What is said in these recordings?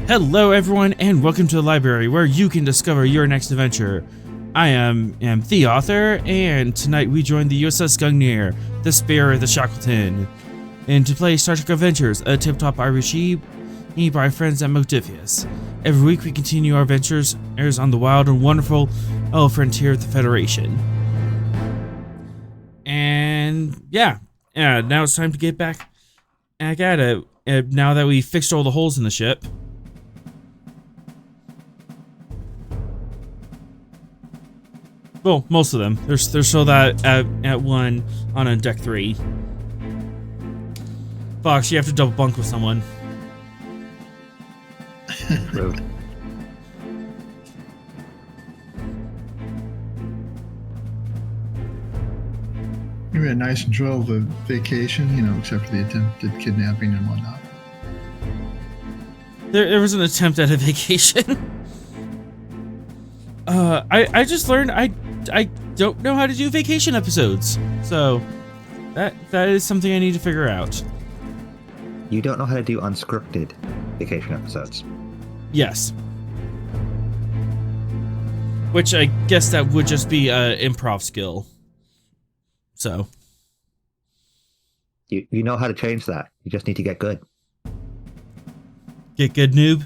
Hello everyone and welcome to the library where you can discover your next adventure. I am the author, and tonight we join the USS Gungnir, the Spear of the Shackleton, and to play Star Trek Adventures, a tip-top RPG by friends at Motivius. Every week we continue our adventures on the wild and wonderful frontier of the Federation. And yeah, now it's time to get back at it. Now that we fixed all the holes in the ship. Well, most of them. There's still that at one on deck 3. Fox, you have to double bunk with someone. True. We had a nice enjoyable vacation, except for the attempted kidnapping and whatnot. There was an attempt at a vacation. I just learned I don't know how to do vacation episodes, so that is something I need to figure out. You don't know how to do unscripted vacation episodes. Yes. Which I guess that would just be an improv skill. So. You know how to change that. You just need to get good. Get good, noob?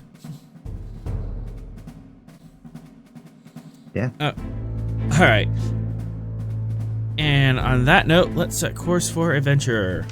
Yeah. Alright. And on that note, let's set course for adventure.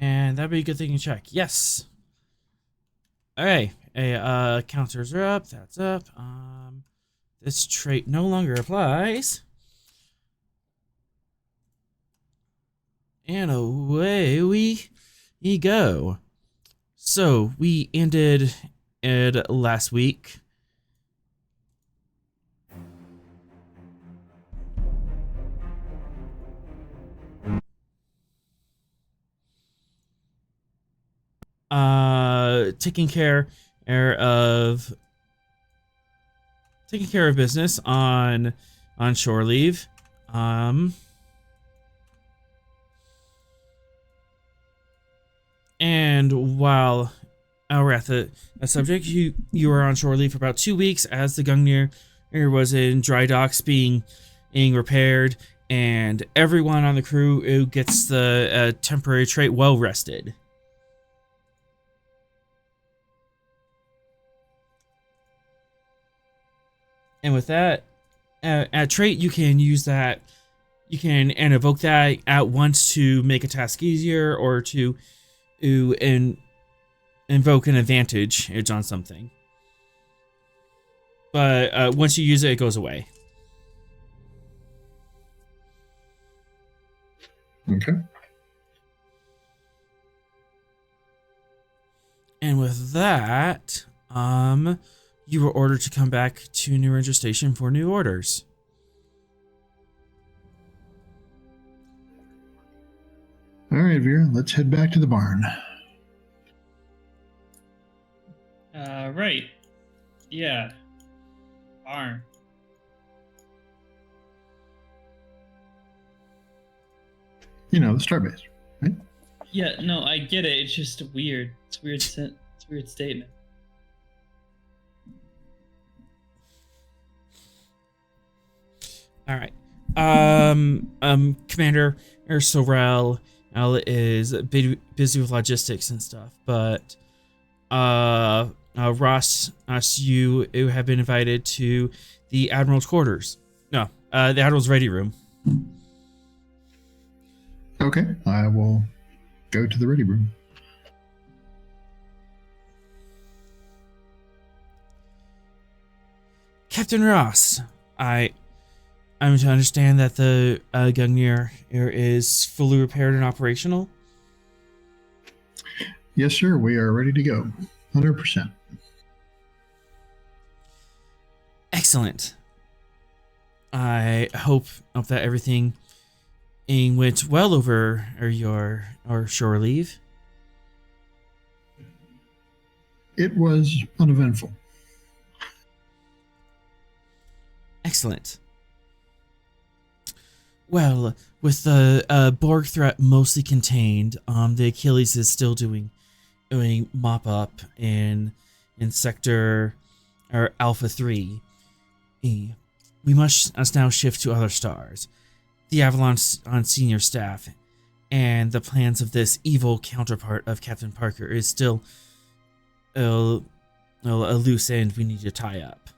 And that'd be a good thing to check. Yes. Okay. Counters are up. That's up. This trait no longer applies. And away we go. So we ended last week. Taking care of business on shore leave. And while we're at the subject, you were on shore leave for about 2 weeks as the Gungnir was in Drydocks being repaired, and everyone on the crew who gets the temporary trait well rested. And with that, at trait, you can use that. You can invoke that at once to make a task easier, or to invoke an advantage on something. But once you use it, it goes away. Okay. And with that, you were ordered to come back to New Ranger Station for new orders. All right, Vera, let's head back to the barn. Right. Yeah. Barn. You know, the starbase, right? Yeah, no, I get it. It's just weird. It's weird. It's a weird statement. All right. Commander Sorrel is busy with logistics and stuff, but Ross, you have been invited to the Admiral's quarters. No, the Admiral's ready room. Okay, I will go to the ready room. Captain Ross, I'm to understand that the Gungnir is fully repaired and operational? Yes, sir, we are ready to go. 100%. Excellent. I hope that everything went well over your shore leave. It was uneventful. Excellent. Well, with the Borg threat mostly contained, the Achilles is still doing mop up in sector Alpha 3. We must now shift to other stars. The Avalon on senior staff and the plans of this evil counterpart of Captain Parker is still a loose end we need to tie up.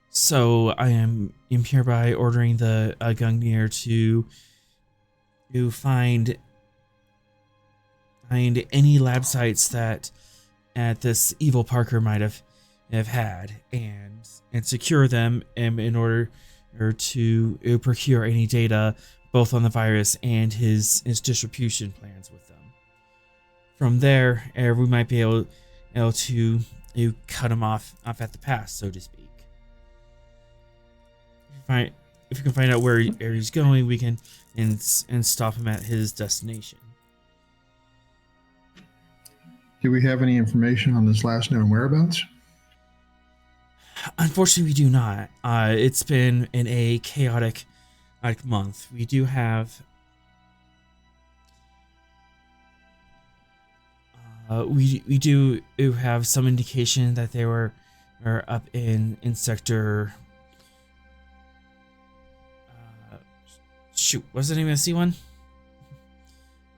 So I am hereby ordering the Gungnir to find any lab sites that this evil Parker might have had and secure them in order to procure any data both on the virus and his distribution plans with them. From there, we might be able to cut him off at the pass, so to speak. If you can find out where he's going, we can and stop him at his destination. Do we have any information on this last known whereabouts? Unfortunately, we do not. It's been in a chaotic month. We do have we do have some indication that they are up in sector. Shoot, what's the name of C1?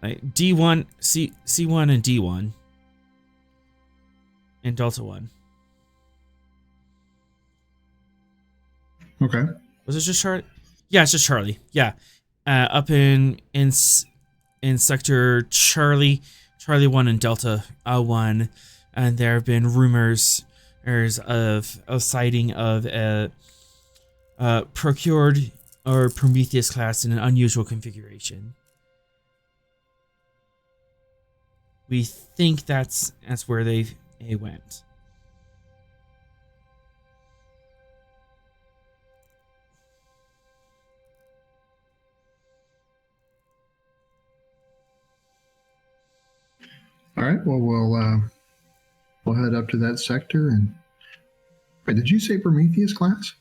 Like D1, C1, and D1, and Delta 1. Okay. Was it just Charlie? Yeah, it's just Charlie. Yeah, up in sector Charlie 1 and Delta 1, and there have been rumors of sighting of a procured or Prometheus class in an unusual configuration. We think that's where they went. All right. Well, we'll head up to that sector. And wait, did you say Prometheus class?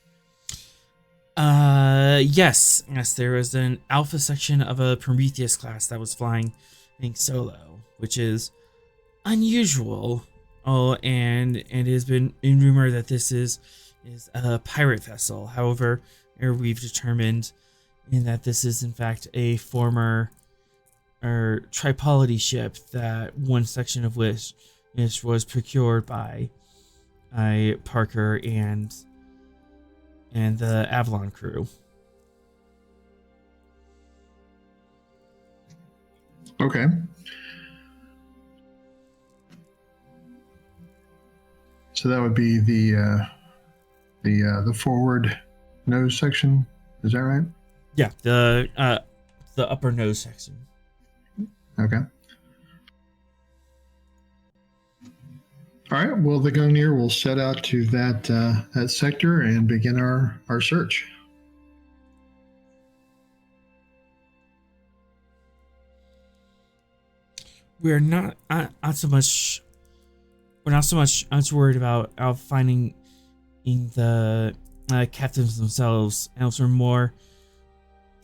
Yes. There was an alpha section of a Prometheus class that was flying, I think, solo, which is unusual. Oh, and it has been in rumor that this is a pirate vessel. However, we've determined that this is in fact a former Tripolity ship that one section of which was procured by Parker and the Avalon crew. Okay. So that would be the forward nose section. Is that right? Yeah, the upper nose section. Okay. All right. Well, the Gungnir will set out to that sector and begin our search. We're not so much. We're not so much worried about finding in the captains themselves, and also more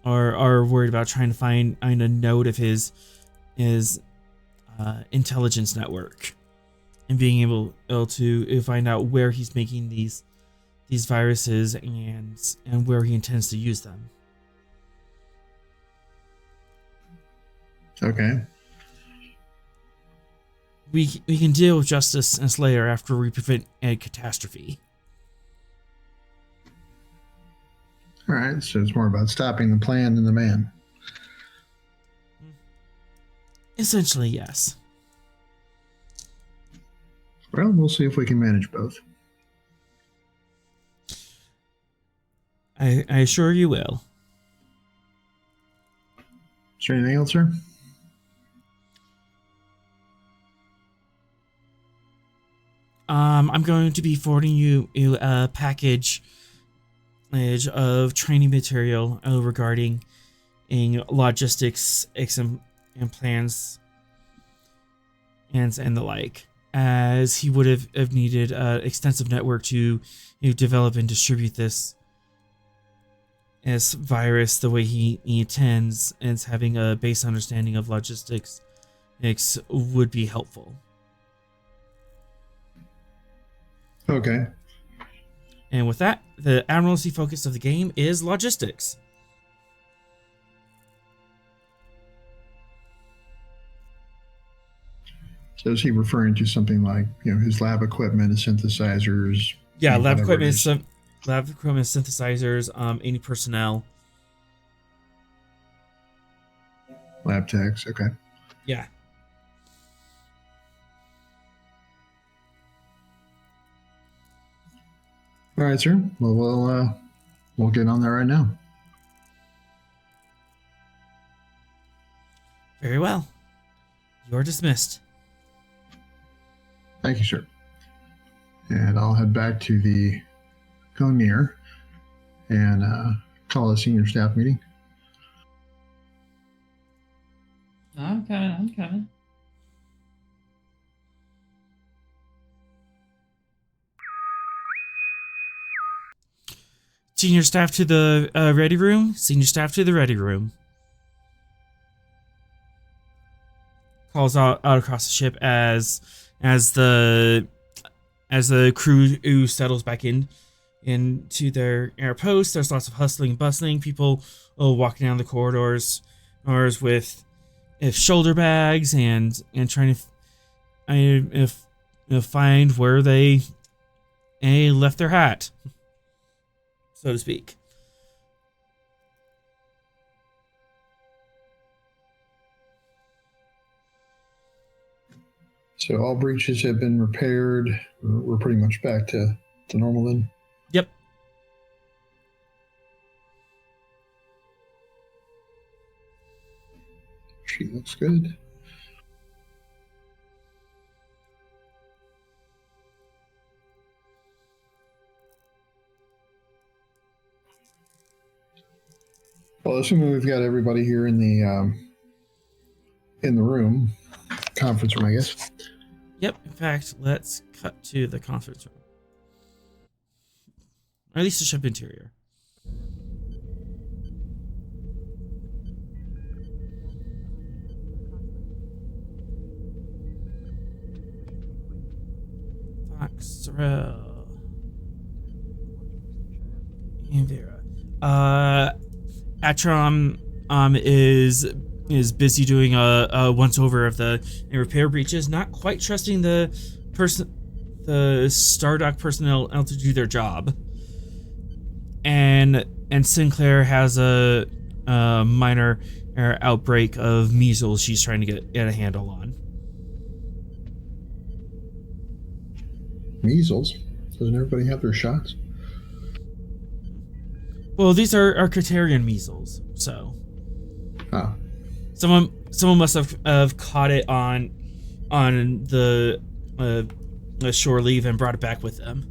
are worried about trying to find a node of his intelligence network, and being able to find out where he's making these viruses and where he intends to use them. Okay. We can deal with Justice and Slayer after we prevent a catastrophe. All right. So it's more about stopping the plan than the man. Essentially, yes. Well, we'll see if we can manage both. I assure you will. Is there anything else, sir? I'm going to be forwarding you a package of training material regarding logistics and plans and the like, as he would have needed an extensive network to develop and distribute this virus the way he intends, and having a base understanding of logistics would be helpful. Okay. And with that, the Admiralty focus of the game is logistics. So is he referring to something like, his lab equipment, his synthesizers? Yeah, lab equipment, whatever synthesizers, any personnel. lab techs. Okay. Yeah. All right, sir. Well, we'll get on that right now. Very well. You're dismissed. Thank you, sir. And I'll head back to the Gungnir and call a senior staff meeting. I'm coming. Senior staff to the ready room. Senior staff to the ready room. Calls out across the ship as the crew settles back into their air post. There's lots of hustling and bustling. People walking down the corridors with shoulder bags and trying to find where they left their hat, so to speak. So all breaches have been repaired. We're pretty much back to normal then? Yep. She looks good. Well, assuming we've got everybody here in the room, conference room, I guess. Yep. In fact, let's cut to the conference room, or at least the ship interior. Foxtrell and Vera. Atrom is busy doing a once over of the repair breaches, not quite trusting the Stardate personnel to do their job. And Sinclair has a minor outbreak of measles she's trying to get a handle on. Measles? Doesn't everybody have their shots? Well, these are Criterion measles, so. Ah. Someone must have caught it on the shore leave and brought it back with them.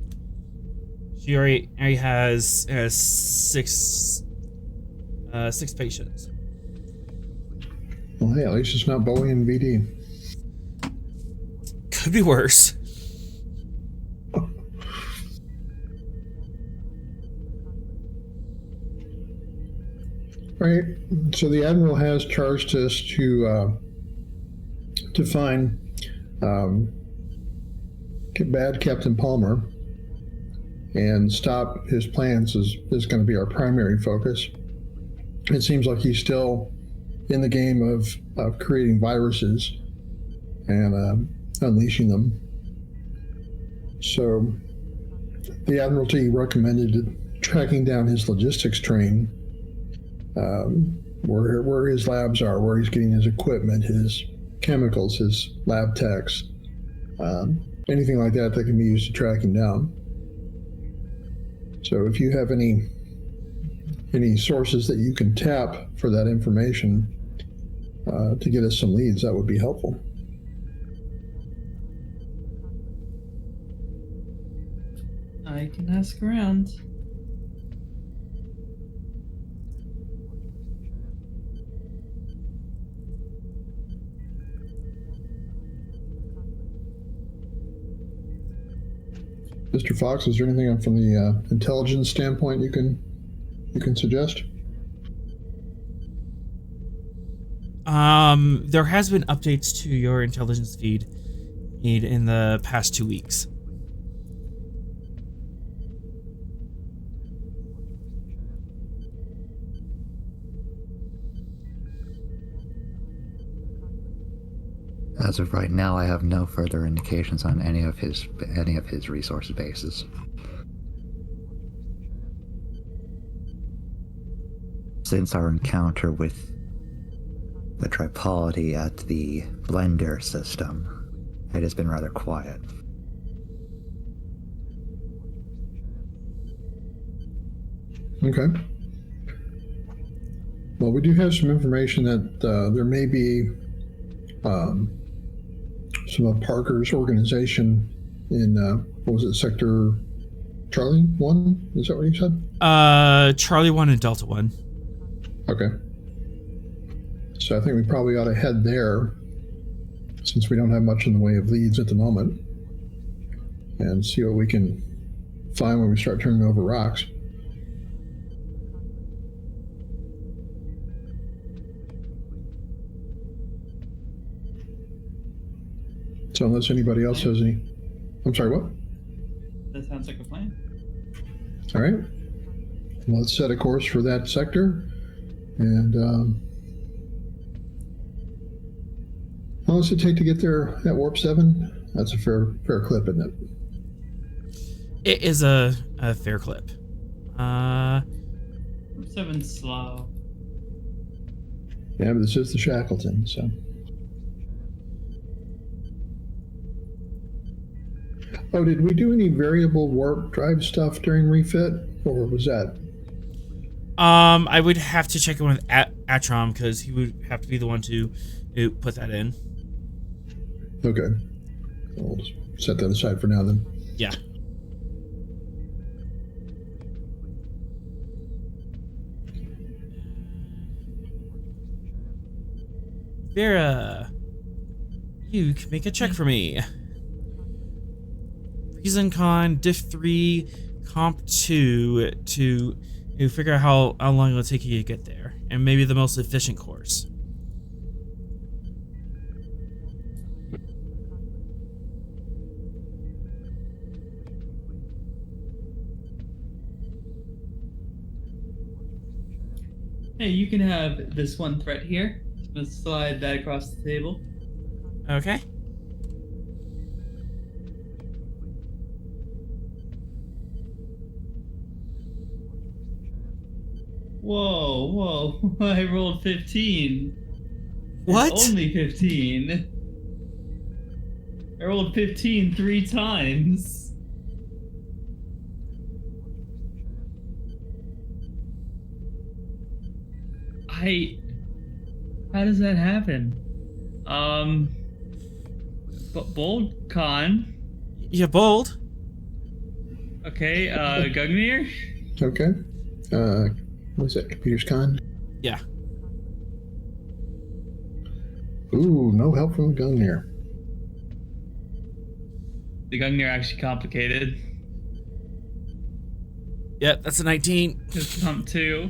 She already has six patients. Well, hey, at least it's not Bowie and VD. Could be worse. Right. So the admiral has charged us to find bad Captain Palmer and stop his plans is going to be our primary focus. It seems like he's still in the game of creating viruses and unleashing them. So the Admiralty recommended tracking down his logistics train, where his labs are, where he's getting his equipment, his chemicals, his lab techs, anything like that that can be used to track him down. So if you have any sources that you can tap for that information to get us some leads, that would be helpful. I can ask around. Mr. Fox, is there anything from the intelligence standpoint you can suggest? There has been updates to your intelligence feed in the past 2 weeks. As of right now, I have no further indications on any of his resource bases. Since our encounter with the Tripolity at the Blender system, it has been rather quiet. Okay. Well, we do have some information that there may be some of Parker's organization in, what was it, Sector Charlie 1? Is that what you said? Charlie 1 and Delta 1. Okay. So I think we probably ought to head there, since we don't have much in the way of leads at the moment, and see what we can find when we start turning over rocks. So unless anybody else has any... I'm sorry, what? That sounds like a plan. All right. Let's set a course for that sector. And how long does it take to get there at Warp 7? That's a fair clip, isn't it? It is a fair clip. Warp 7's slow. Yeah, but this is the Shackleton, so... Oh, did we do any variable warp drive stuff during refit, or was that? I would have to check in with Atrom, because he would have to be the one to put that in. Okay. We'll just set that aside for now then. Yeah. Vera, you can make a check for me. Reason Con, Diff 3, Comp 2 to figure out how long it'll take you to get there, and maybe the most efficient course. Hey, you can have this one threat here. Let's slide that across the table. Okay. Whoa, I rolled 15. What? It's only 15. I rolled 15 3 times. How does that happen? But Bold Con. Yeah, bold. Okay, Gungnir? Okay. What's that? Computer's con? Yeah. Ooh, no help from the Gungnir. The Gungnir actually complicated. Yep, that's a 19. It's pump 2.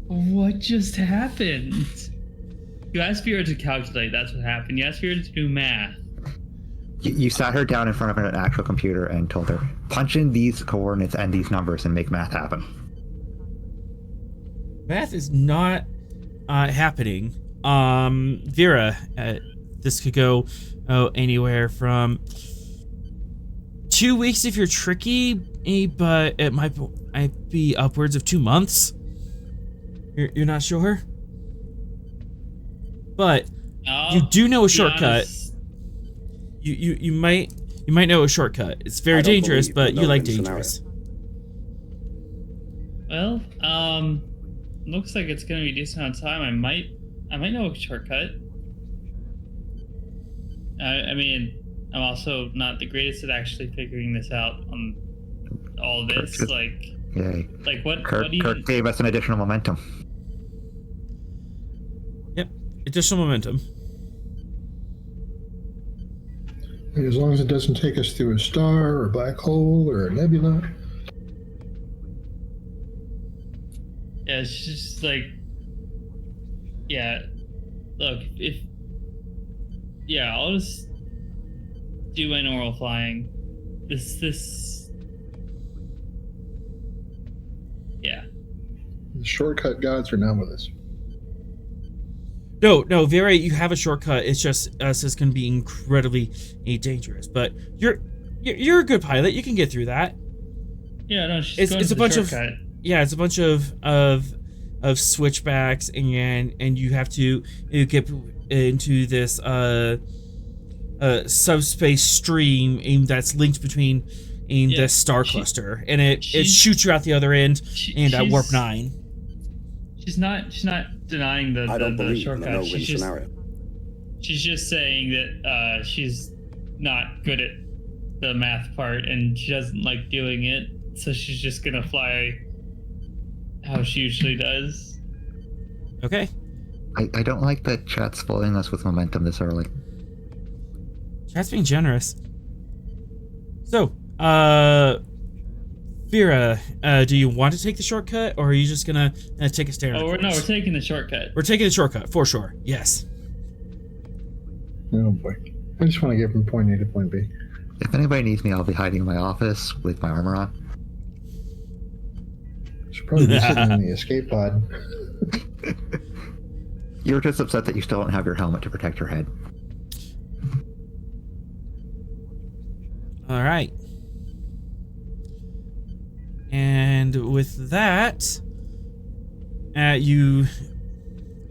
What just happened? You asked Vera to calculate, that's what happened. You asked Vera to do math. You sat her down in front of an actual computer and told her, punch in these coordinates and these numbers and make math happen. Math is not happening. Vera, this could go anywhere from 2 weeks if you're tricky, but it might be upwards of 2 months. You're not sure? But you do know a shortcut. You might know a shortcut. It's very dangerous, but you like dangerous. Well, looks like it's gonna be a decent amount of time. I might know a shortcut. I mean, I'm also not the greatest at actually figuring this out on all this. Yay. Like what? Kirk gave us an additional momentum. Yep, additional momentum. As long as it doesn't take us through a star or a black hole or a nebula. Yeah, it's just like, yeah. Look, I'll just do my normal flying. Yeah. The shortcut gods are not with us. No, Vera, you have a shortcut. It's just us is going to be incredibly dangerous. But you're a good pilot. You can get through that. Yeah, no, it's a bunch of switchbacks, and you have to get into this subspace stream that's linked between the star cluster, and it shoots you out the other end and at warp 9. She's not denying the shortcut. She's just saying that she's not good at the math part and she doesn't like doing it, so she's just gonna fly how she usually does. Okay. I don't like that chat's spoiling us with momentum this early. Chat's being generous. So, Vera, do you want to take the shortcut, or are you just gonna take a stare? We're taking the shortcut. We're taking the shortcut for sure. Yes. Oh boy, I just want to get from point A to point B. If anybody needs me, I'll be hiding in my office with my armor on. Should probably be sitting in the escape pod. You're just upset that you still don't have your helmet to protect your head. All right. And with that,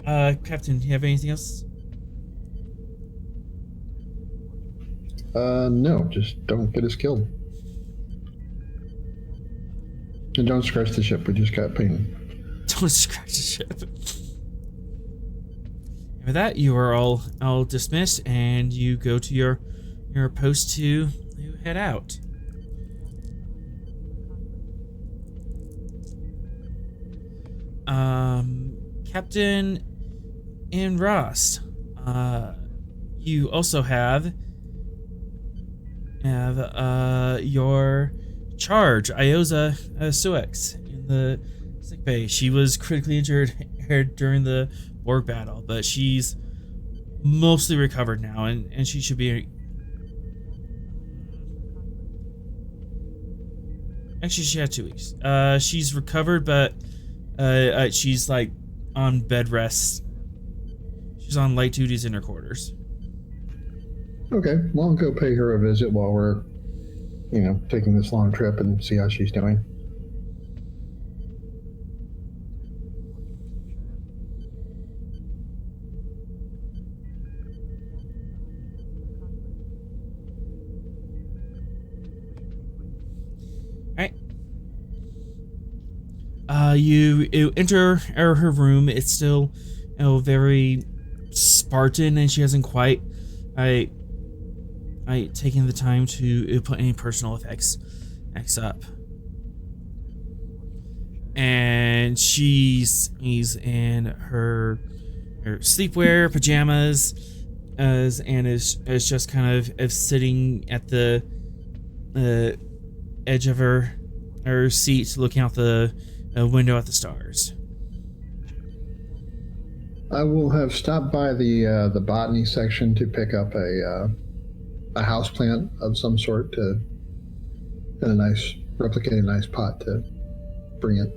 Captain, do you have anything else? No, just don't get us killed. And don't scratch the ship, we just got pinged. Don't scratch the ship. And with that, you are all dismissed, and you go to your post to head out. Captain and Rost, you also have your charge, Iosa Suex, in the sick bay. She was critically injured during the Borg battle, but she's mostly recovered now, and she should be. Actually, she had 2 weeks. She's recovered, but she's like on bed rest. She's on light duties in her quarters. Okay, well, I'll go pay her a visit while we're, taking this long trip and see how she's doing. You enter her room. It's still, very Spartan, and she hasn't quite, taking the time to put any personal effects up. And she's in her sleepwear pajamas, and is just kind of sitting at the edge of her seat, looking out the window at the stars. I will have stopped by the botany section to pick up a house plant of some sort replicate a nice pot to bring it.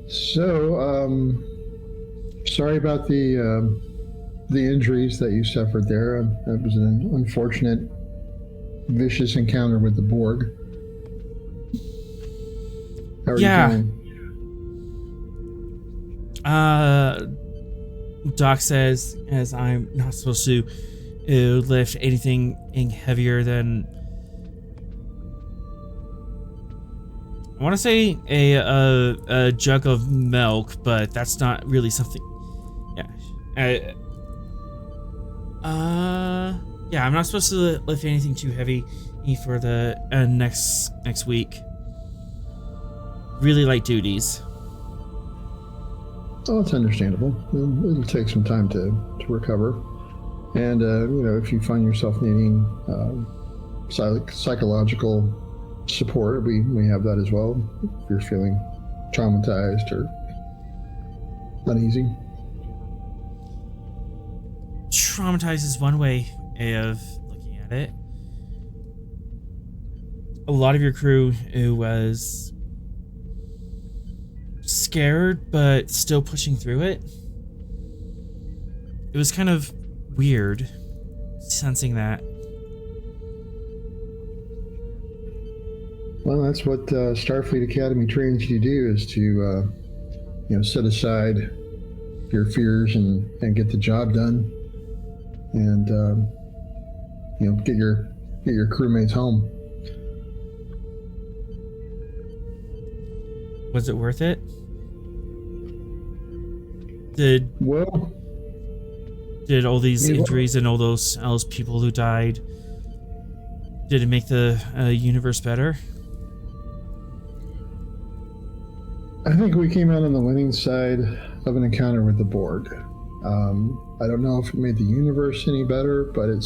So, sorry about the injuries that you suffered there. That was an unfortunate, vicious encounter with the Borg. How are you doing? Doc says, as I'm not supposed to lift anything heavier than, I want to say a jug of milk, but that's not really something. Yeah. Yeah, I'm not supposed to lift anything too heavy for the next week. Really light duties. Oh, it's understandable. It'll take some time to recover. And, if you find yourself needing psychological support, we have that as well. If you're feeling traumatized or uneasy. Traumatized is one way of looking at it. A lot of your crew who was scared but still pushing through it. It was kind of weird sensing that. Well, that's what Starfleet Academy trains you to do, is to set aside your fears and get the job done, and get your crewmates home. Was it worth it? Did all these injuries and all those people who died, did it make the universe better? I think we came out on the winning side of an encounter with the Borg. I don't know if it made the universe any better, but it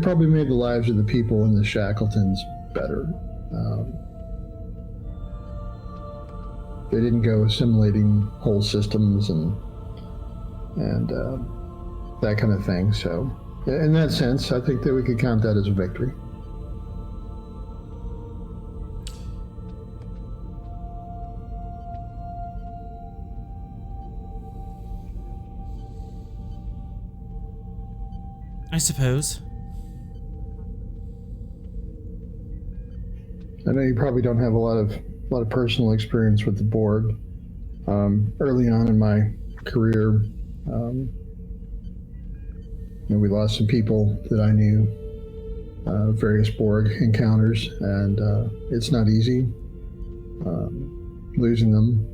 probably made the lives of the people in the Shackletons better. They didn't go assimilating whole systems and that kind of thing. So, in that sense, I think that we could count that as a victory. I suppose. I know you probably don't have a lot of personal experience with the Borg. Early on in my career, we lost some people that I knew, various Borg encounters, and it's not easy losing them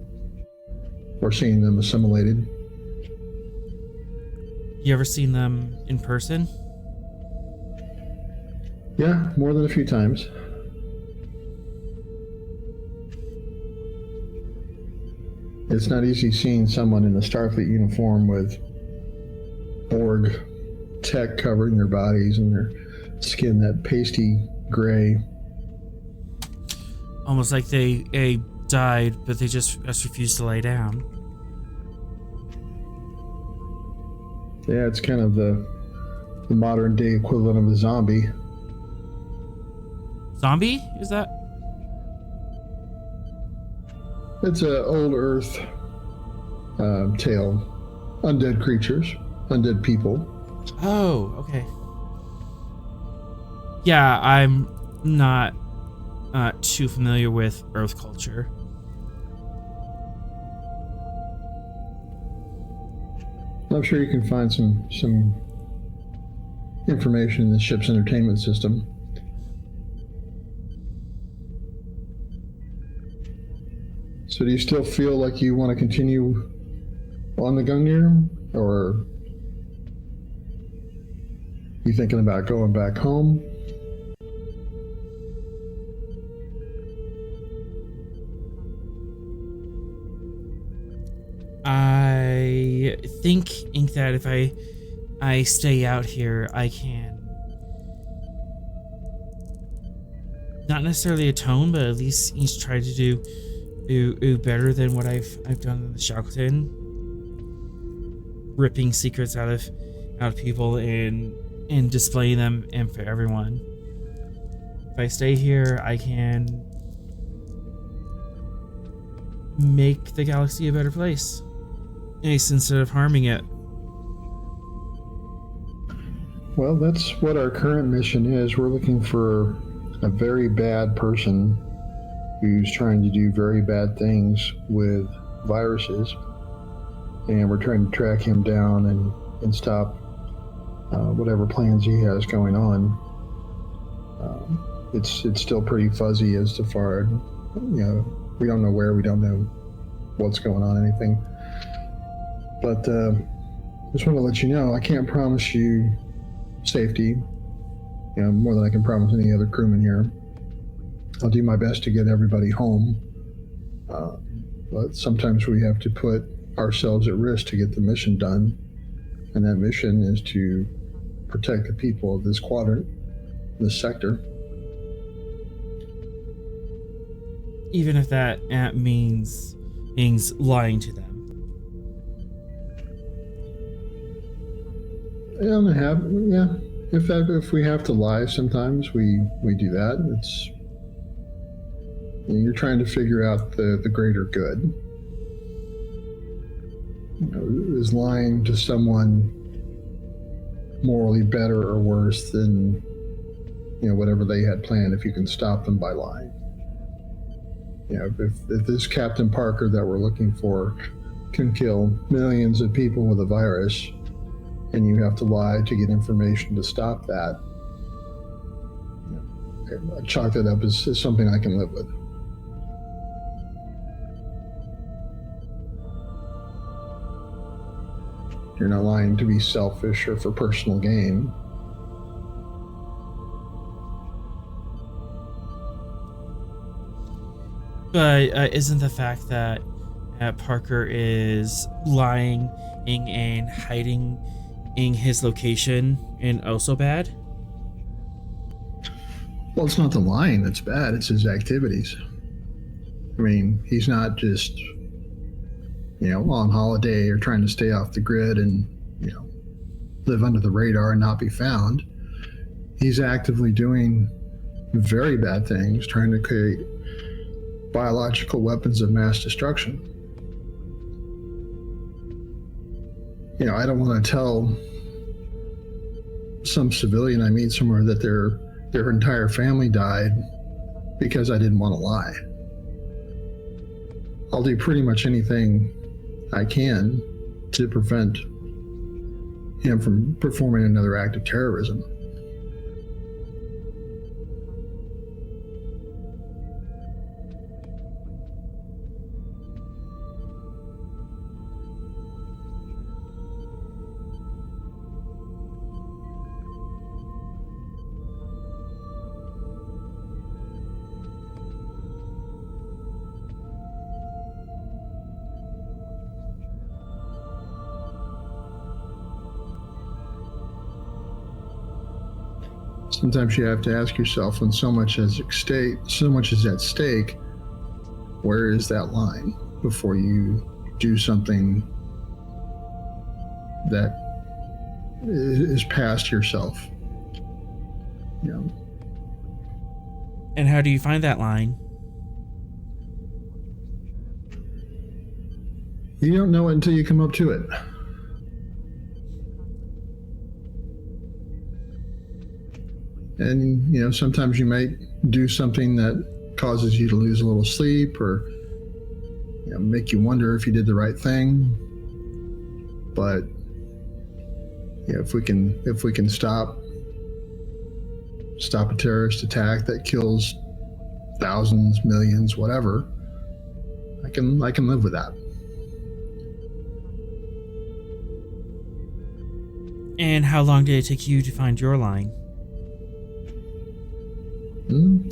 or seeing them assimilated. You ever seen them in person? Yeah, more than a few times. It's not easy seeing someone in a Starfleet uniform with Borg tech covering their bodies and their skin that pasty gray. Almost like they died, but they just refused to lay down. Yeah, it's kind of the modern day equivalent of a zombie. Zombie? Is that? It's an old Earth tale. Undead creatures, undead people. Oh, okay. Yeah, I'm not too familiar with Earth culture. I'm sure you can find some information in the ship's entertainment system. So So do you still feel like you want to continue on the Gungnir, or you thinking about going back home? I think that if I stay out here, I can not necessarily atone, but at least try to do better than what I've done in the Shackleton, ripping secrets out of people and displaying them and for everyone. If I stay here, I can make the galaxy a better place, instead of harming it. Well, that's what our current mission is. We're looking for a very bad person who's trying to do very bad things with viruses, and we're trying to track him down and stop whatever plans he has going on. It's still pretty fuzzy as to far, we don't know where, we don't know what's going on, anything. But just want to let you know, I can't promise you safety, more than I can promise any other crewman here. I'll do my best to get everybody home, but sometimes we have to put ourselves at risk to get the mission done, and that mission is to protect the people of this quadrant, this sector. Even if that means lying to them. If we have to lie, sometimes we do that. It's, you're trying to figure out the greater good. Is lying to someone morally better or worse than whatever they had planned if you can stop them by lying? If this Captain Parker that we're looking for can kill millions of people with a virus, and you have to lie to get information to stop that, I chalk that up as something I can live with. You're not lying to be selfish or for personal gain. But isn't the fact that Parker is lying and hiding in his location and also bad? Well, it's not the lying that's bad, it's his activities. I mean, he's not just, on holiday or trying to stay off the grid and, live under the radar and not be found. He's actively doing very bad things, trying to create biological weapons of mass destruction. I don't want to tell some civilian I meet somewhere that their entire family died because I didn't want to lie. I'll do pretty much anything I can to prevent him from performing another act of terrorism. Sometimes you have to ask yourself, when so much is at stake, where is that line before you do something that is past yourself? And how do you find that line? You don't know it until you come up to it. And, sometimes you might do something that causes you to lose a little sleep, or, make you wonder if you did the right thing. But, if we can stop a terrorist attack that kills thousands, millions, whatever, I I can live with that. And how long did it take you to find your line?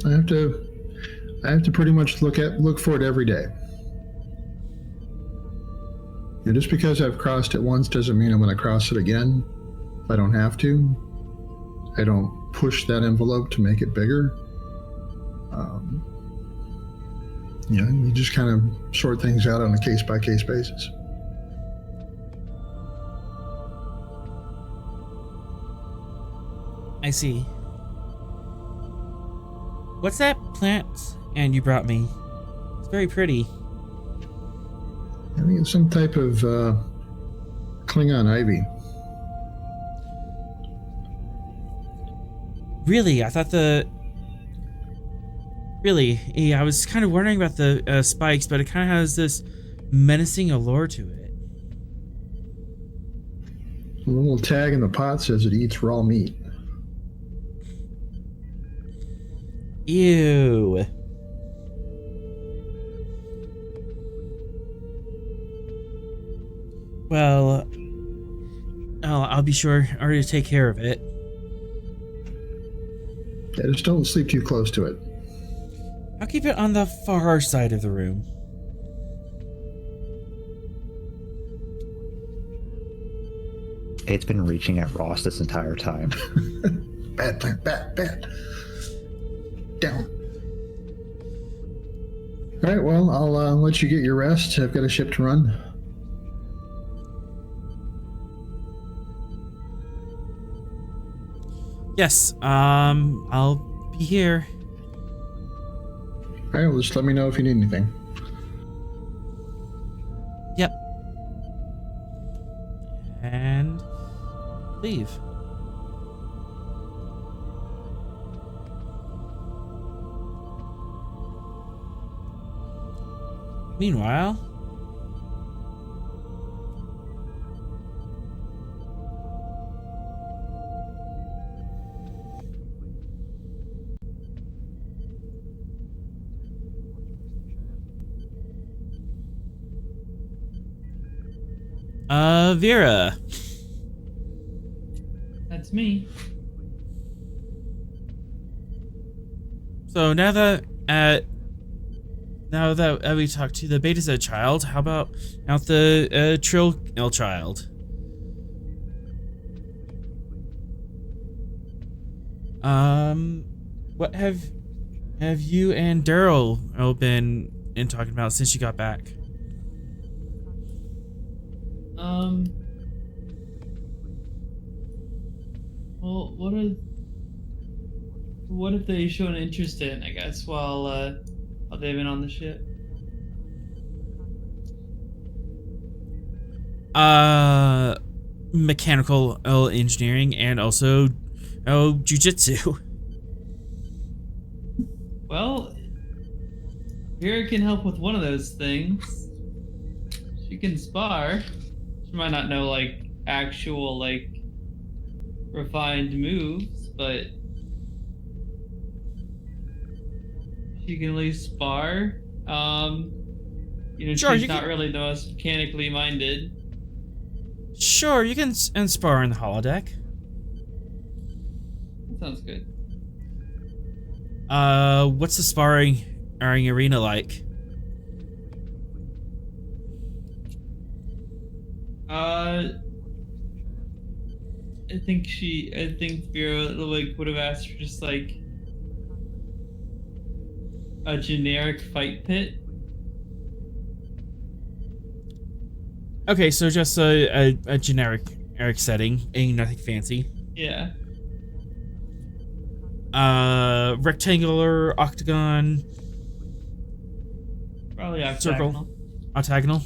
I have to pretty much look for it every day. And just because I've crossed it once doesn't mean I'm going to cross it again. If I don't have to, I don't push that envelope to make it bigger. You just kind of sort things out on a case-by-case basis. I see. What's that plant and you brought me? It's very pretty. I think it's some type of Klingon ivy. Really? I thought Really? Yeah, I was kind of wondering about the spikes, but it kind of has this menacing allure to it. The little tag in the pot says it eats raw meat. Ew. Well, I'll be sure to take care of it. Yeah, just don't sleep too close to it. I'll keep it on the far side of the room. It's been reaching at Ross this entire time. Bad plant, bad. Down. All right, well, I'll let you get your rest. I've got a ship to run. Yes, I'll be here. All right, well, just let me know if you need anything. Yep. And leave. Meanwhile, Vera. That's me. So now that we talked to the Beta Z child, how about the Trill child? What have you and Daryl been talking about since you got back? Well, what have they shown interest in, I guess, while they've been on the ship? Mechanical engineering and also jujitsu. Well, Vera can help with one of those things. She can spar. She might not know actual refined moves, but she can at least spar. Sure, she's not really the most mechanically minded. Sure, you can spar in the holodeck. That sounds good. What's the sparring arena like? I think Vera would have asked for just a generic fight pit. Okay, so just a generic setting, ain't nothing fancy. Yeah. Rectangular, octagon, Probably octagonal. circle, octagonal.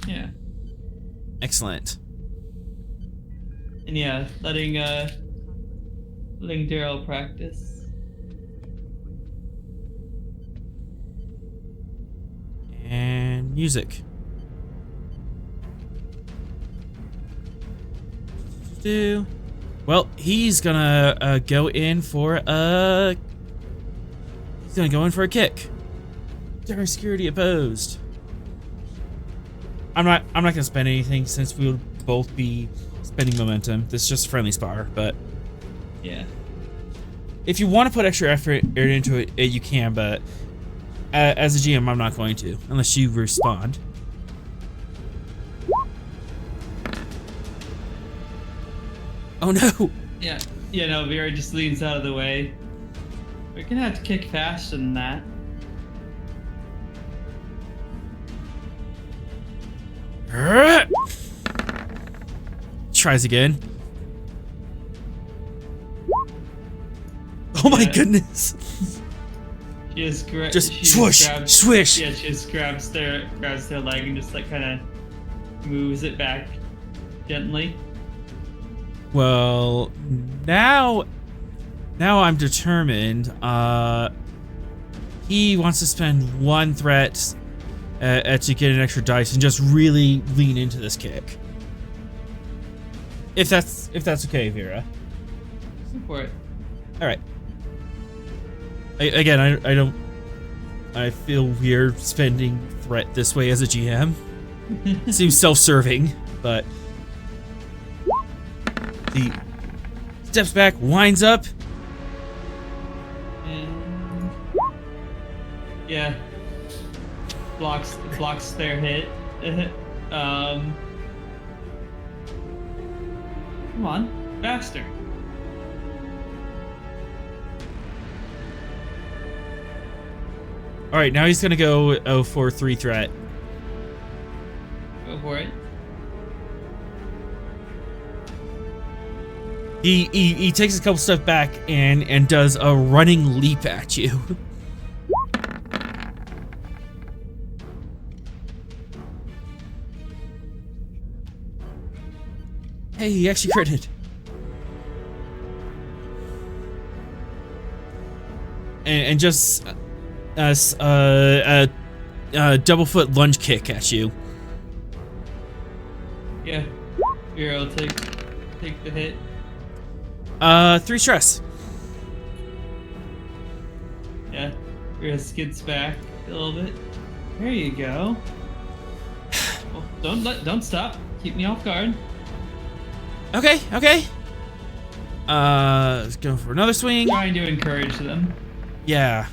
Yeah. Excellent. And yeah, letting Daryl practice. And music. Well, he's gonna go in for a kick. Darn security opposed. I'm not gonna spend anything since we would both be spending momentum. This is just a friendly spar, but yeah. If you want to put extra effort into it, you can, but as a GM, I'm not going to, unless you respond. Oh no! Yeah, no, Vera just leans out of the way. We're gonna have to kick faster than that. Tries again. Oh my goodness! She just swoosh, swish. Yeah, she just grabs their leg and just like kind of moves it back gently. Well, now I'm determined. He wants to spend one threat to get an extra dice and just really lean into this kick. If that's okay, Vera. Support. All right. I feel weird spending threat this way as a GM. Seems self-serving, but he steps back, winds up. And yeah. Blocks their hit. Come on, faster. All right, now he's gonna go for 3 threat. Go for it. He takes a couple steps back and does a running leap at you. Hey, he actually critted. And just double foot lunge kick at you. Yeah. Here, I'll take the hit. 3 stress. Yeah. Here, skids back a little bit. There you go. Well, don't stop. Keep me off guard. Okay. Let's go for another swing. Trying to encourage them. Yeah.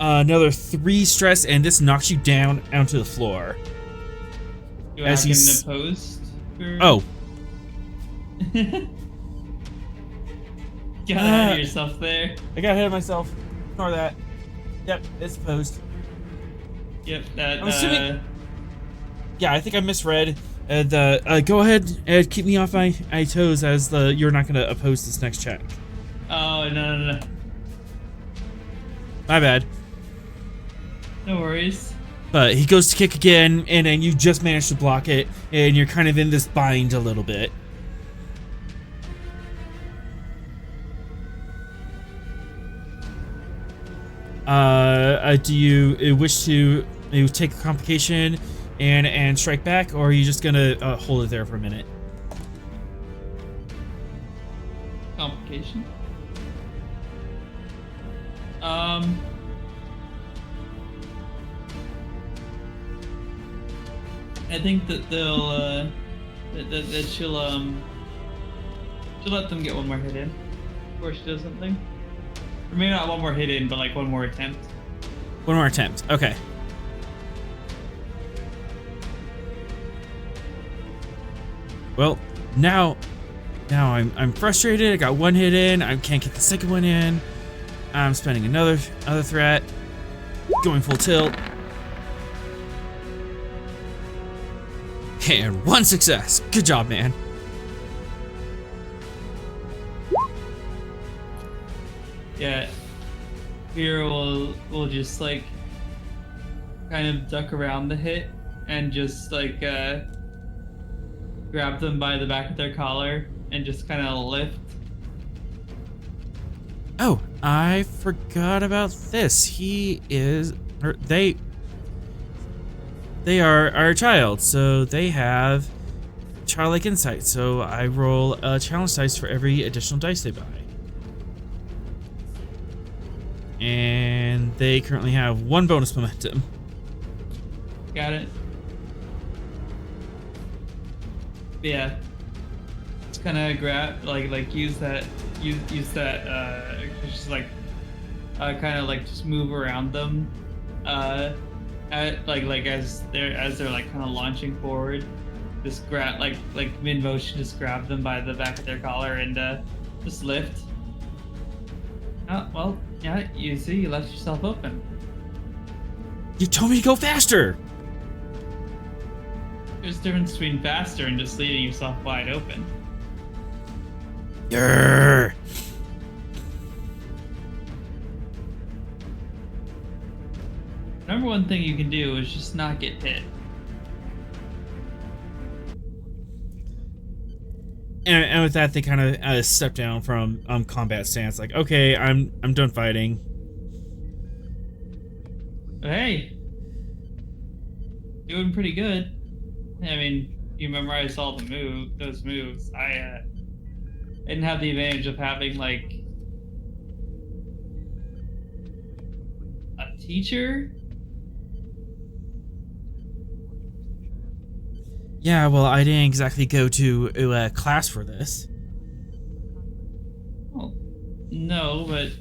Another 3 stress, and this knocks you down onto the floor. You as he's opposed. Oh. Got ahead of yourself there. I got ahead of myself. Ignore that. Yep, it's opposed. Yep, that. I'm assuming. Yeah, I think I misread. Go ahead and keep me off my toes, as you're not gonna oppose this next check. Oh no. My bad. No worries. But he goes to kick again, and then you just manage to block it, and you're kind of in this bind a little bit. Do you wish to take a complication and strike back, or are you just gonna hold it there for a minute? Complication. I think that they'll that she'll let them get one more hit in before she does something. Or maybe not one more hit in, but like one more attempt. One more attempt. Okay. Well, now I'm frustrated. I got 1 hit in. I can't get the second one in. I'm spending another threat. Going full tilt. And 1 success. Good job, man. Yeah. Here will just like kind of duck around the hit and just like grab them by the back of their collar and just kind of lift. Oh, I forgot about this. They are our child, so they have childlike insight, so I roll a challenge dice for every additional dice they buy. And they currently have 1 bonus momentum. Got it. Yeah. Just kind of grab, use that, just kind of just move around them, as they're like kind of launching forward. Just grab, like mid motion, just grab them by the back of their collar and just lift. Oh, well, yeah, you see, you left yourself open. You told me to go faster! There's a difference between faster and just leaving yourself wide open. Grr. Number one thing you can do is just not get hit. And with that, they kind of step down from combat stance. Like, okay, I'm done fighting. Hey, doing pretty good. I mean, you memorized all those moves. I didn't have the advantage of having like a teacher. Yeah, well, I didn't exactly go to a class for this. Well, no, but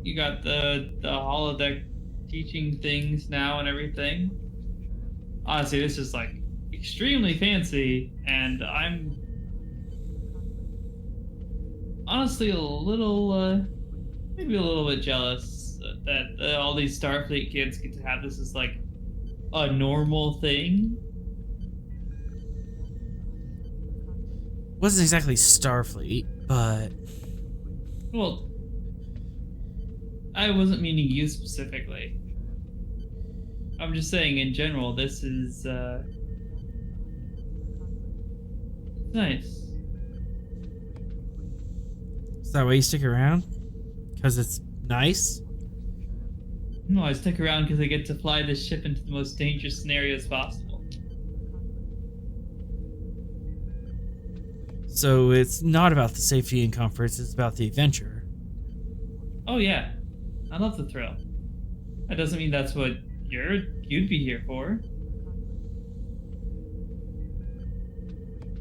you got the holodeck teaching things now and everything. Honestly, this is like extremely fancy, and I'm honestly a little, maybe a little bit jealous that all these Starfleet kids get to have this as like a normal thing. Wasn't exactly Starfleet, but... Well, I wasn't meaning you specifically. I'm just saying in general, this is, nice. Is that why you stick around? Because it's nice? No, I stick around because I get to fly this ship into the most dangerous scenarios possible. So it's not about the safety and comforts, it's about the adventure. Oh yeah, I love the thrill. That doesn't mean that's what you'd be here for.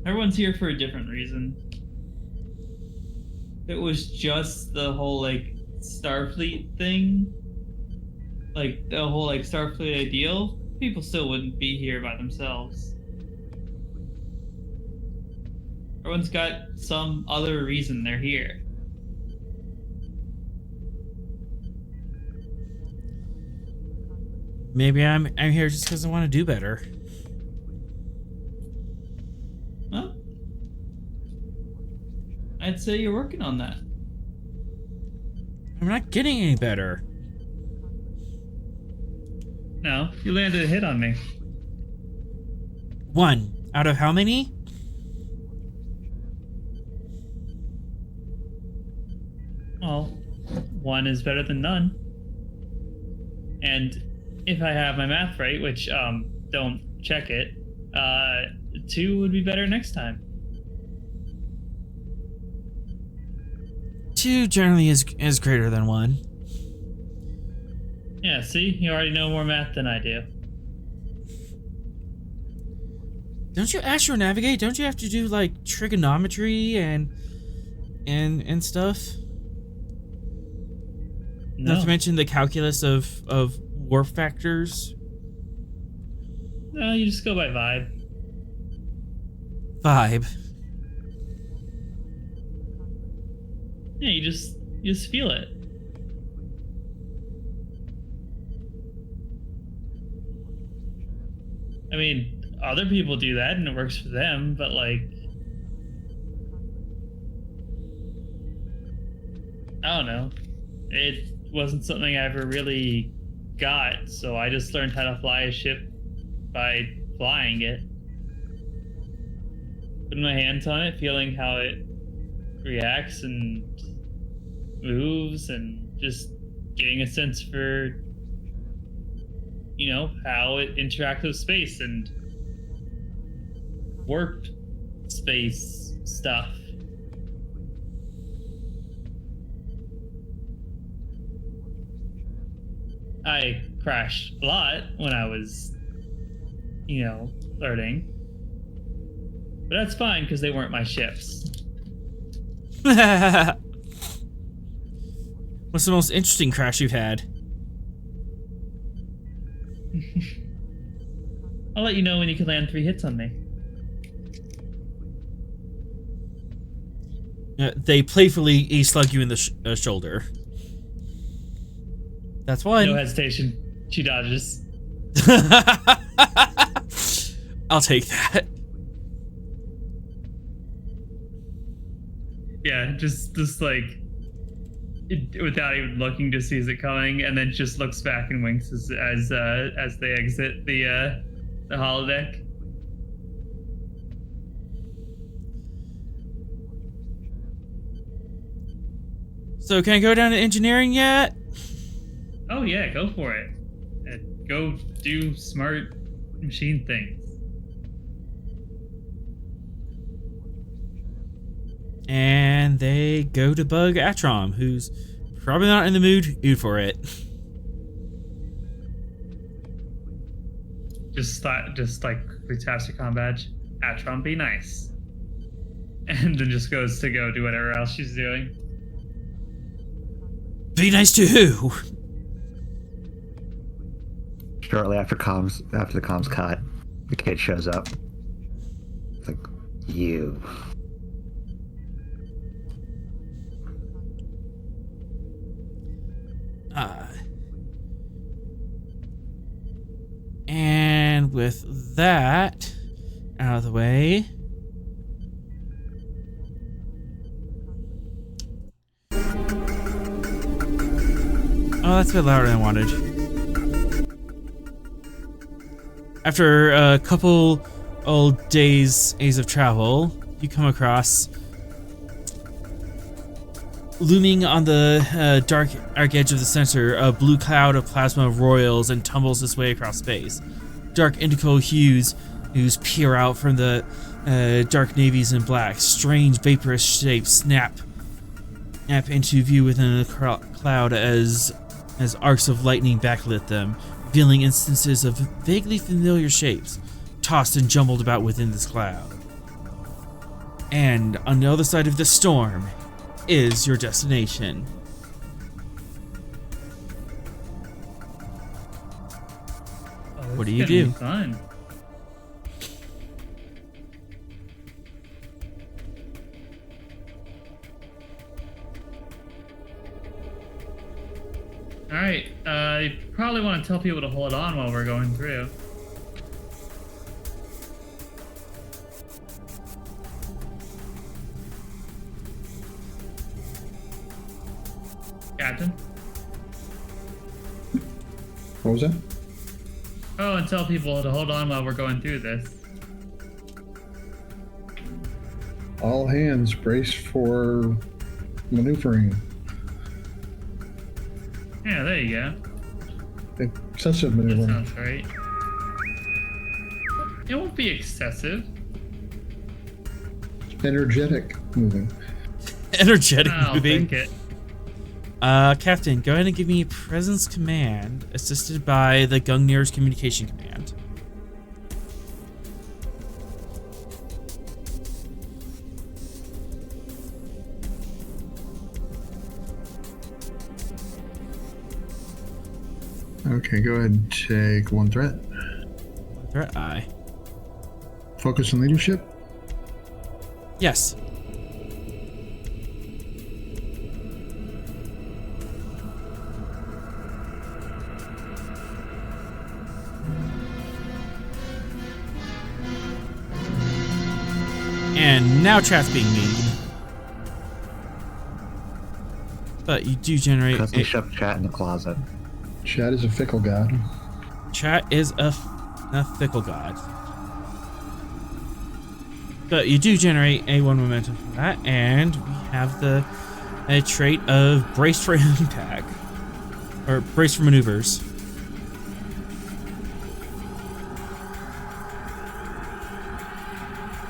Everyone's here for a different reason. If it was just the whole like Starfleet thing, like the whole like Starfleet ideal, people still wouldn't be here by themselves. Everyone's got some other reason they're here. Maybe I'm here just because I want to do better. Well, I'd say you're working on that. I'm not getting any better. No, you landed a hit on me. 1 out of how many? Well, 1 is better than none. And if I have my math right, which, don't check it, 2 would be better next time. 2 generally is greater than 1. Yeah, see? You already know more math than I do. Don't you astronavigate? Don't you have to do like trigonometry and stuff? No. Not to mention the calculus of warp factors. No, you just go by vibe. Vibe. Yeah, you just feel it. I mean, other people do that and it works for them, but like, I don't know. It wasn't something I ever really got, so I just learned how to fly a ship by flying it. Putting my hands on it, feeling how it reacts and moves, and just getting a sense for, you know, how it interacts with space and warp space stuff. I crashed a lot when I was, learning. But that's fine because they weren't my ships. What's the most interesting crash you've had? I'll let you know when you can land 3 hits on me. They playfully slug you in the shoulder. That's one. No hesitation. She dodges. I'll take that. Yeah, just like without even looking, just sees it coming, and then just looks back and winks as they exit the holodeck. So can I go down to engineering yet? Oh yeah, go for it. Go do smart machine things. And they go to bug Atrom, who's probably not in the mood for it. Just like quickly taps your comm badge. Atrom, be nice. And then just goes to go do whatever else she's doing. Be nice to who? Shortly after the comms cut, the kid shows up. It's like, you. And with that out of the way, oh, that's a bit louder than I wanted. After a couple old days of travel, you come across, looming on the dark edge of the center, a blue cloud of plasma roils and tumbles its way across space. Dark indigo hues peer out from the dark navies and blacks. Strange vaporous shapes snap into view within the cloud as arcs of lightning backlit them, revealing instances of vaguely familiar shapes tossed and jumbled about within this cloud. And on the other side of the storm is your destination. What do you do? Fun. All right. I probably want to tell people to hold on while we're going through. Captain? What was that? Oh, and tell people to hold on while we're going through this. All hands brace for maneuvering. Yeah, there you go. Excessive That maneuvering. sounds right. It won't be excessive. Energetic moving. Energetic I'll moving. take it. Captain, go ahead and give me Presence Command, assisted by the Gungnir's Communication Command. Okay, go ahead and take 1 threat. Threat eye. Focus on leadership. Yes. And now chat's being mean. But you do generate. Because they shoved chat in the closet. Chat is a fickle god. Chat is a fickle god. But you do generate a 1 momentum from that, and we have the trait of brace for impact. Or brace for maneuvers.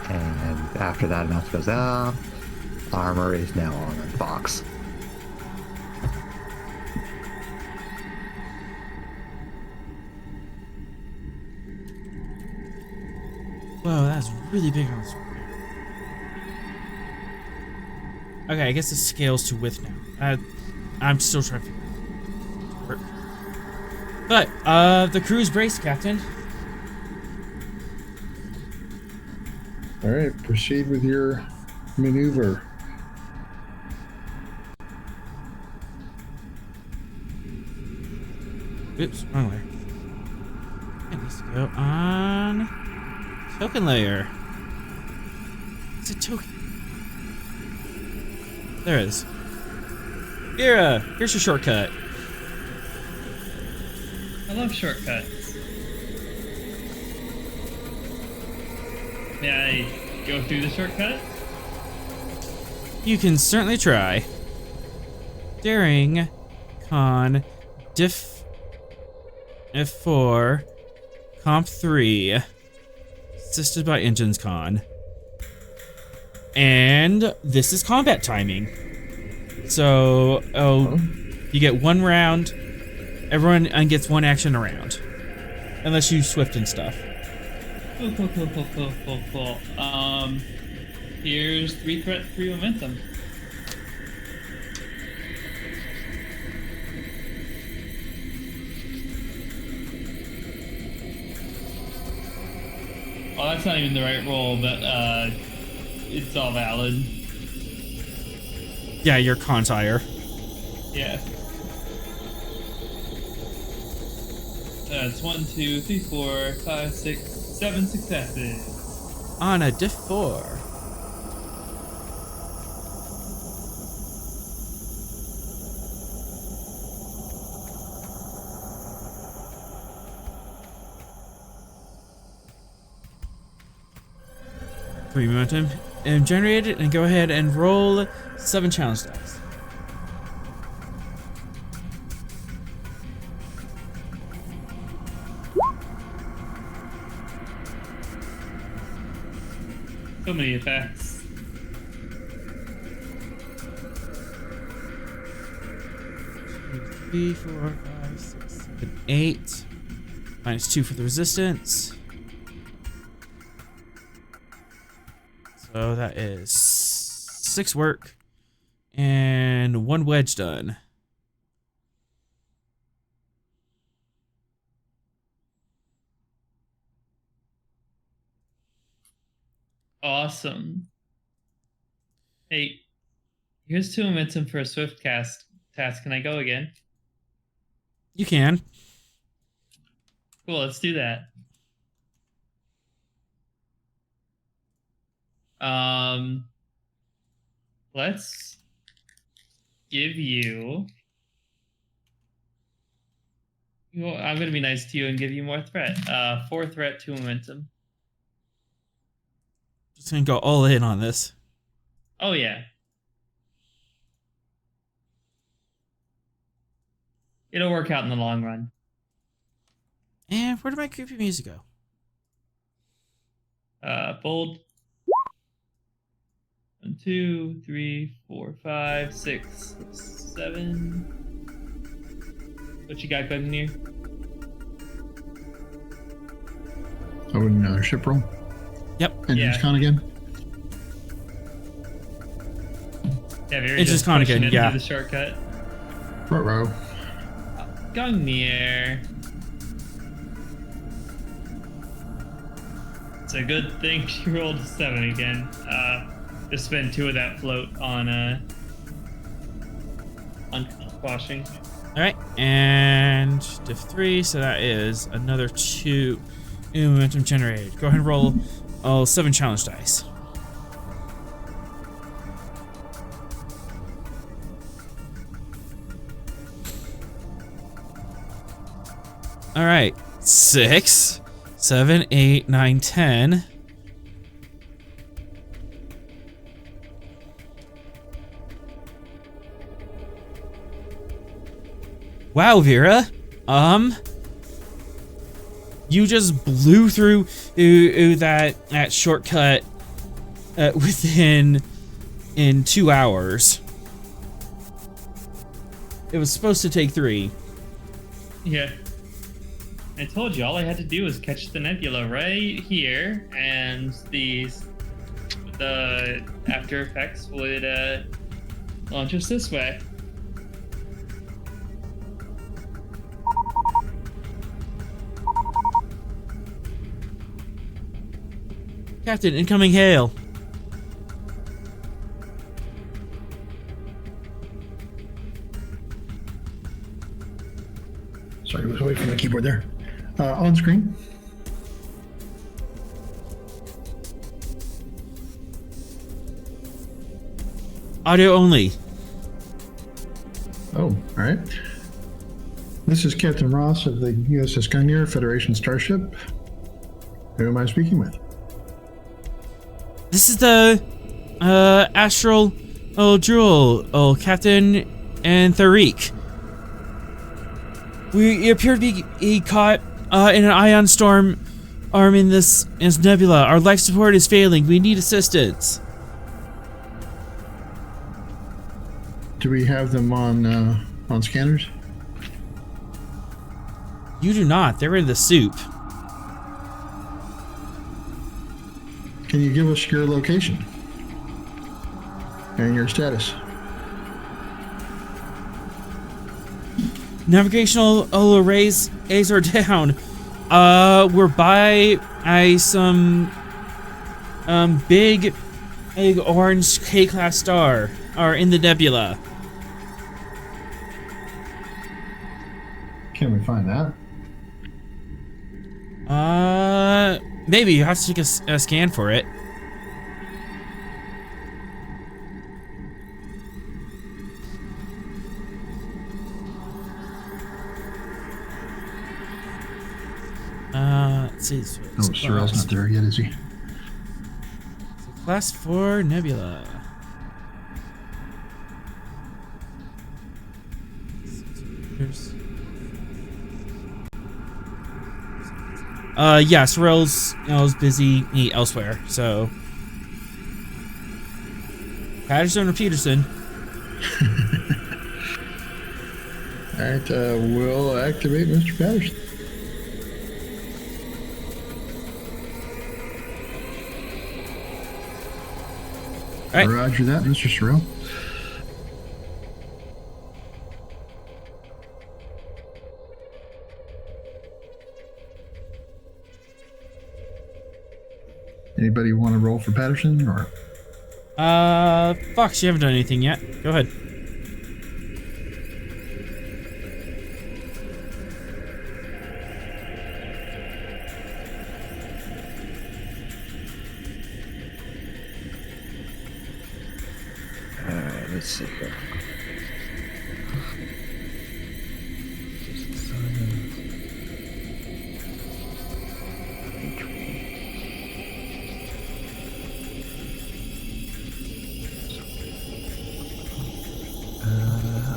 And after that, enough goes, armor is now on the box. Whoa, that's really big on the sword. Okay, I guess it scales to width now. I'm still trying to figure it out. But, the crew's braced, Captain. All right, proceed with your maneuver. Oops, wrong layer. It needs to go on token layer. It's a token. There it is. Vera, here's your shortcut. I love shortcuts. May I go through the shortcut? You can certainly try. Daring, con, diff F4, comp 3, assisted by engines con. And this is combat timing. So, you get one round. Everyone gets one action a round. Unless you swift and stuff. Cool. Here's 3 threat, 3 momentum. Oh, that's not even the right roll, but it's all valid. Yeah, your con's higher. Yeah. That's 1, 2, 3, 4, 5, 6, 7 successes. On a diff 4. Three momentum and generate it, and go ahead and roll 7 challenge dice. So many effects. Three, 4, 5, 6, 7, 8. -2 for the resistance. So that is 6 work and 1 wedge done. Awesome. Hey, here's 2 momentum for a swift cast task. Can I go again? You can. Cool, let's do that. Let's give you. Well, I'm gonna be nice to you and give you more threat. 4 threat, 2 momentum. Just gonna go all in on this. Oh yeah. It'll work out in the long run. And where did my creepy music go? Bold. 1, 2, 3, 4, 5, 6, 7. What you got, Gungnir? I would another ship roll. Yep. Engines con again. Yeah, you're It's just con again, yeah. The shortcut. Row. Gungnir. It's a good thing she rolled a 7 again. Just spend 2 of that float on squashing. All right, and diff 3, so that is another 2 momentum generated. Go ahead and roll all 7 challenge dice. All right, 6, 7, 8, 9, 10. Wow, Vera. You just blew through that shortcut within 2 hours. It was supposed to take 3. Yeah. I told you all I had to do was catch the nebula right here, and the after effects would launch us this way. Captain, incoming hail. Sorry, I was away from the keyboard there. On screen. Audio only. Oh, all right. This is Captain Ross of the USS Gungnir, Federation starship. Who am I speaking with? This is the Astral Jewel, Captain and Tariq. We appear to be caught in an ion storm in this nebula. Our life support is failing. We need assistance. Do we have them on scanners? You do not. They're in the soup. Can you give us your location and your status? Navigational arrays are down. We're by some big orange K-class star are in the nebula. Can we find that? Maybe you have to take a scan for it. Let's see. Oh, Sorrel's not there yet, is he? Class 4 Nebula. Yeah, Sorrel's busy elsewhere, so. Patterson or Peterson? Alright, we'll activate Mr. Patterson. All right. Roger that, Mr. Sorrel. Anybody want to roll for Patterson, or? Fox, you haven't done anything yet. Go ahead. Alright, let's see here.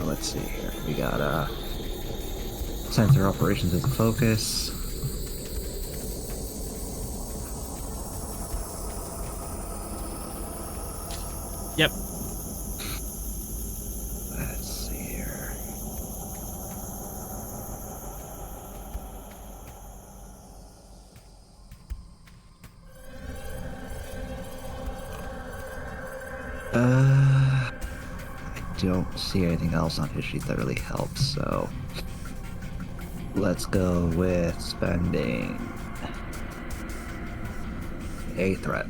Let's see here. We got sensor operations as a focus. Yep. Let's see here. I don't see anything else on his sheet that really helps, so let's go with spending a threat.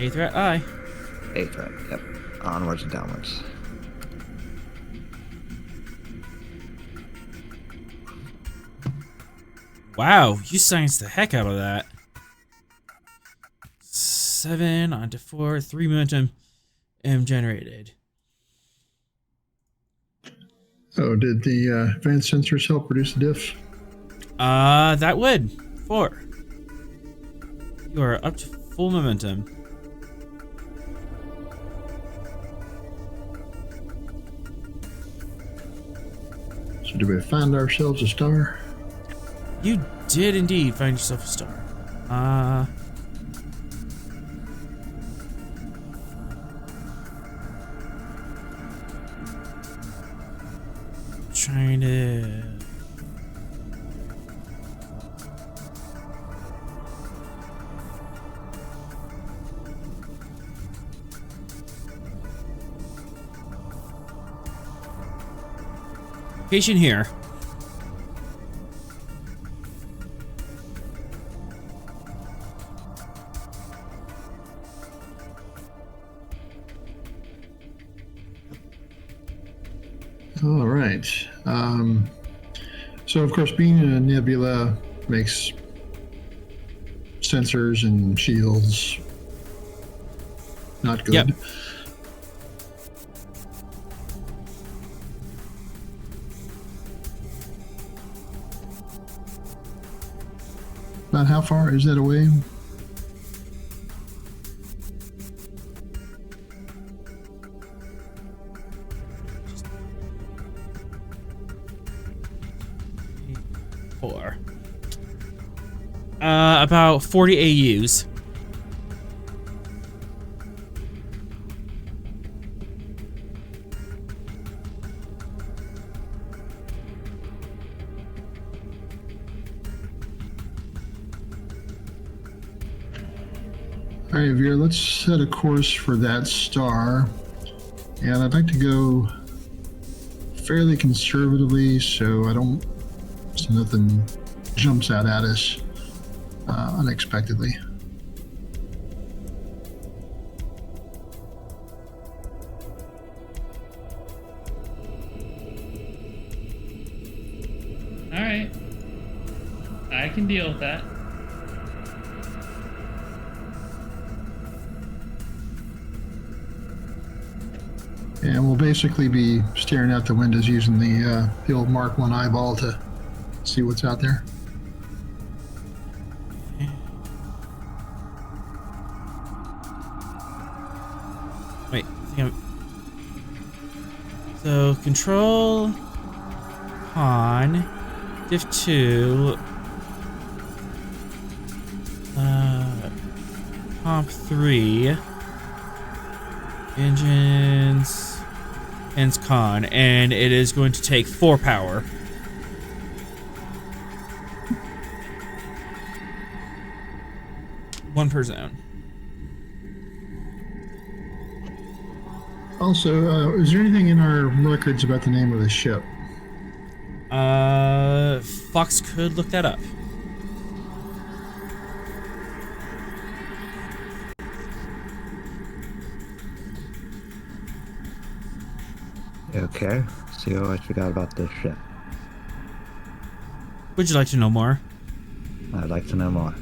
A threat, aye. A threat, yep. Onwards and downwards. Wow, you scienced the heck out of that. 7 onto 4, 3 momentum generated. Oh, did the advanced sensors help reduce the diff? That would. 4. You are up to full momentum. So do we find ourselves a star? You did indeed find yourself a star. Trying to. Patient here. All right. So, of course, being in a nebula makes sensors and shields not good. Yep. About how far is that away? About 40 AUs. All right, Vera, let's set a course for that star. And I'd like to go fairly conservatively so nothing jumps out at us unexpectedly. All right. I can deal with that. And we'll basically be staring out the windows using the old Mark 1 eyeball to see what's out there. Wait, so control on diff 2 comp 3 engines ends con, and it is going to take 4 power. One per zone. Also, is there anything in our records about the name of the ship? Fox could look that up. Okay, see what you got about this ship. Would you like to know more? I'd like to know more.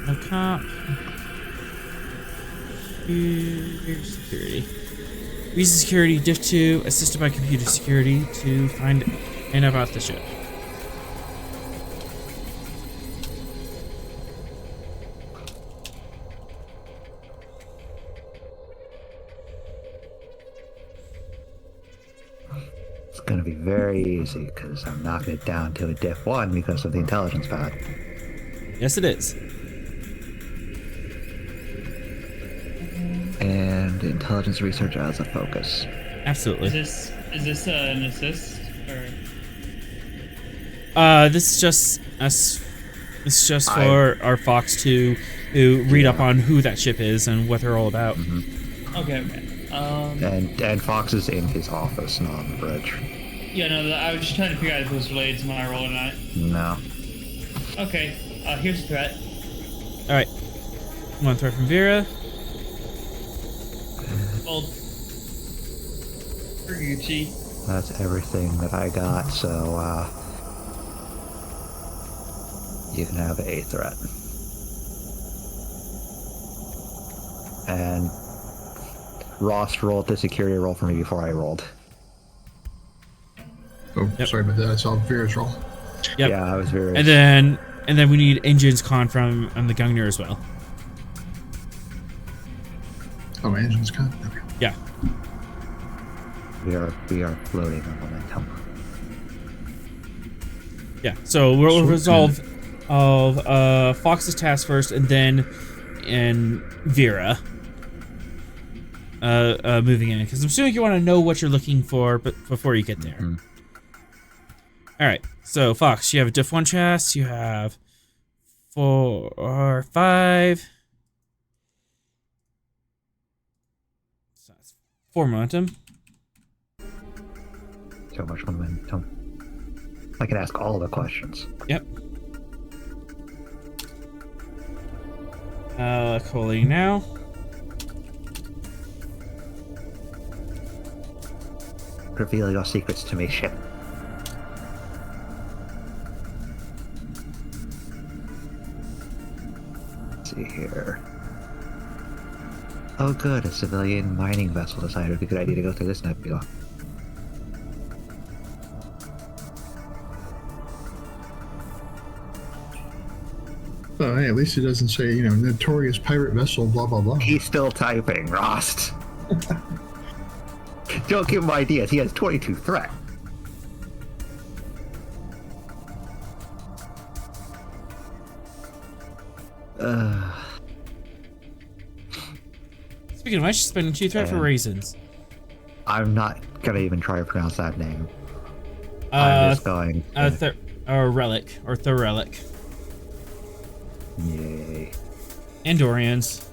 No comp. Computer security. Visa security, diff 2, assisted by computer security to find and about the ship. It's gonna be very easy because I'm knocking it down to a diff 1 because of the intelligence pad. Yes, it is. And intelligence research as a focus. Absolutely. Is this an assist or? This is just us. This is just for our Fox to read up on who that ship is and what they're all about. Mm-hmm. Okay. And Fox is in his office, not on the bridge. Yeah, no, I was just trying to figure out if it was related to my role or not. No. Okay, here's a threat. Alright. One threat from Vera. Well, for Gucci. That's everything that I got, so, you can have a threat. And Ross rolled the security roll for me before I rolled. Oh, Yep. sorry about that. I saw Vera's roll. Yep. Yeah, I was very... And then we need engines con from the Gungnir as well. Oh, my engine's gone. Okay. Yeah. We are floating on momentum. Yeah. So we'll resolve of Fox's task first, and then Vera moving in, because I'm assuming you want to know what you're looking for, but before you get there. Mm-hmm. All right. So Fox, you have a diff 1 chest. You have 4 or 5. So that's 4 momentum. So much momentum. I can ask all the questions. Yep. Calling now. Reveal your secrets to me, ship. Let's see here. Oh good, a civilian mining vessel decided it'd be a good idea to go through this nebula. Oh, hey, at least it doesn't say, notorious pirate vessel, blah, blah, blah. He's still typing, Rost. Don't give him ideas, he has 22 threat. Speaking of which, spending 2 threat for raisins. I'm not gonna even try to pronounce that name. I'm just going. Or relic, or the relic. Yay. Andorians.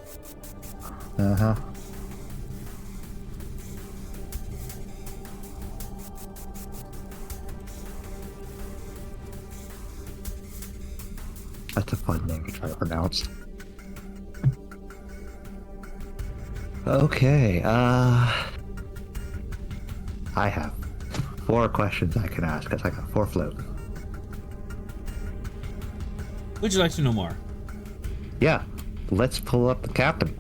Uh-huh. That's a fun name to try to pronounce. Okay, I have 4 questions I can ask, because I got 4 float. Would you like to know more? Yeah, let's pull up the captain.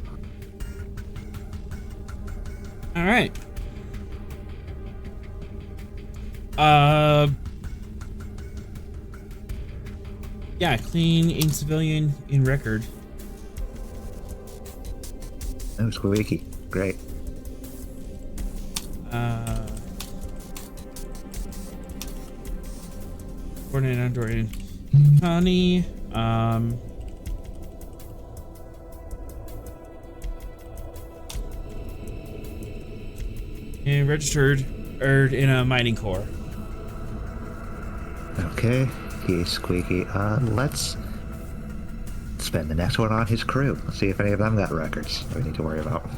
Alright. Yeah, clean in civilian in record. Oh, squeaky. Great. Coordinate Andorian Connie. And registered in a mining corps. Okay, he's squeaky. Let's spend the next one on his crew. See if any of them got records that we need to worry about.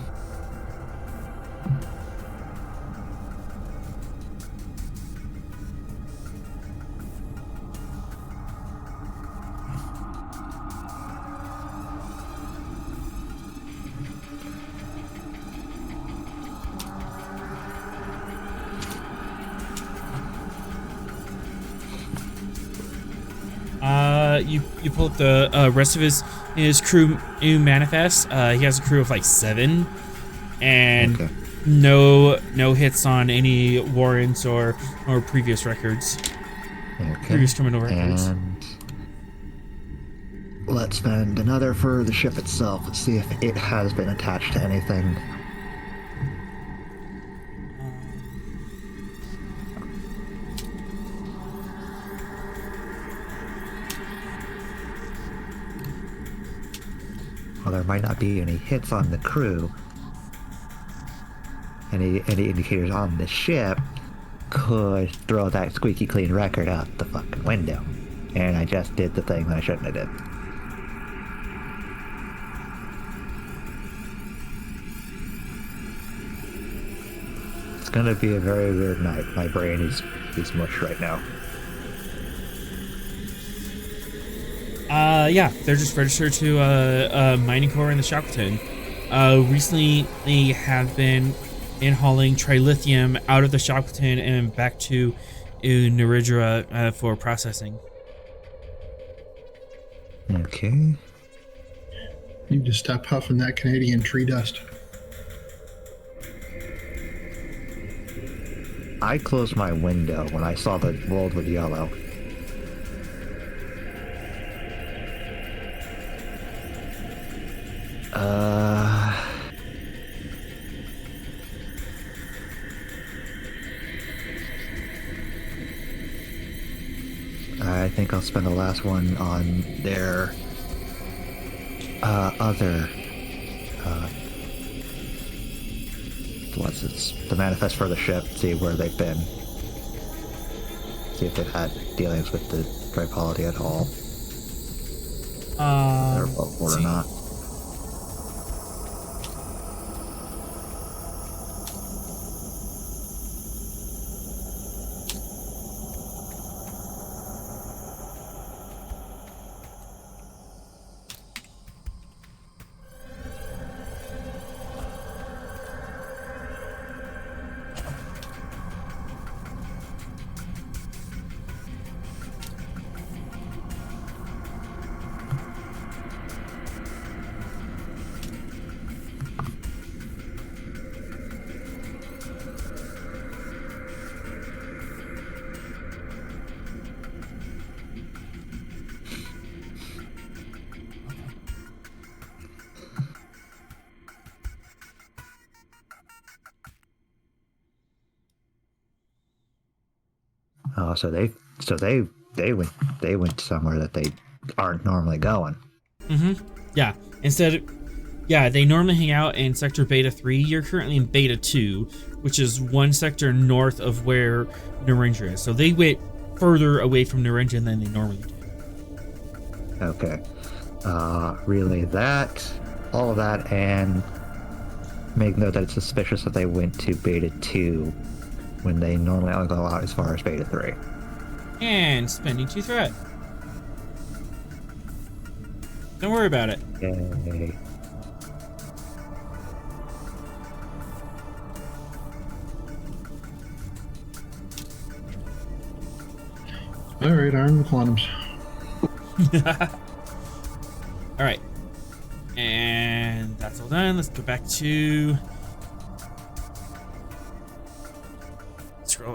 You pull up the rest of his crew new manifest. He has a crew of like 7, and Okay. no hits on any warrants or previous records. Okay. Previous criminal records. And let's spend another for the ship itself. Let's see if it has been attached to anything. Well, there might not be any hits on the crew. Any indicators on the ship could throw that squeaky clean record out the fucking window. And I just did the thing that I shouldn't have did. It's gonna be a very weird night. My brain is mush right now. Yeah, they're just registered to a mining corps in the Shackleton. Recently, they have been hauling trilithium out of the Shackleton and back to Neridra for processing. Okay. You just stop huffing that Canadian tree dust. I closed my window when I saw the world with yellow. think I'll spend the last one on their other the manifest for the ship, see where they've been. See if they've had dealings with the Drydock at all. Or not. Oh, so they went somewhere that they aren't normally going. Mm-hmm. Yeah. They normally hang out in Sector Beta 3. You're currently in Beta 2, which is one sector north of where Narendra is. So they went further away from Narendra than they normally do. Okay. Relay that, all of that, and make note that it's suspicious that they went to Beta 2 when they normally only go out as far as Beta 3. And spending 2 threat. Don't worry about it. Yay. Alright, arm the quantums. Alright. And that's all done. Let's go back to...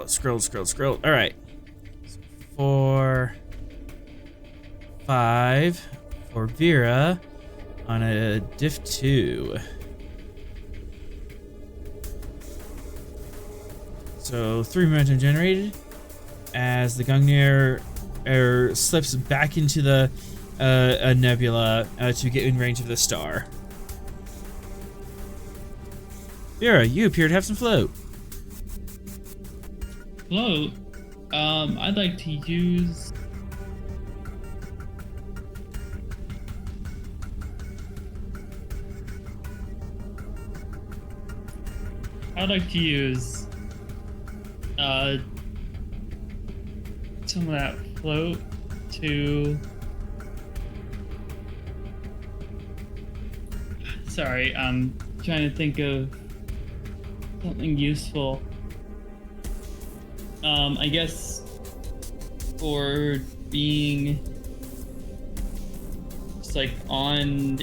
Scroll. Alright. 4, 5 for Vera on a diff 2. So 3 momentum generated as the Gungnir slips back into the a nebula to get in range of the star. Vera, you appear to have some float. Float? I'd like to use... some of that float to... Sorry, I'm trying to think of something useful. I guess for being just like on,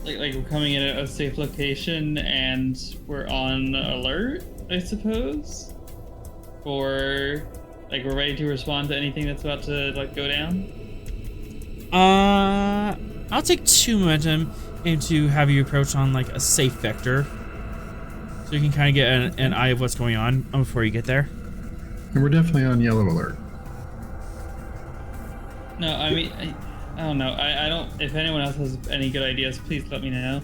like we're coming in at a safe location and we're on alert, I suppose, or like we're ready to respond to anything that's about to like go down. I'll take 2 momentum and to have you approach on like a safe vector, so you can kind of get an eye of what's going on before you get there. And we're definitely on yellow alert. No, I mean, I don't know. I don't. If anyone else has any good ideas, please let me know.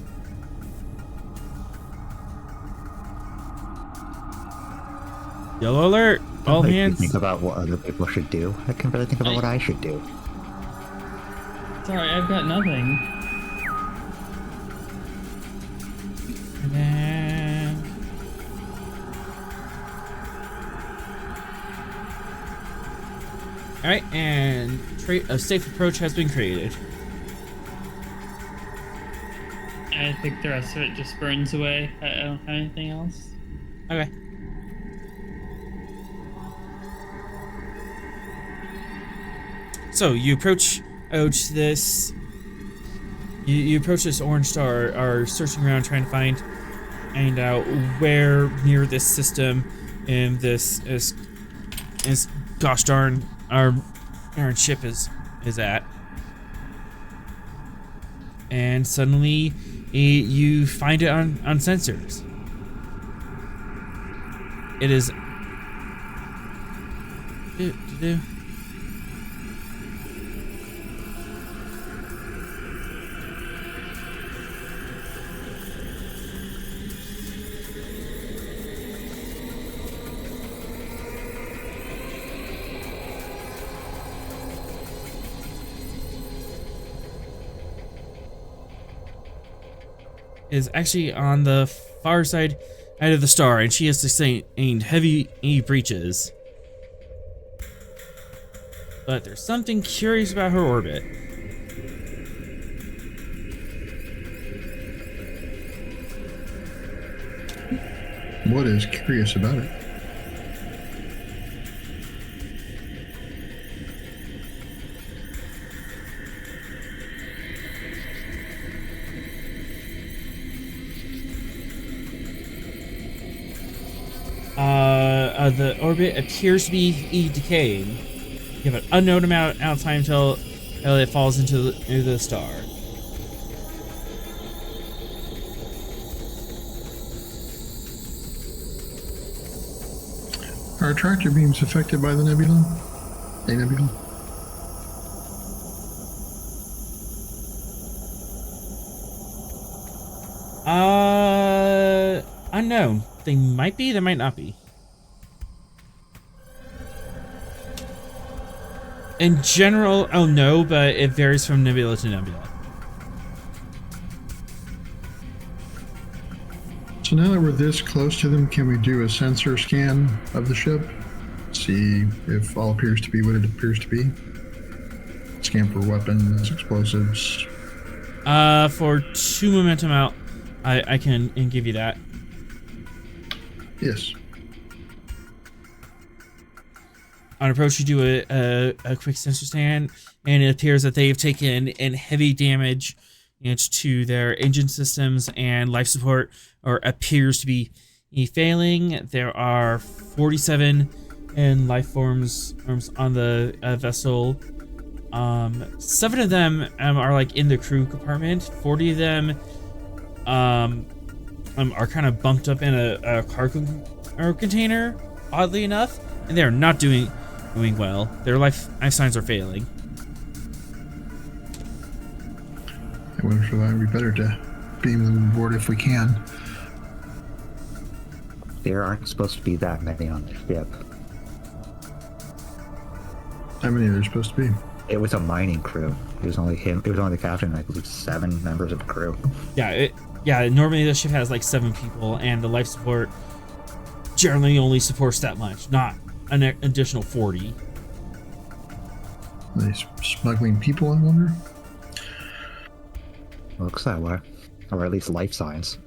Yellow alert! All hands. Think about what other people should do. I can really think about what I should do. Sorry, I've got nothing. And then... Alright, and a safe approach has been created. I think the rest of it just burns away. I don't have anything else. Okay. So you approach this. You approach this orange star, are searching around trying to find out where near this system and this is gosh darn our ship is at. And suddenly you find it on sensors. It is is actually on the far side out of the star, and she has sustained heavy breaches. But there's something curious about her orbit. What is curious about it? The orbit appears to be decaying. You have an unknown amount of time until it falls into the star. Are tractor beams affected by the nebula? A nebula? Unknown. They might be, they might not be. In general, I'll know, but it varies from nebula to nebula. So now that we're this close to them, can we do a sensor scan of the ship? See if all appears to be what it appears to be? Scan for weapons, explosives. For 2 momentum out, I can give you that. Yes. On approach, you do a quick sensor scan, and it appears that they've taken heavy damage to their engine systems, and life support appears to be failing. There are 47 life forms on the vessel. 7 of them are like in the crew compartment. 40 of them are kind of bumped up in a cargo container, oddly enough, and they're not doing well. Their life signs are failing. I wonder if it would be better to beam them aboard if we can. There aren't supposed to be that many on the ship. How many are there supposed to be? It was a mining crew. It was only him. It was only the captain and I believe 7 members of the crew. Yeah, normally the ship has like 7 people, and the life support generally only supports that much, not an additional 40. Are they smuggling people, I wonder? Looks that way. Or at least life signs.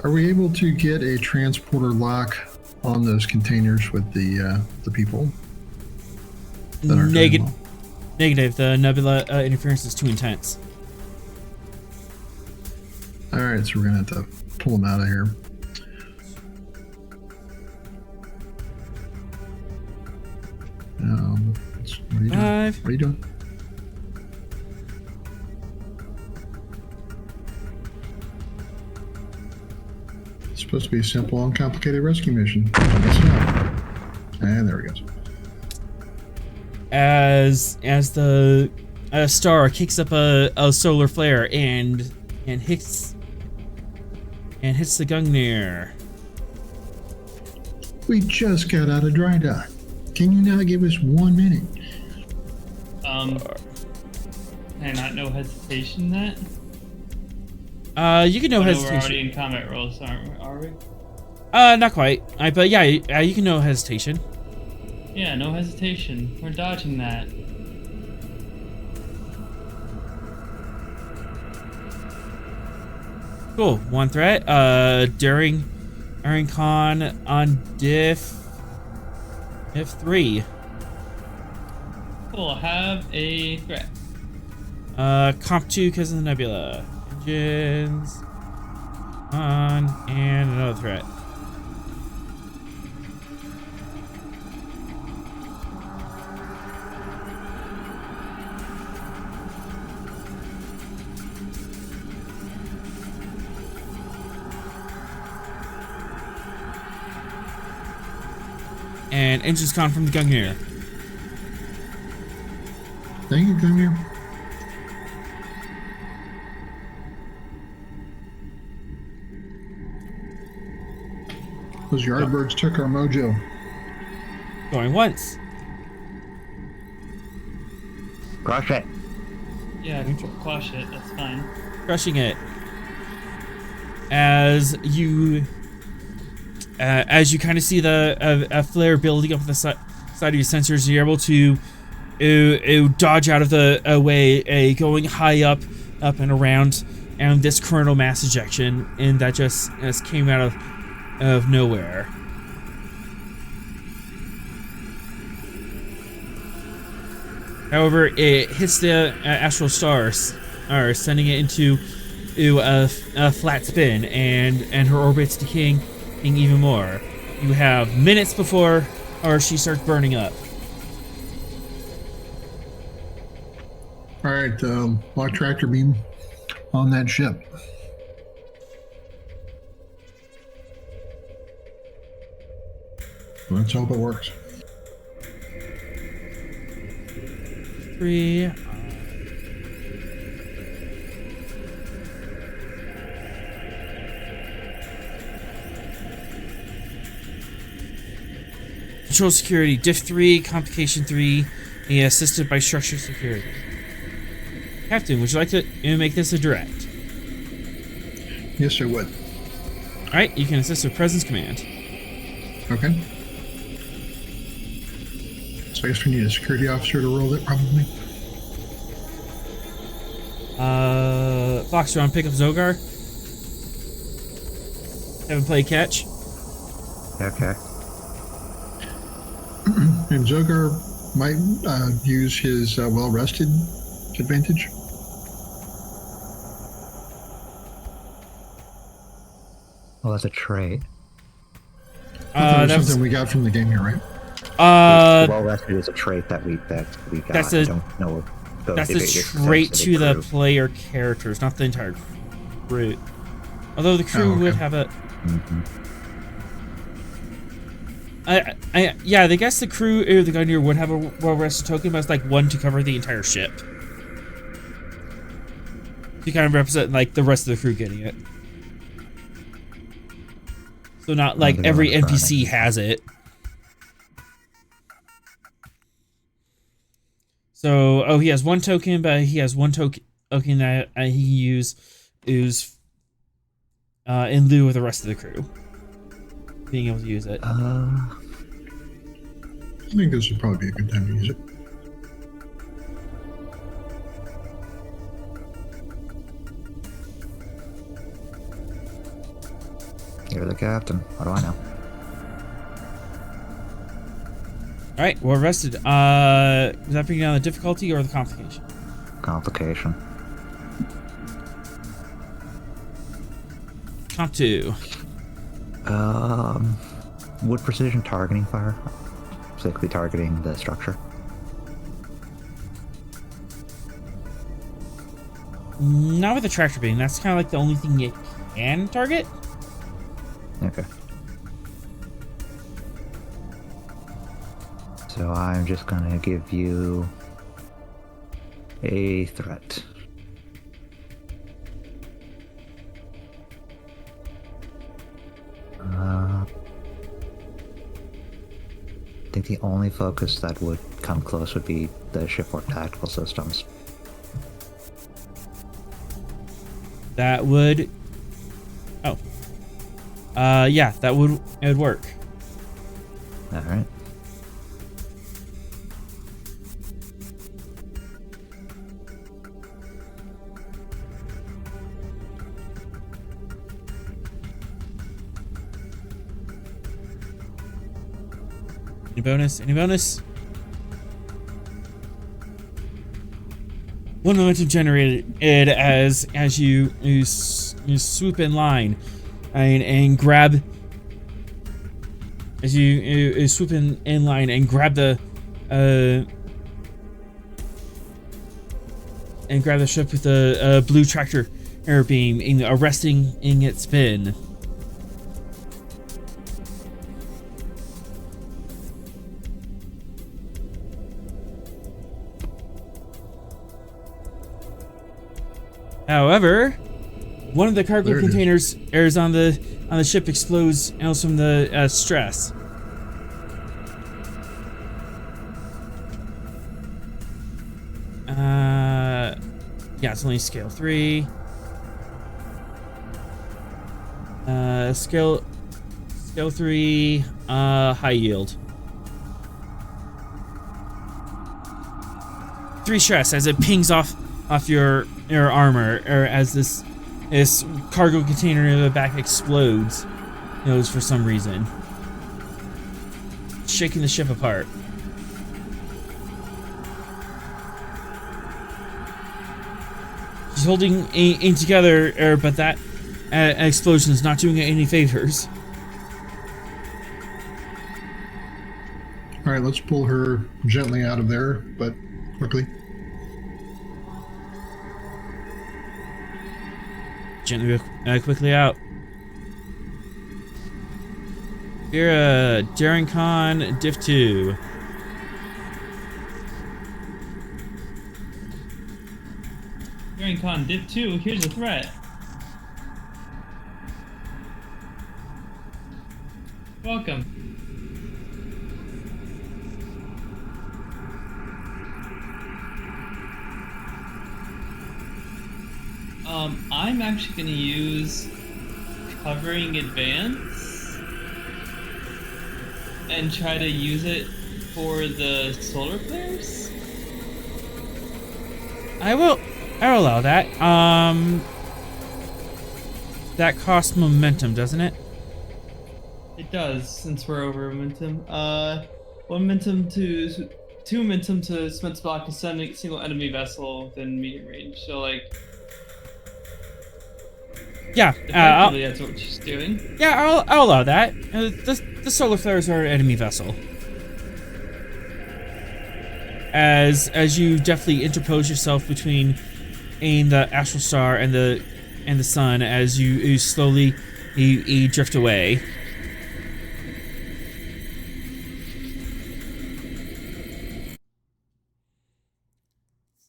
Are we able to get a transporter lock on those containers with the people? That aren't doing well? Negative. The nebula interference is too intense. All right, so we're gonna have to pull them out of here. What are you doing? 5. What are you doing? It's supposed to be a simple, uncomplicated rescue mission. It's not. And there we go. As the star kicks up a solar flare and hits the Gungnir. We just got out of Drydock. Can you not give us 1 minute? Can I not know hesitation that? You can know hesitation. We're already in combat roles, are we? Not quite. But yeah, you can know hesitation. Yeah, no hesitation. We're dodging that. Cool. 1 threat. During con on diff 3. We'll have a threat. Comp 2 because of the nebula. Engines on, and another threat. And engines con from the Gungnir. Thank you, Gungnir. Those Yardbirds took our mojo. Going once. Crush it. Yeah, quash it. That's fine. Crushing it. As you kind of see a flare building up the side of your sensors, you're able to dodge out of the way, going high up and around, and this coronal mass ejection, and that just came out of nowhere. However, it hits the astral stars, sending it into a flat spin, and her orbit's decaying even more. You have minutes before she starts burning up. All right, lock tractor beam on that ship. Let's hope it works. 3. Control security, diff 3, complication 3, and assisted by structure security. Captain, would you like to make this a direct? Yes, I would. Alright, you can assist with presence command. Okay. So I guess we need a security officer to roll it, probably. Fox, you want to pick up Zogar? Have him play catch? Okay. And Zogar might use his well-rested advantage. Well, that's a trait. That's something we got from the game here, right? Well rested is a trait that we got. That's I don't know. That's a trait to the player characters, not the entire crew. Although the crew would have a. Mm-hmm. Yeah, I guess the crew or the Gungnir would have a well-rested token, but it's like one to cover the entire ship. To kind of represent like the rest of the crew getting it. So not like every NPC has it. So, he has one token, but he has one token that he use in lieu of the rest of the crew being able to use it. I think this would probably be a good time to use it. You're the captain. What do I know? Alright, well rested. Does that bring down the difficulty or the complication? Complication. Comp 2. Would precision targeting fire? Specifically targeting the structure? Not with the tractor beam. That's kind of like the only thing you can target. Okay. So I'm just gonna give you a threat. I think the only focus that would come close would be the shipboard tactical systems. That would... Oh. Yeah, it would work. Alright. Any bonus? Any bonus? One momentum generated as you swoop in line and grab as you swoop in line and grab the ship with the blue tractor air beam, arresting its spin. However, One of the cargo containers airs on the ship explodes, and also from the stress. Yeah, it's only scale 3. Scale 3, high yield. 3 stress as it pings off your armor, or as this cargo container in the back explodes, for some reason, shaking the ship apart. She's holding it together, but that explosion is not doing it any favors. All right, let's pull her gently out of there, but quickly. Gently, quickly out. Vera, Daring Con, Diff 2. Daring Con, Diff 2, here's a threat. Welcome. I'm actually going to use Covering Advance and try to use it for the solar flares. I will allow that. That costs momentum, doesn't it? It does, since we're over momentum. 2 momentum to Smith's block a single enemy vessel within medium range. So, like, yeah, effectively that's what she's doing. Yeah, I'll allow that. The solar flares are an enemy vessel. As you definitely interpose yourself between the astral star and the sun, as you slowly you drift away.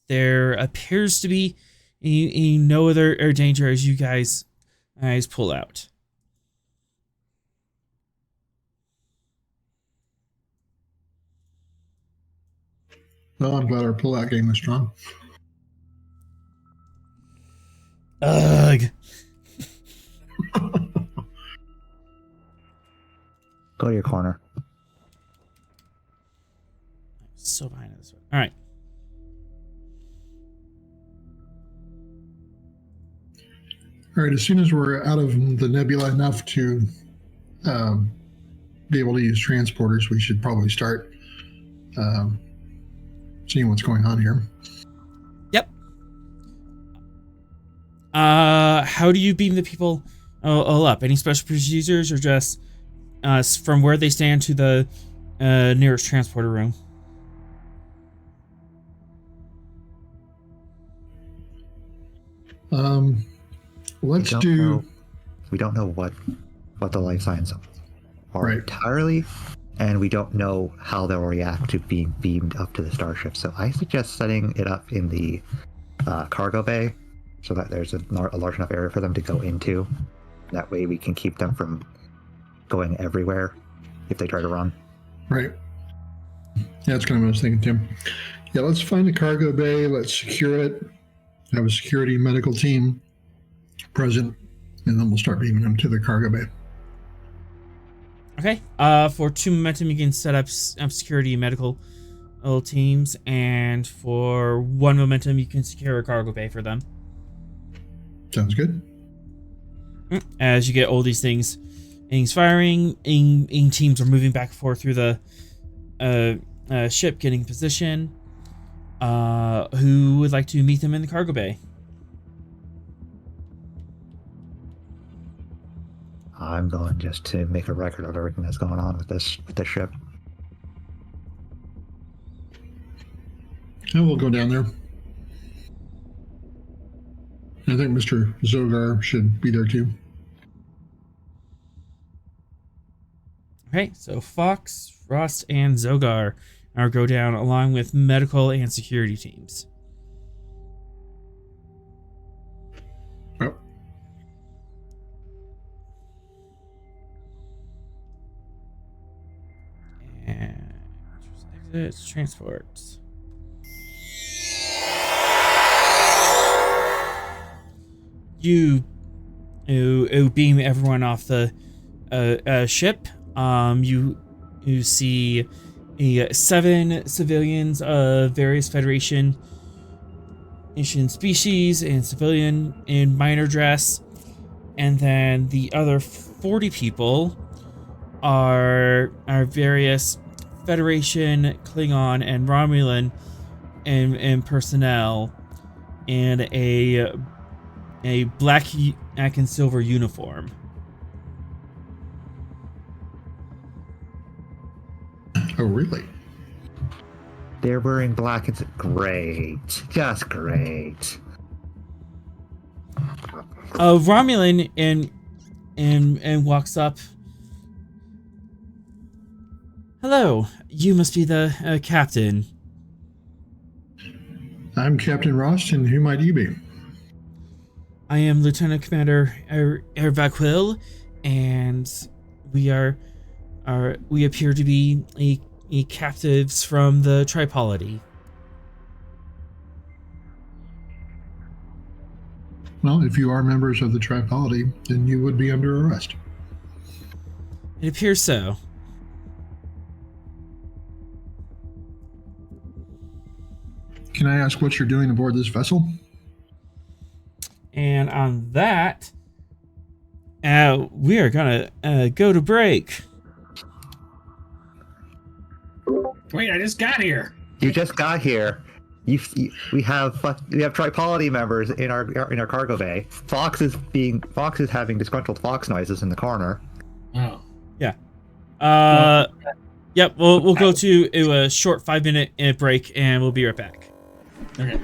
There appears to be no other danger as you guys pull out. Well, I'm glad our pullout game was strong. Ugh. Go to your corner. So behind this one. All right. All right, as soon as we're out of the nebula enough to be able to use transporters, we should probably start seeing what's going on here. Yep. How do you beam the people all up? Any special procedures, or just from where they stand to the nearest transporter room? Let's do. We don't know what the life signs are Right. entirely, and we don't know how they'll react to being beamed up to the starship. So I suggest setting it up in the cargo bay, so that there's a large enough area for them to go into. That way we can keep them from going everywhere if they try to run. Right. Yeah, that's kind of what I was thinking, Tim. Yeah, let's find the cargo bay. Let's secure it. Have a security medical team present, and then we'll start beaming them to the cargo bay. Okay. For 2 momentum, you can set up security medical teams, and for 1 momentum, you can secure a cargo bay for them. Sounds good. As you get all these things firing, teams are moving back and forth through the ship, getting position. Who would like to meet them in the cargo bay? I'm going just to make a record of everything that's going on with this ship. And we'll go down there. I think Mr. Zogar should be there too. Okay, so Fox, Ross, and Zogar are go down along with medical and security teams. Yep. It's transport. You beam everyone off the ship. You see 7 civilians of various Federation nation species and civilian in minor dress, and then the other 40 people are various Federation, Klingon, and Romulan and personnel in a black and silver uniform. Oh, really? They're wearing black. It's great. Just great. Romulan and walks up. Hello, you must be the captain. I'm Captain Rost, and who might you be? I am Lieutenant Commander Ervaquil, and we appear to be captives from the Tripolity. Well, if you are members of the Tripolity, then you would be under arrest. It appears so. Can I ask what you're doing aboard this vessel? And on that, we are gonna go to break. Wait, I just got here. You just got here. We have Tripolity members in our cargo bay. Fox is having disgruntled fox noises in the corner. Oh. Yeah. Yep. We'll go to a short 5-minute break, and we'll be right back. Okay.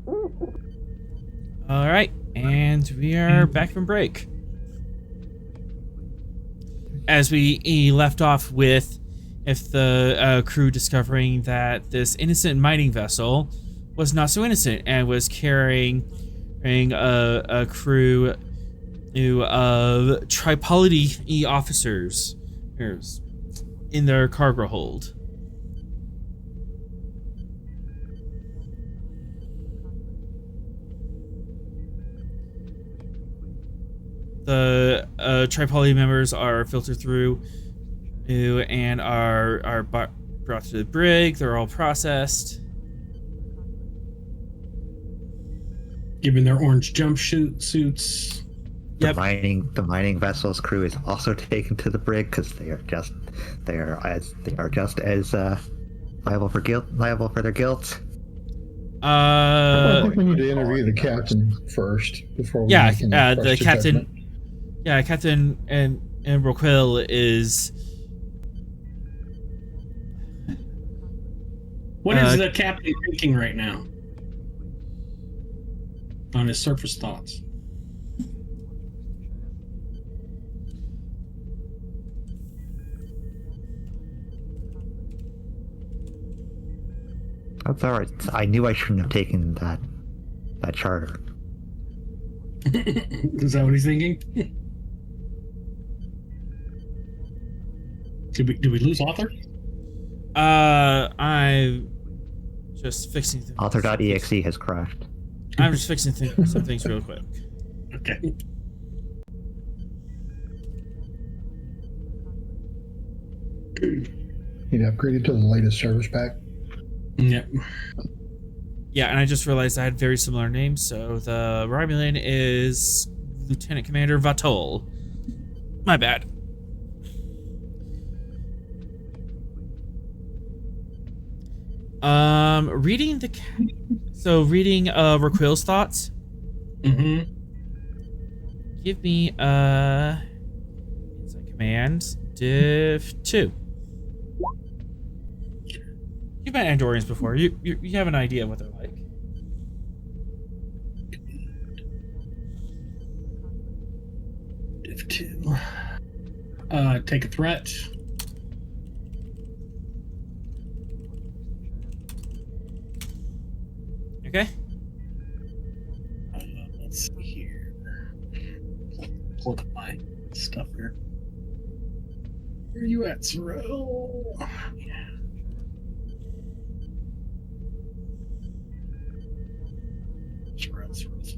All right, and we are back from break. As we left off with, if the crew discovering that this innocent mining vessel was not so innocent and was carrying a crew of Tripoli officers in their cargo hold. The Tripoli members are filtered through and are brought to the brig. They're all processed. Given their orange suits. Yep. The mining vessel's crew is also taken to the brig because they are just as liable for their guilt. I think we need to interview the captain first before we make any the captain. judgment. Yeah, Captain and Roquil is. What is the captain thinking right now? On his surface thoughts. That's all right. I knew I shouldn't have taken that charter. Is that what he's thinking? Did we lose Author? I'm just fixing things. Author.exe has crashed. I'm just fixing some things real quick. Okay. He'd upgraded to the latest service pack. Yep. Yeah, and I just realized I had very similar names. So the Romulan is Lieutenant Commander Vatol. My bad. Reading Roquil's thoughts. Mm-hmm. Give me inside command div 2. You've met Andorians before. You have an idea what they're like. Div 2. Take a threat. Okay. Let's see here. Pull up my stuff here. Where are you at, Zero? Yeah. Zero.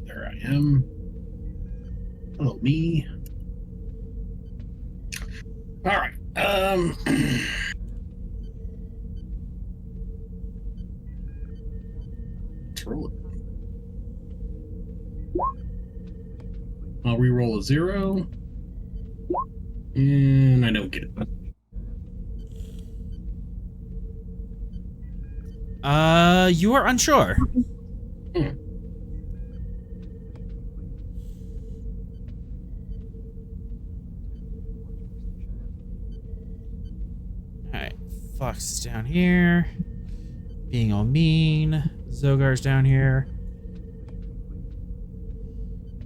There I am. Hello, me. All right. Roll it. I'll re-roll a 0. And I don't get it. You are unsure. Alright, Fox is down here. Being all mean. Zogar's down here.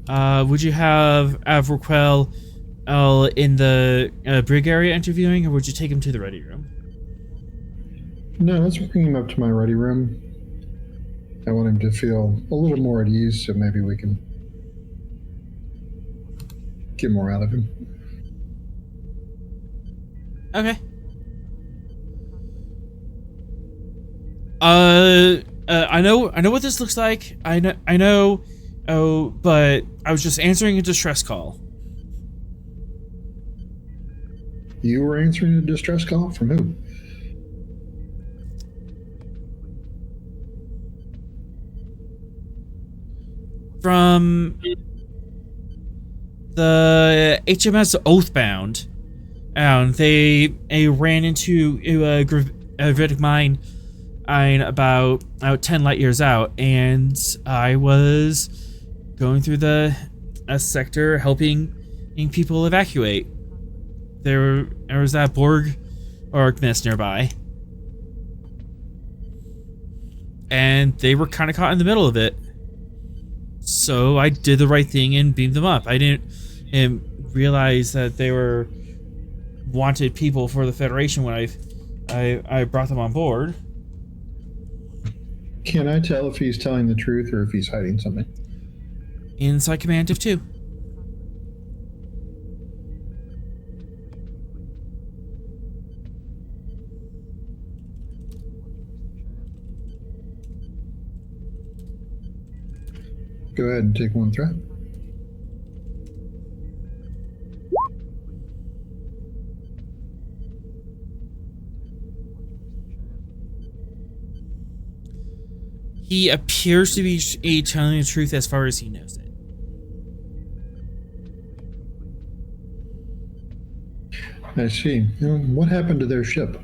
Would you have Roquel in the brig area interviewing, or would you take him to the ready room? No, let's bring him up to my ready room. I want him to feel a little more at ease, so maybe we can get more out of him. Okay. I know what this looks like. I know. Oh, but I was just answering a distress call. You were answering a distress call from who? From the HMS Oathbound. They ran into a gravitic mine about 10 light years out, and I was going through the sector helping people evacuate. There was that Borg Orgness nearby, and they were kind of caught in the middle of it. So I did the right thing and beamed them up. I didn't realize that they were wanted people for the Federation when I brought them on board. Can I tell if he's telling the truth or if he's hiding something? Inside Command of 2. Go ahead and take one threat. He appears to be telling the truth as far as he knows it. I see. What happened to their ship?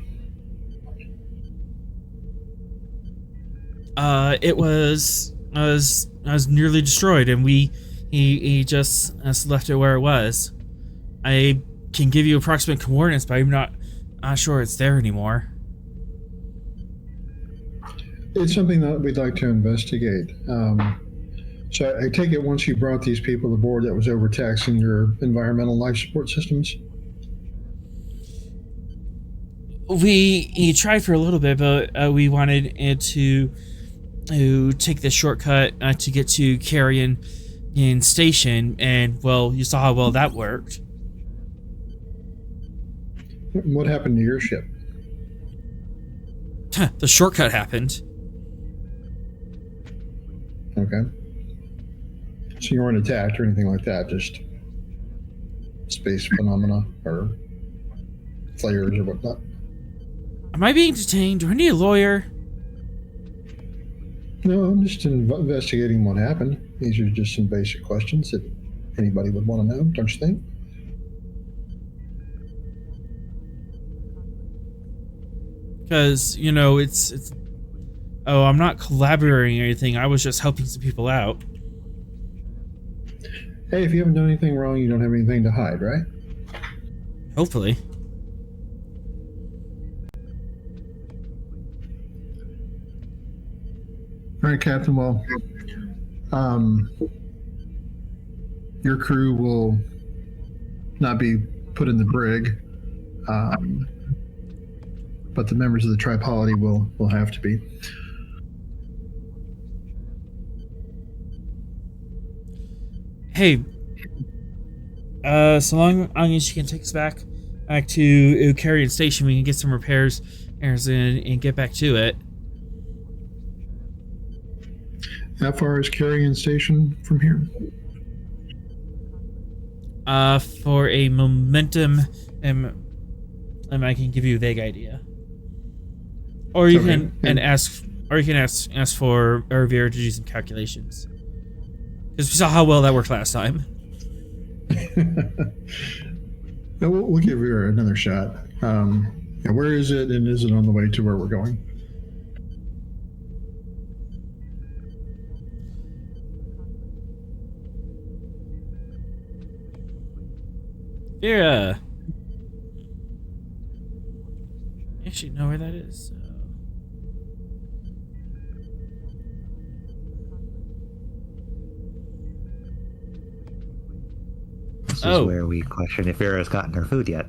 It was nearly destroyed, and he just left it where it was. I can give you approximate coordinates, but I'm not sure it's there anymore. It's something that we'd like to investigate. So I take it once you brought these people aboard, that was overtaxing your environmental life support systems? He tried for a little bit, but we wanted it to take the shortcut to get to Carrion Station, and well, you saw how well that worked. What happened to your ship? The shortcut happened. Okay. So you weren't attacked or anything like that, just space phenomena or flares or whatnot? Am I being detained? Do I need a lawyer? No, I'm just investigating what happened. These are just some basic questions that anybody would want to know, don't you think? Because, you know, it's... Oh, I'm not collaborating or anything. I was just helping some people out. Hey, if you haven't done anything wrong, you don't have anything to hide, right? Hopefully. All right, Captain. Well, your crew will not be put in the brig, but the members of the Tripolity will have to be. Hey, so long as you can take us back to Carrion Station, we can get some repairs and get back to it. How far is Carrion Station from here? For a momentum, I can give you a vague idea. Or you can ask for Rivera to do some calculations. Because we saw how well that worked last time. We'll give her another shot. Where is it, and is it on the way to where we're going? Vera. I actually know where that is. So. This is where we question if Vera's gotten her food yet.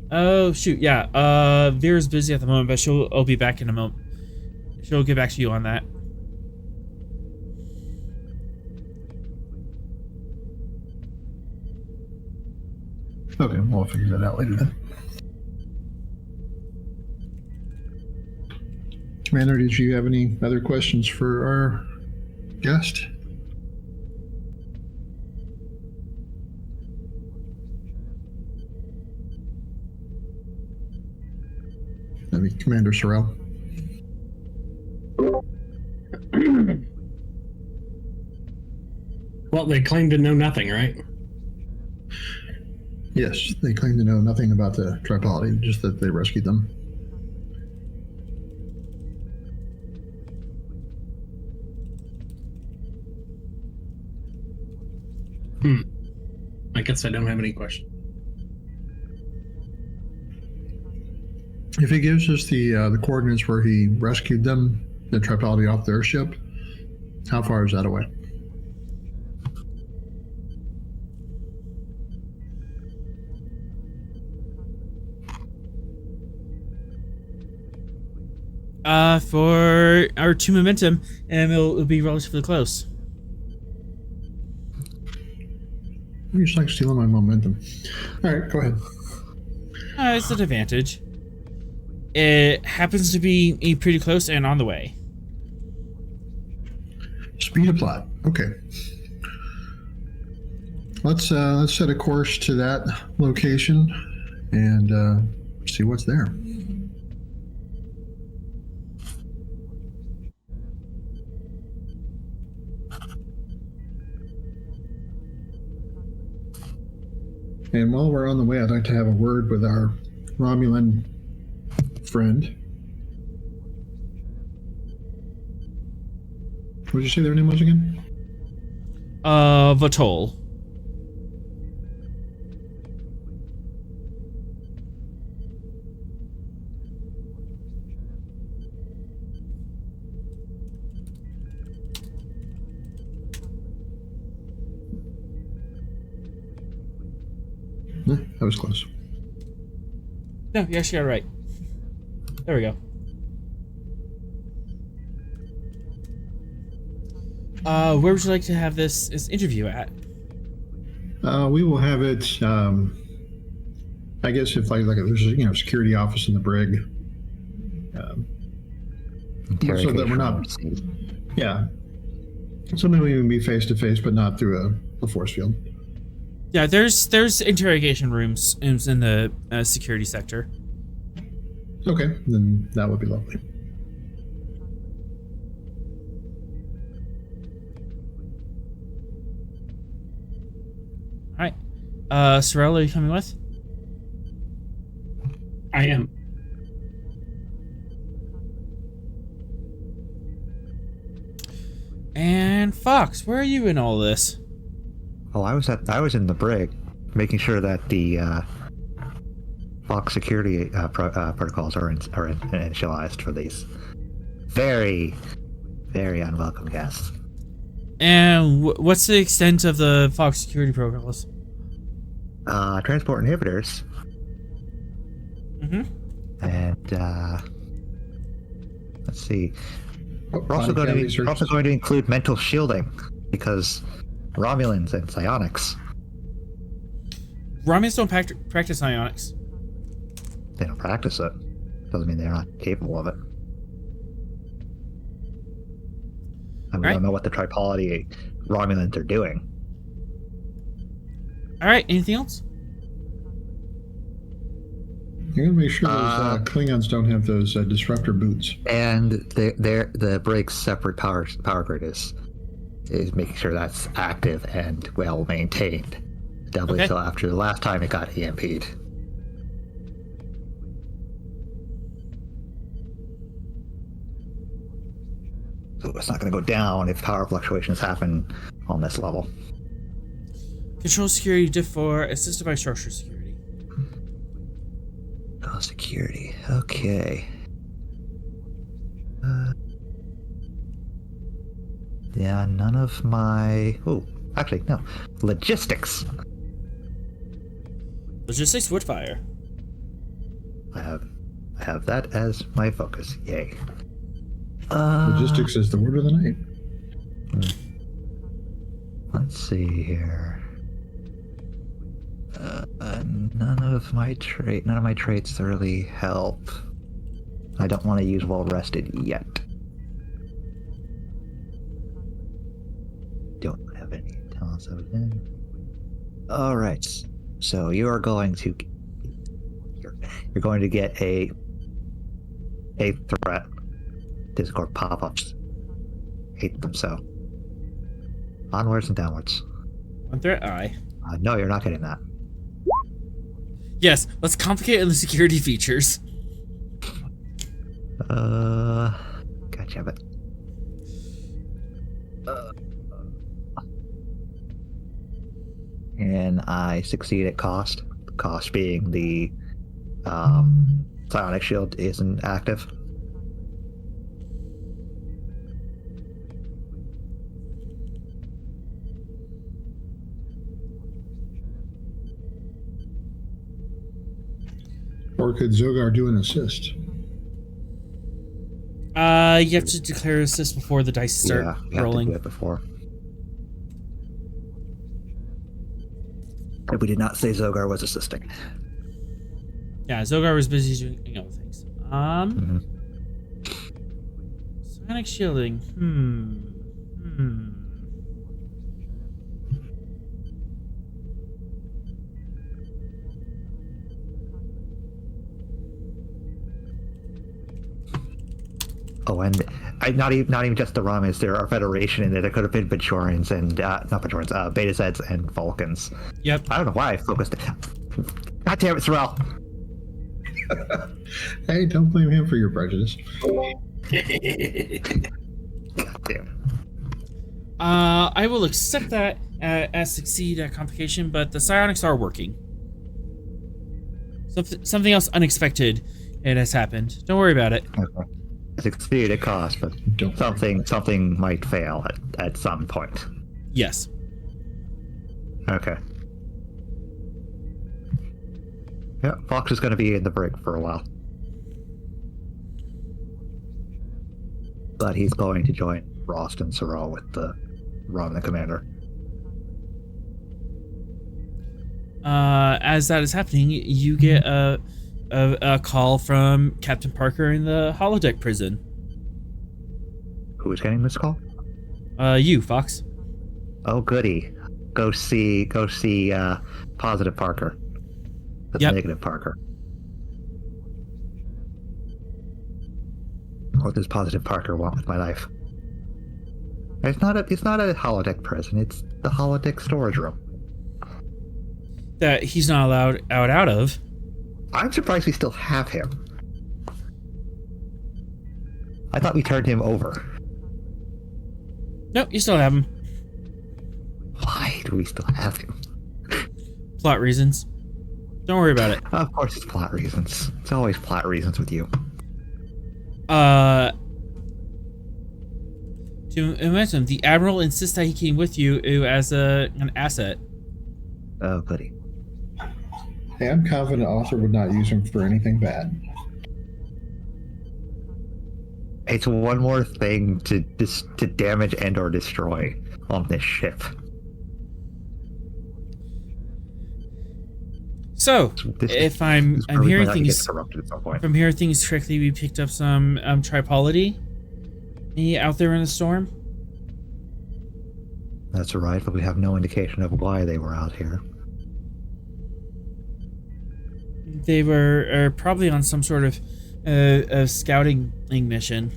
Oh shoot, yeah. Vera's busy at the moment, but she'll be back in a moment. She'll get back to you on that. Okay, we'll figure that out later then. Commander, did you have any other questions for our guest? That'd be Commander Sorrell. Well, they claim to know nothing, right? Yes, they claim to know nothing about the Tripolity, just that they rescued them. I guess I don't have any questions. If he gives us the coordinates where he rescued them, the Tripolity off their ship, how far is that away? For our 2 momentum, and it'll be relatively close. You just like stealing my momentum. All right, go ahead. It's an advantage. It happens to be pretty close and on the way. Speed of plot. Okay. Let's set a course to that location and see what's there. And while we're on the way, I'd like to have a word with our Romulan friend. What did you say their name was again? Vatol. That was close. No, you actually got it right. There we go. Where would you like to have this interview at? We will have it. I guess if like there's a security office in the brig, so that we're not. Yeah, something we can be face to face, but not through a force field. Yeah, there's interrogation rooms in the security sector. Okay, then that would be lovely. All right, Sorrel, are you coming with? I am. And Fox, where are you in all this? Oh, I was in the brig, making sure that the Fox security protocols are initialized for these very, very unwelcome guests. And what's the extent of the Fox security protocols? Transport inhibitors. Mm-hmm. And let's see. We're also going to include mental shielding because Romulans and psionics. Romulans don't practice psionics. They don't practice it. Doesn't mean they're not capable of it. And we don't know what the Tripoli Romulans are doing. All right. Anything else? You're gonna make sure those Klingons don't have those disruptor boots. And the brig's separate power grid is making sure that's active and well maintained. Doubly so after the last time it got EMP'd. So it's not going to go down if power fluctuations happen on this level. Control security diff 4, assisted by structure security. Oh, security. Okay. Yeah, none of my... Oh, actually, no. Logistics. Logistics would fire. I have that as my focus. Yay. Logistics is the word of the night. Let's see here. None of my traits really help. I don't want to use well rested yet. Don't have any talents of them. All right. So you are going to get a threat. Discord pop-ups. Hate them so. Onwards and downwards. One threat eye. No, you're not getting that. Yes, let's complicate the security features. Gotcha, but... And I succeed at cost. Cost being the psionic shield isn't active. Or could Zogar do an assist? You have to declare assist before the dice start you rolling. have to do it before. We did not say Zogar was assisting. Yeah, Zogar was busy doing other things. Sonic shielding. Oh, and not even just the Ramis. There are Federation in there. There could have been Bajorans and not Bajorans, Beta Zeds and Vulcans. Yep. I don't know why I focused. God damn it, Sorrel. Hey, don't blame him for your prejudice. God damn. I will accept that as succeed at complication, but the psionics are working. Something else unexpected has happened. Don't worry about it. Okay. Succeed at cost, but something might fail at some point. Yes. Okay. Yeah, Fox is going to be in the brig for a while. But he's going to join Frost and Sorrel with the Roman commander. As that is happening, you get a call from Captain Parker in the holodeck prison. Who is getting this call? You, Fox. Oh, goody. Go see positive Parker. That's negative Parker. What does positive Parker want with my life? It's not a holodeck prison. It's the holodeck storage room. That he's not allowed out of. I'm surprised we still have him. I thought we turned him over. Nope, you still have him. Why do we still have him? Plot reasons. Don't worry about it. Of course it's plot reasons. It's always plot reasons with you. To mention, the Admiral insists that he came with you as an asset. Oh, goody. Hey, I'm confident Arthur would not use him for anything bad. It's one more thing to damage and or destroy on this ship. So, if I'm hearing things, if I'm hearing things correctly, we picked up some tripology out there in the storm. That's right, but we have no indication of why they were out here. They were probably on some sort of a scouting mission.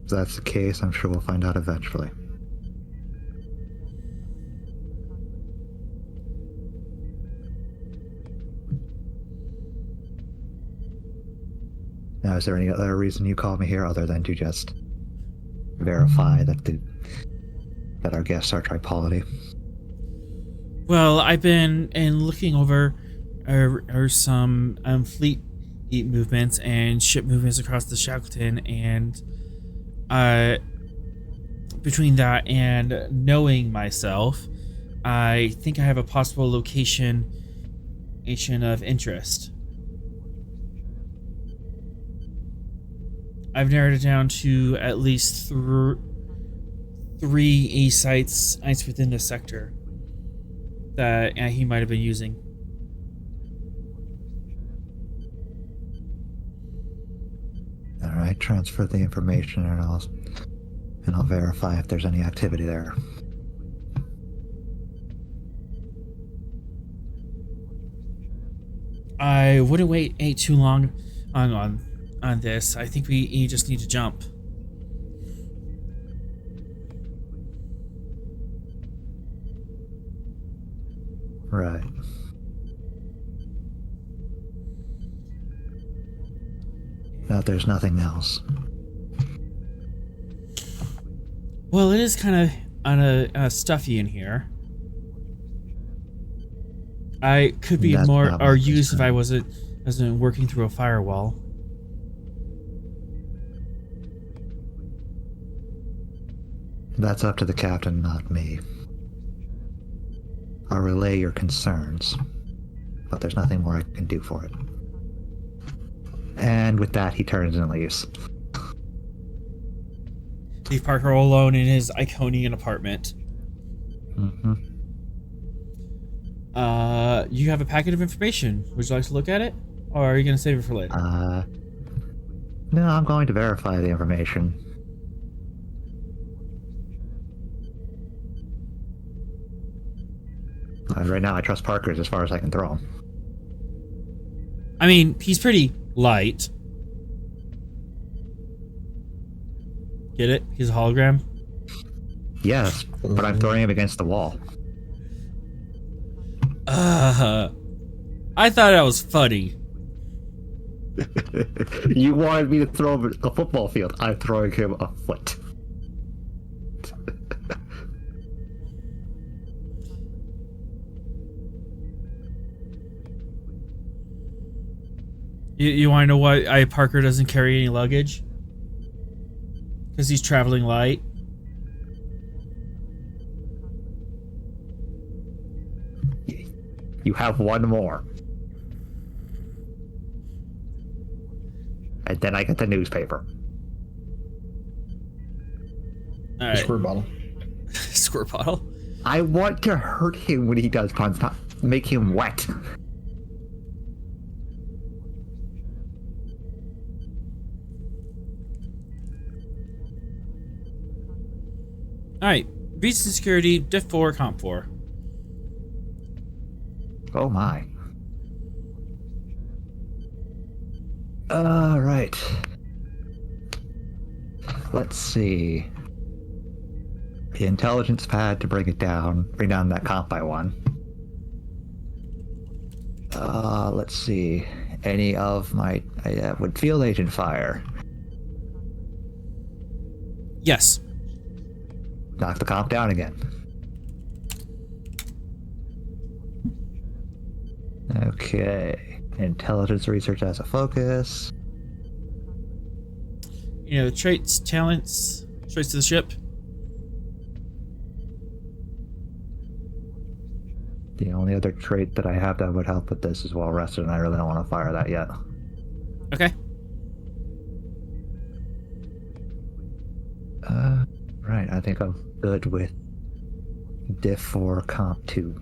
If that's the case, I'm sure we'll find out eventually. Now, is there any other reason you called me here other than to just verify that our guests are tripolity? Well, I've been looking over some fleet movements and ship movements across the Shackleton, and between that and knowing myself, I think I have a possible location of interest. I've narrowed it down to at least three sites within the sector that he might have been using. All right, transfer the information, and I'll verify if there's any activity there. I wouldn't wait too long on this. I think we just need to jump. Right. Now there's nothing else. Well, it is kind of stuffy in here. I could be more or used if I wasn't working through a firewall. That's up to the captain, not me. I'll relay your concerns, but there's nothing more I can do for it. And with that, he turns and leaves. Leave Parker all alone in his Iconian apartment. Mm-hmm. You have a packet of information. Would you like to look at it? Or are you going to save it for later? No, I'm going to verify the information. Right now, I trust Parker's as far as I can throw him. I mean, he's pretty light. Get it? He's a hologram? Yes, but I'm throwing him against the wall. I thought that was funny. You wanted me to throw him a football field. I'm throwing him a foot. You want to know why Parker doesn't carry any luggage? Because he's traveling light. You have one more. And then I get the newspaper. All right. Squirt bottle. Squirt bottle. I want to hurt him when he does puns, not make him wet. Alright. Beats and security, Diff 4, Comp 4. Oh my. Alright. Let's see. The intelligence pad to bring down that comp by 1. Let's see. Any of my would field agent fire. Yes. Knock the comp down again. Okay. Intelligence research as a focus. You know, traits, talents, traits to the ship. The only other trait that I have that would help with this is well rested, and I really don't want to fire that yet. Okay. Right, I think I'm good with Diff 4 Comp 2.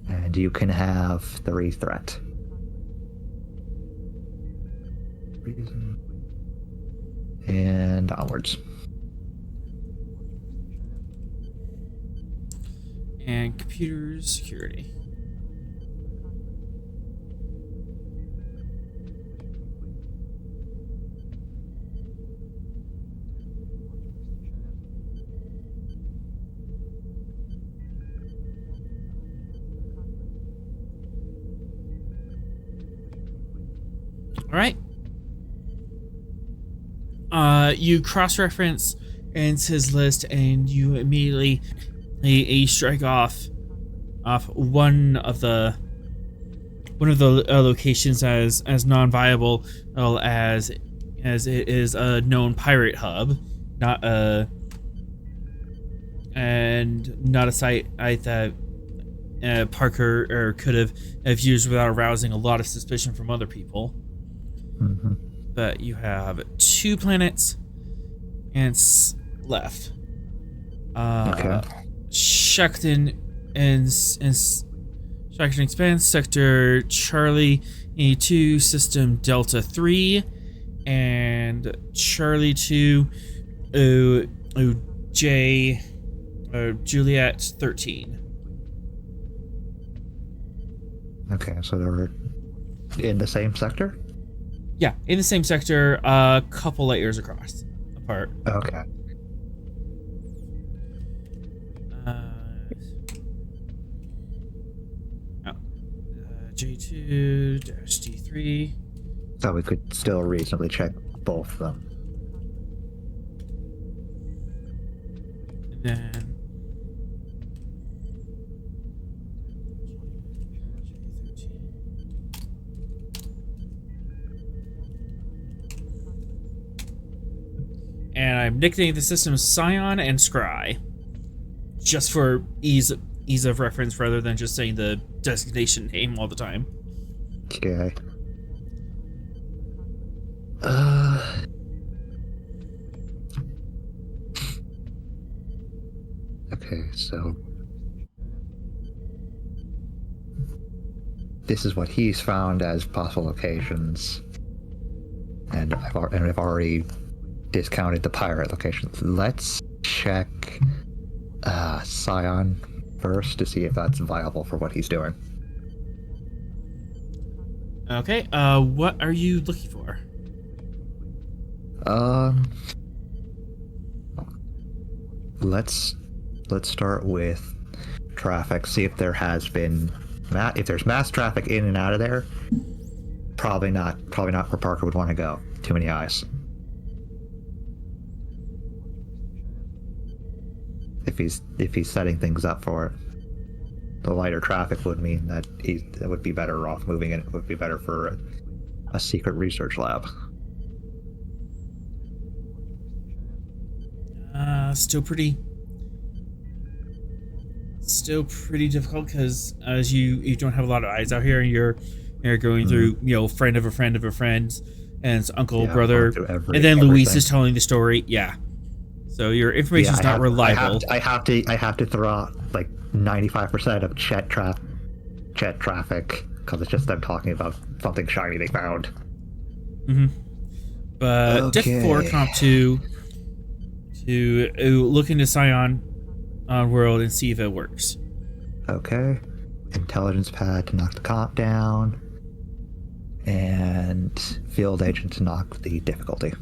And you can have 3 threat. And onwards. And computers, security. All right. You cross-reference his list, and you immediately you strike off one of the locations as non-viable, as it is a known pirate hub, not a site that Parker could have used without arousing a lot of suspicion from other people. Mm-hmm. But you have 2 planets and left. Okay. Shackleton and Shackleton expands sector Charlie E2 system Delta 3 and Charlie 2 J Juliet 13. Okay, so they were in the same sector? Yeah, in the same sector, a couple light years apart. Okay. J2-D3. So we could still reasonably check both of them. And then and I'm nicknaming the system Scion and Scry, just for ease of reference rather than just saying the designation name all the time. Okay. Okay, so this is what he's found as possible locations, and I've already discounted the pirate locations. Let's check Scion first to see if that's viable for what he's doing. Okay, what are you looking for? Let's start with traffic. See if there has been if there's mass traffic in and out of there. Probably not where Parker would want to go. Too many eyes. If he's setting things up for it, the lighter traffic would mean that it would be better off moving it. It would be better for a secret research lab. Still pretty difficult because as you don't have a lot of eyes out here, and you're going through friend of a friend of a friend, and it's uncle, brother, and then Luis is telling the story. Yeah, so your information's not reliable. I have to throw out like 95% of chat traffic because it's just them talking about something shiny they found. But okay. Diff 4 Comp 2 to look into Scion world and see if it works. Okay. Intelligence pad to knock the comp down, and field agent to knock the difficulty.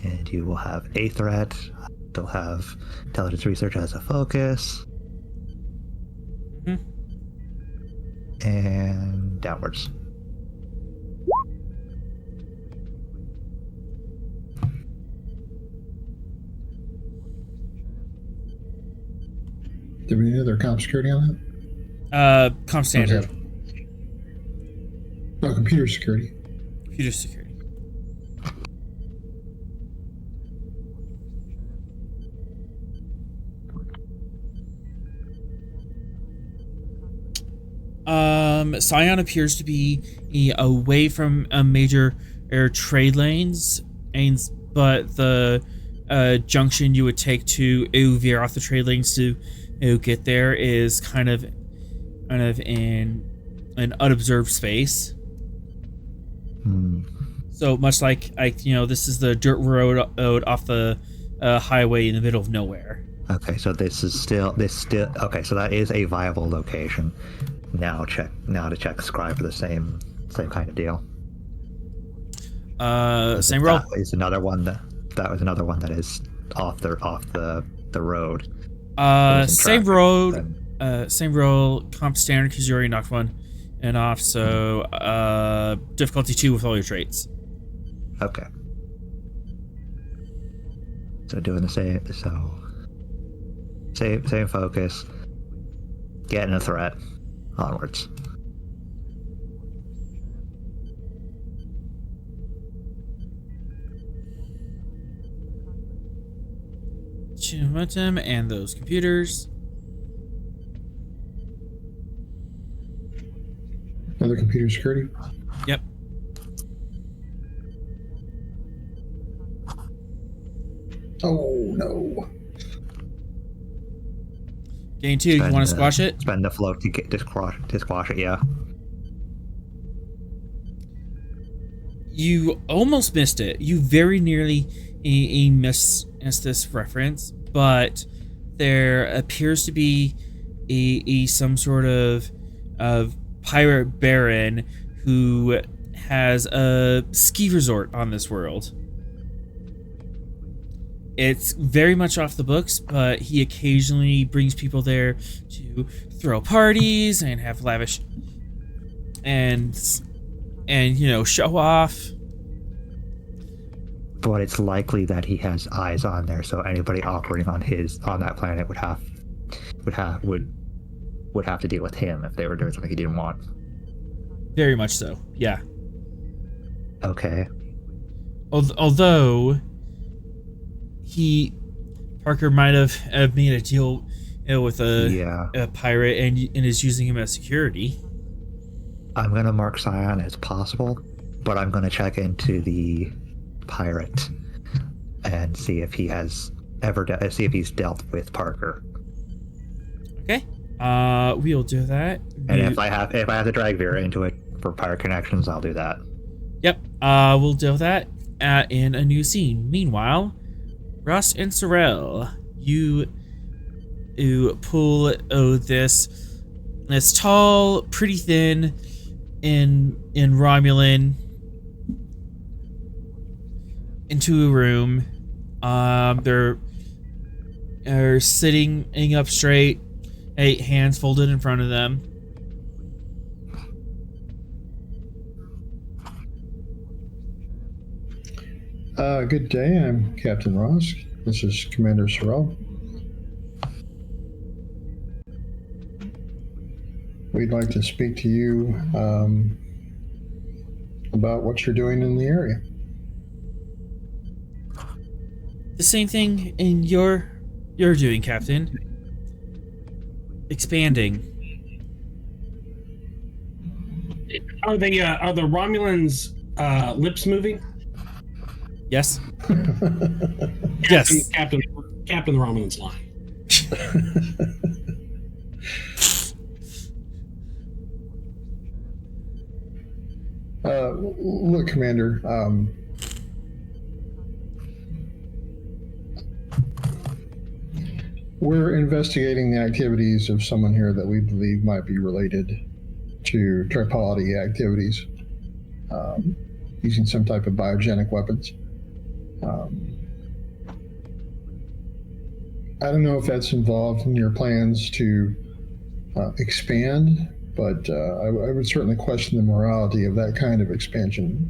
And you will have a threat. They'll have intelligence research as a focus. And downwards. Do we need other comp security on that? Comp standard. Okay. Oh, computer security. Computer security. Scion appears to be away from major air trade lanes, but the junction you would take to veer off the trade lanes to get there is kind of in an unobserved space. So much like this is the dirt road off the highway in the middle of nowhere. Okay, so this still okay. So that is a viable location. Now to check Scribe for the same kind of deal. Same roll. That was another one that is off the road. Same road. Same roll. Comp standard because you already knocked one and off. So difficulty 2 with all your traits. Okay. So doing the same. Same focus. Getting a threat. Onwards. Momentum and those computers. Another computer security? Yep. Oh, no. Gain 2, you want to squash it? Spend the float to squash it, yeah. You almost missed it. You very nearly missed this reference, but there appears to be some sort of pirate baron who has a ski resort on this world. It's very much off the books, but he occasionally brings people there to throw parties and have lavish and show off. But it's likely that he has eyes on there, so anybody operating on that planet would have to deal with him if they were doing something he didn't want. Very much so, yeah. Okay. Although Parker might have made a deal with a pirate and is using him as security. I'm gonna mark Scion as possible, but I'm gonna check into the pirate and see if he has see if he's dealt with Parker. Okay. We'll do that. And if I have to drag Vera into it for pirate connections, I'll do that. Yep. We'll do that in a new scene. Meanwhile, Ross and Sorrel, you pull this tall, pretty thin, in Romulan into a room. They're sitting up straight, 8 hands folded in front of them. Good day, I'm Captain Ross. This is Commander Sorrel. We'd like to speak to you about what you're doing in the area. The same thing you're doing, Captain. Expanding. Are the Romulans lips moving? Yes. Yes. Captain the Romulans lying. Look, Commander, we're investigating the activities of someone here that we believe might be related to tripality activities, using some type of biogenic weapons. I don't know if that's involved in your plans to expand, but I would certainly question the morality of that kind of expansion.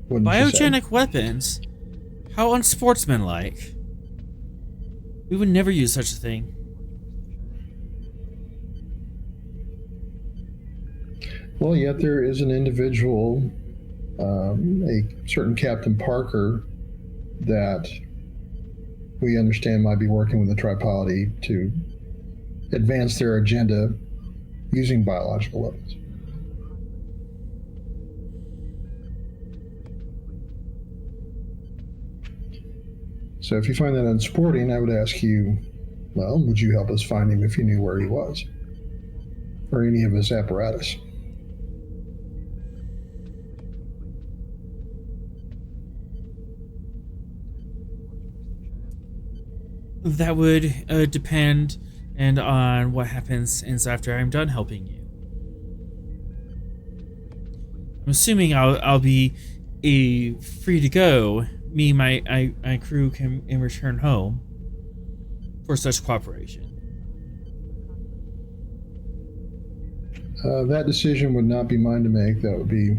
Biogenic weapons? How unsportsmanlike. We would never use such a thing. Well, yet there is an individual, a certain Captain Parker, that we understand might be working with the Tripality to advance their agenda using biological weapons. So if you find that unsporting, I would ask you, well, would you help us find him if you knew where he was? Or any of his apparatus? That would depend on what happens after I'm done helping you. I'm assuming I'll be free to go. Me, my crew can return home for such cooperation. That decision would not be mine to make. That would be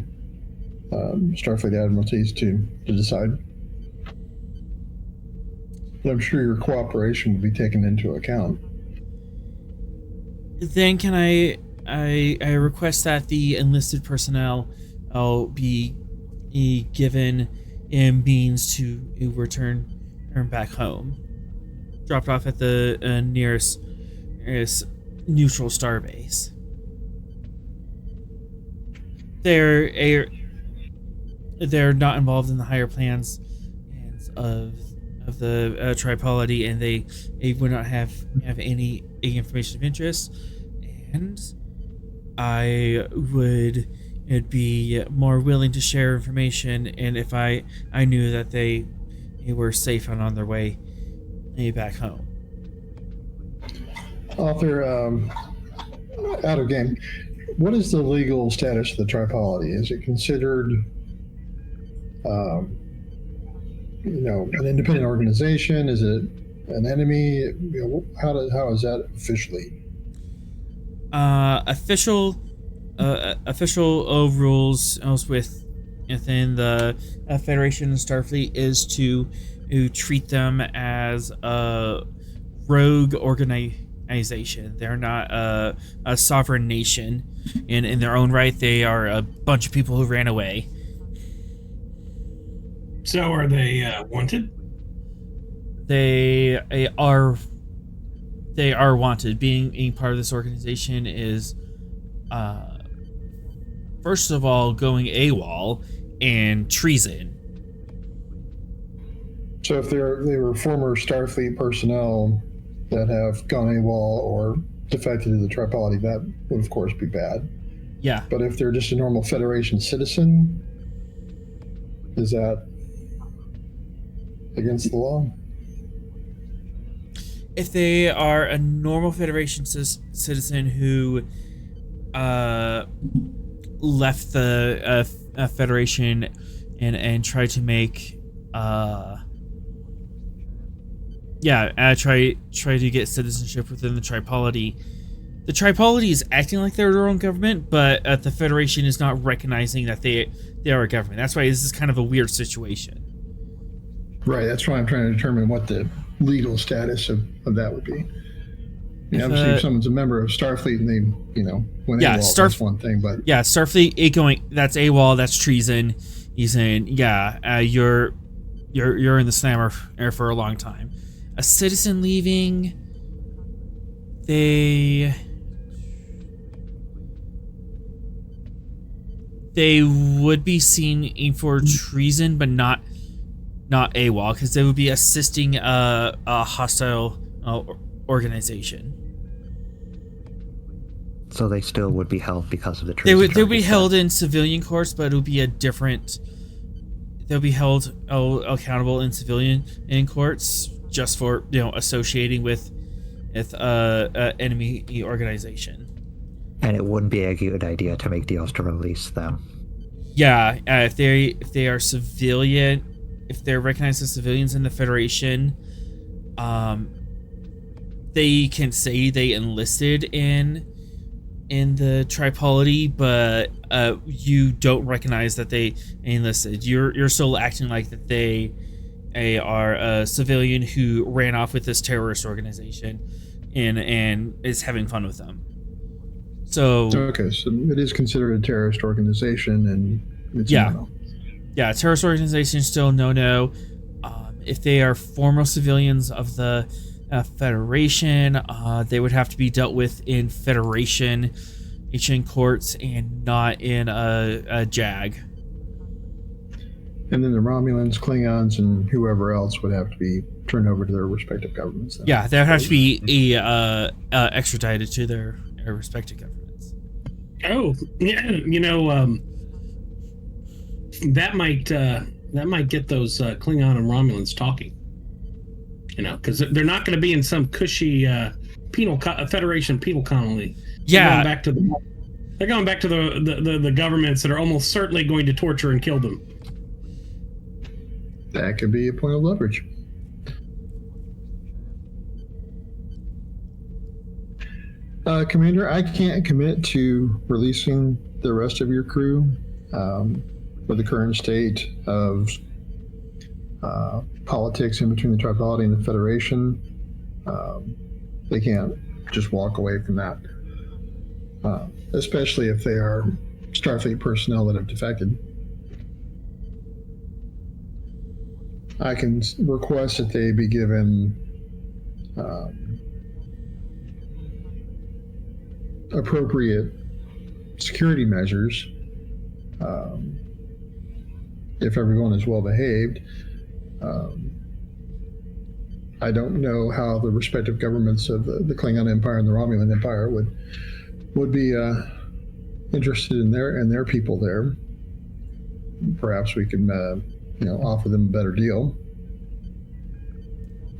Starfleet Admiralty's to decide. But I'm sure your cooperation will be taken into account. Then can I request that the enlisted personnel be given means to return back home, dropped off at the nearest neutral star base. They're not involved in the higher plans of the Tripality, and they would not have any information of interest, and I would be more willing to share information, and if I knew that they were safe and on their way back home. Author, out of game, what is the legal status of the Tripality? Is it considered an independent organization? Is it an enemy? How is that officially? Official rules within the Federation and Starfleet is to treat them as a rogue organization. They're not a sovereign nation. In their own right, they are a bunch of people who ran away. So are they wanted? They they are wanted. Being part of this organization is, first of all, going AWOL and treason. So if they were former Starfleet personnel that have gone AWOL or defected to the Tripoli, that would of course be bad. Yeah. But if they're just a normal Federation citizen, is that against the law? If they are a normal Federation citizen who left the Federation and tried to make try to get citizenship within the Tripolity. The Tripolity is acting like they're their own government, but the Federation is not recognizing that they are a government. That's why this is kind of a weird situation. Right, that's why I'm trying to determine what the legal status of that would be. Obviously, if someone's a member of Starfleet and they, went AWOL, that's one thing, but... Yeah, Starfleet, that's AWOL, that's treason. He's saying, you're in the slammer for a long time. A citizen leaving, they would be seen for treason, but not AWOL, because they would be assisting a hostile organization. So they still would be held because of the treason. They would be held in civilian courts, but it would be a different. They'll be held accountable in civilian courts just for associating with enemy organization. And it wouldn't be a good idea to make deals to release them. Yeah, if they are civilian, if they're recognized as civilians in the Federation, they can say they enlisted in the Tripolity, but you don't recognize that they enlisted. You're still acting like that they are a civilian who ran off with this terrorist organization and is having fun with them. So it is considered a terrorist organization, and it's no-no. Yeah, terrorist organization still no. If they are former civilians of the Federation, they would have to be dealt with in Federation courts and not in a JAG. And then the Romulans, Klingons, and whoever else would have to be turned over to their respective governments. Then. Yeah, they would have to be extradited to their respective governments. Oh, yeah, that might get those Klingon and Romulans talking. Because they're not going to be in some cushy Federation penal colony. Yeah, they're going back to the governments that are almost certainly going to torture and kill them. That could be a point of leverage. Commander, I can't commit to releasing the rest of your crew with the current state of politics in between the Tripolity and the Federation. They can't just walk away from that, especially if they are Starfleet personnel that have defected. I can request that they be given appropriate security measures if everyone is well behaved. I don't know how the respective governments of the Klingon Empire and the Romulan Empire would be interested in their people there. Perhaps we can offer them a better deal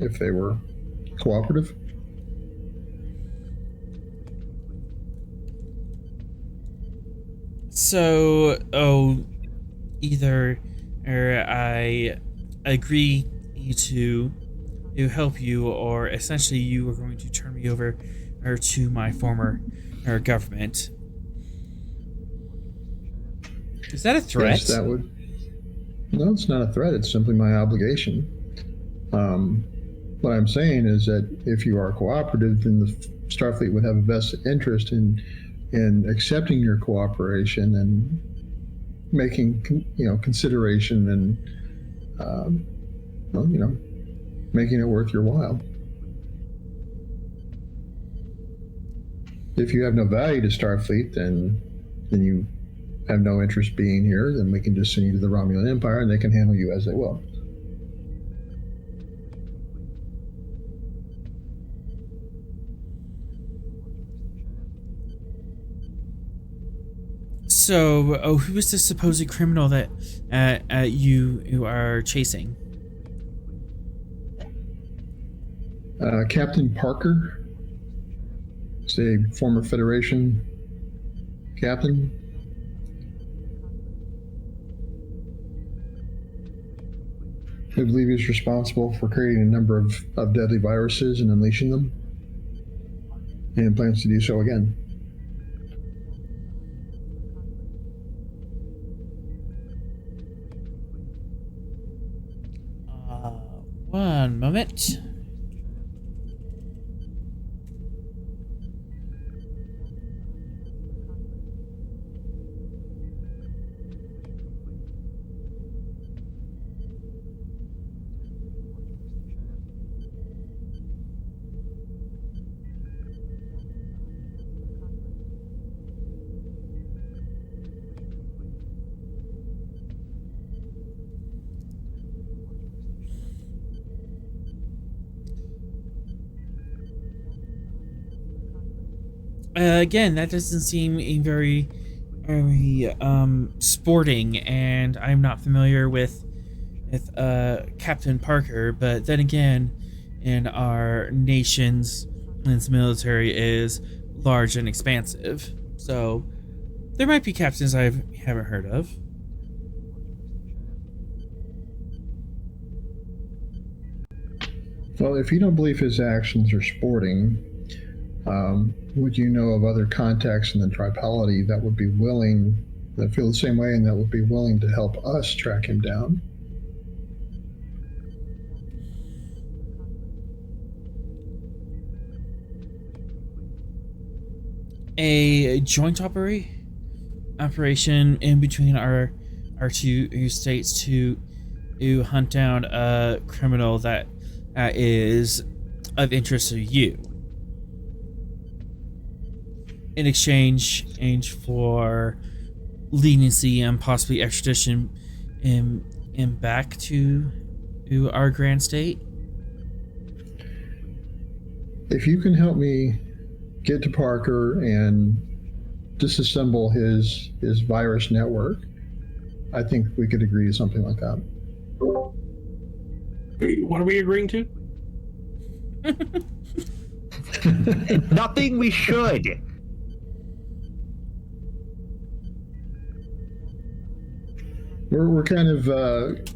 if they were cooperative. So, either I agree to help you, or essentially you are going to turn me over to my former government. Is that a threat? Yes, that would. No, it's not a threat. It's simply my obligation. What I'm saying is that if you are cooperative, then the Starfleet would have a vested interest in accepting your cooperation and making consideration and making it worth your while. if you have no value to Starfleet, then you have no interest being here, then we can just send you to the Romulan Empire and they can handle you as they will. So, who is the supposed criminal that you are chasing? Captain Parker. He's a former Federation captain. I believe he's responsible for creating a number of deadly viruses and unleashing them, and plans to do so again. One moment. Again, that doesn't seem very sporting, and I'm not familiar with Captain Parker. But then again, in our nation's military is large and expansive, so there might be captains I haven't heard of. Well, if you don't believe his actions are sporting, would you know of other contacts in the Tripality that would be willing, that feel the same way and that would be willing to help us track him down? A joint operation in between our two states to hunt down a criminal that is of interest to you, in exchange for leniency and possibly extradition in back to our grand state. If you can help me get to Parker and disassemble his virus network, I think we could agree to something like that. What are we agreeing to? Nothing we should. We're kind of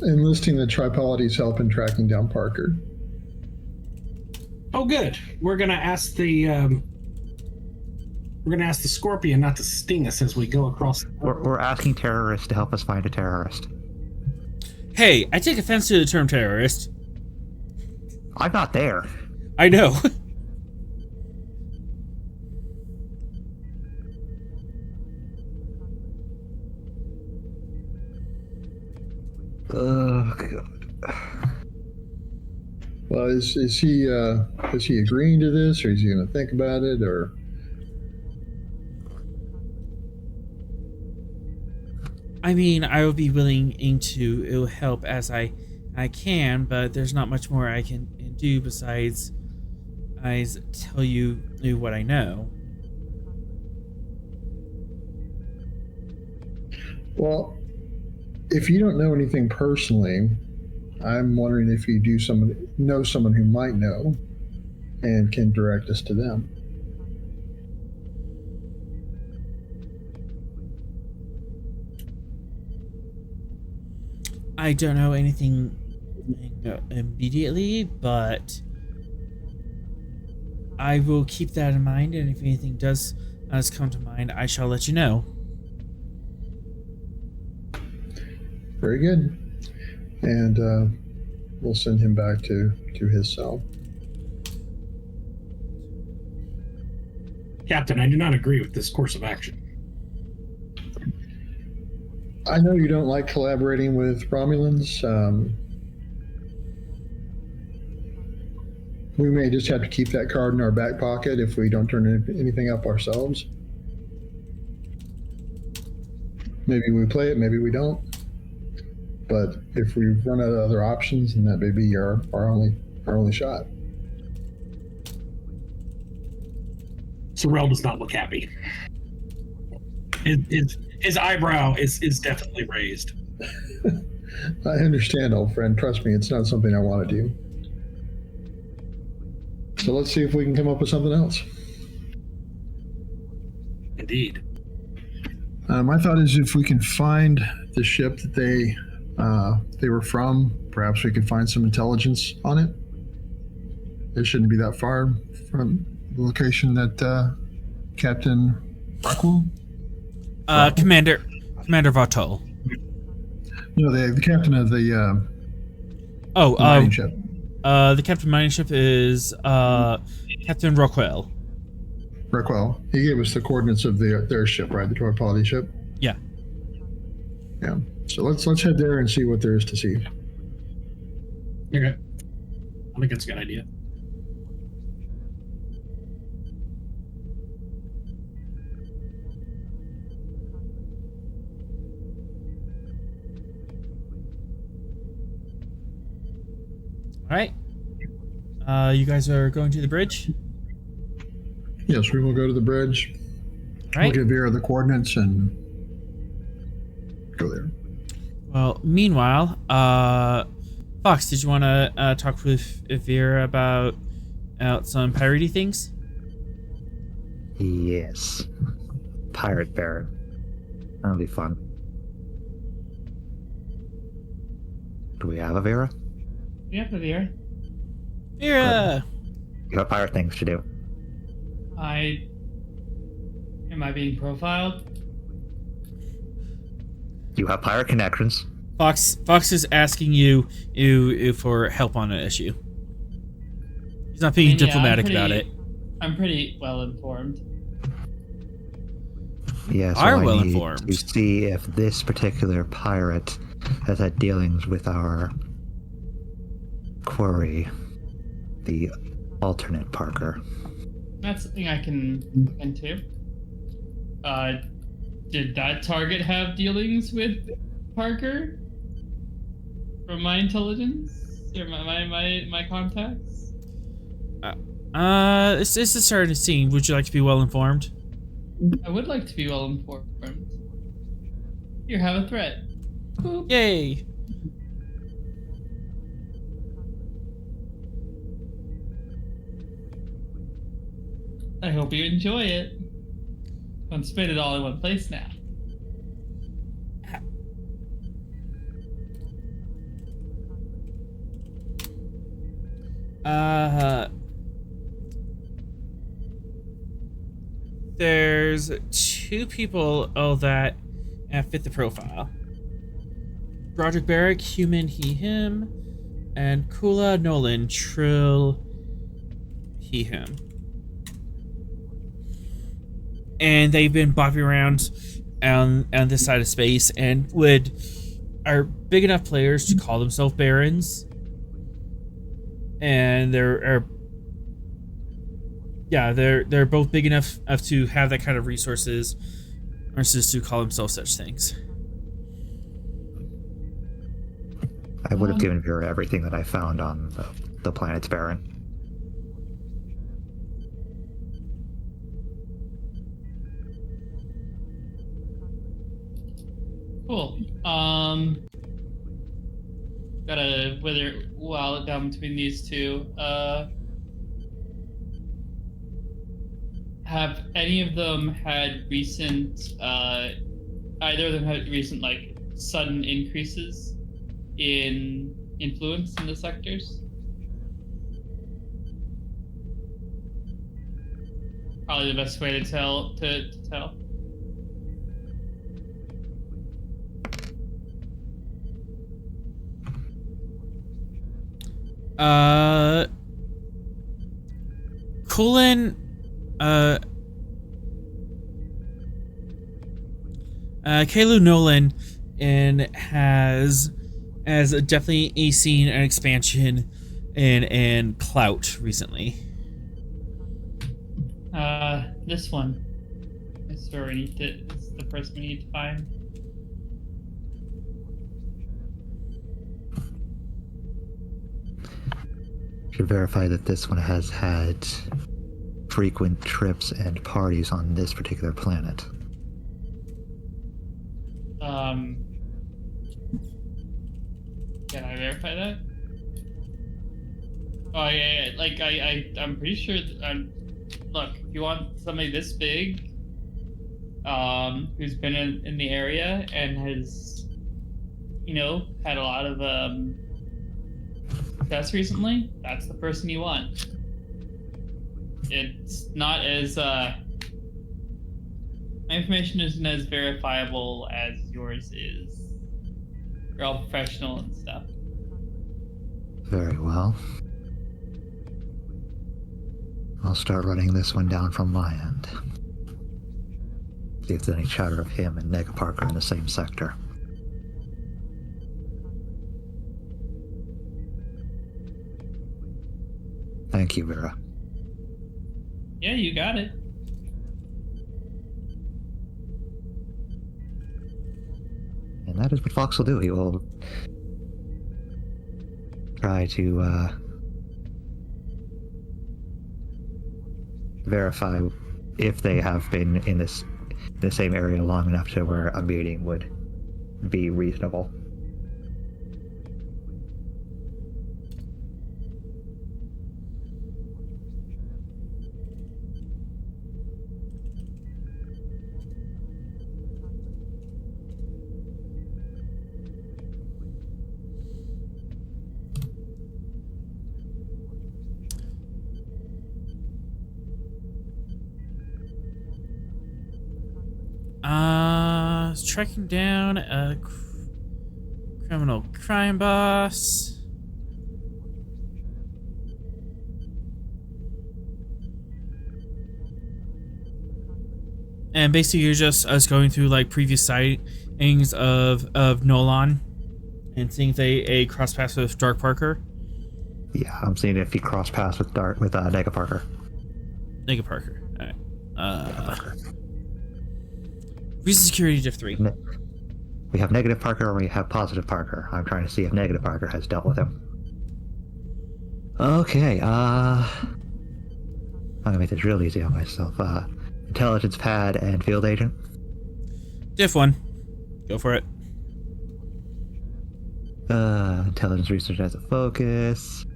enlisting the Tripality's help in tracking down Parker. Oh, good. We're gonna ask the Scorpion not to sting us as we go across. We're asking terrorists to help us find a terrorist. Hey, I take offense to the term terrorist. I'm not there. I know. Oh God. Well, is he agreeing to this, or is he going to think about it, or? I mean, I will be willing to help as I can, but there's not much more I can do besides tell you what I know. Well, if you don't know anything personally, I'm wondering if you know someone who might know and can direct us to them. I don't know anything immediately, but I will keep that in mind, and if anything does come to mind, I shall let you know. Very good. And we'll send him back to his cell. Captain, I do not agree with this course of action. I know you don't like collaborating with Romulans. We may just have to keep that card in our back pocket if we don't turn anything up ourselves. Maybe we play it, maybe we don't. But if we run out of other options, then that may be our only shot. Sorrel does not look happy. His eyebrow is definitely raised. I understand, old friend. Trust me, it's not something I want to do. So let's see if we can come up with something else. Indeed. My thought is if we can find the ship that they were from, perhaps we could find some intelligence on it. It shouldn't be that far from the location that Captain Rockwell? Commander Vartol. No, the captain of the mining ship. The captain mining ship is Captain Rockwell. Rockwell. He gave us the coordinates of their ship, right? The torpedo ship. Yeah. Yeah. So let's head there and see what there is to see. Okay. I think it's a good idea. All right. You guys are going to the bridge? Yes, we will go to the bridge. All right. We'll give Vera the coordinates and go there. Well, meanwhile, Fox, did you want to talk with Vera about some piratey things? Yes. Pirate Baron. That'll be fun. Do we have a Vera? Yeah, Vera. Vera! You have pirate things to do. Am I being profiled? You have pirate connections. Fox is asking you for help on an issue. He's not being diplomatic about it. I'm pretty well informed. Yeah, so Are I well need informed. to see if this particular pirate has had dealings with our quarry, the alternate Parker. That's something I can look into. Did that target have dealings with Parker? From my intelligence? Or my contacts? This is starting to seem. Would you like to be well informed? I would like to be well informed. You have a threat. Boop. Yay! I hope you enjoy it. Don't spend it all in one place now. There's two people that fit the profile. Broderick Barrick, human, he, him, and Kula Nolan, Trill, he, him. And they've been bopping around on this side of space and are big enough players to call themselves Barons. And they're both big enough to have that kind of resources to call themselves such things. I would have given Vera everything that I found on the planet's Baron. Cool. Gotta while it down between these two. Have any of them had recent? Either of them had recent sudden increases in influence in the sectors? Probably the best way to tell. Cullen, Kalu Nolan and has definitely seen an expansion and clout recently? This one. This is the person we need to find. Should verify that this one has had frequent trips and parties on this particular planet. Can I verify that? Oh yeah. Like I'm pretty sure. Look, if you want somebody this big, who's been in the area and has, had a lot of success recently, that's the person you want. It's not as my information isn't as verifiable as yours is. You're all professional and stuff. Very well. I'll start running this one down from my end. See if there's any chatter of him and Nega Parker in the same sector. Thank you, Vera. Yeah, you got it. And that is what Fox will do. He will try to verify if they have been in the same area long enough to where a meeting would be reasonable. Tracking down a criminal crime boss. And basically you're just us going through like previous sightings of Nolan and seeing if they cross paths with Dark Parker. Yeah, I'm seeing if he cross paths with Nega Parker. Nega Parker. Alright. Reason security diff 3. We have negative Parker or we have positive Parker. I'm trying to see if negative Parker has dealt with him. Okay, I'm gonna make this real easy on myself. Intelligence pad and field agent. Diff 1. Go for it. Intelligence research as a focus.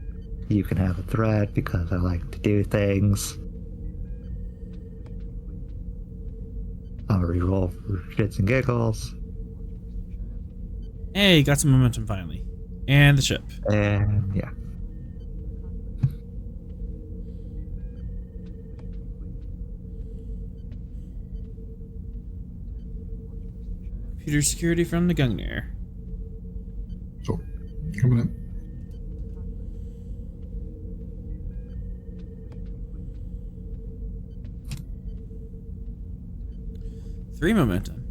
You can have a threat because I like to do things. I'm gonna reroll for shits and giggles. Hey, got some momentum finally. And the ship. And yeah. Computer security from the Gungnir. So, coming in. Three momentum.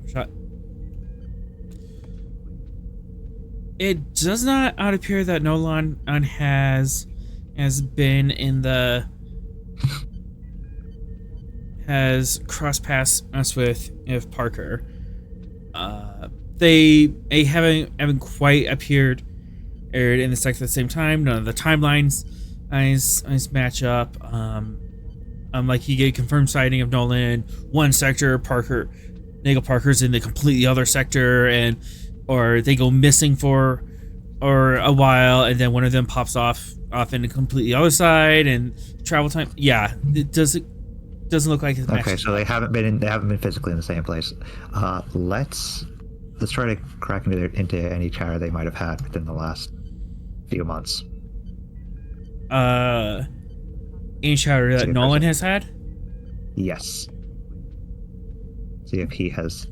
Shot. It does not appear that Nolan has been in the has crossed paths us with Parker. They haven't quite appeared in the sector at the same time. None of the timelines nice match up. Like you get a confirmed sighting of Nolan one sector, Nagel Parker's in the completely other sector, or they go missing for a while, and then one of them pops off in the completely other side, and travel time. Yeah, it doesn't look like it's okay. So they haven't been physically in the same place. Let's try to crack into any chatter they might have had within the last few months. Any chatter that Nolan has had? Yes. See if he has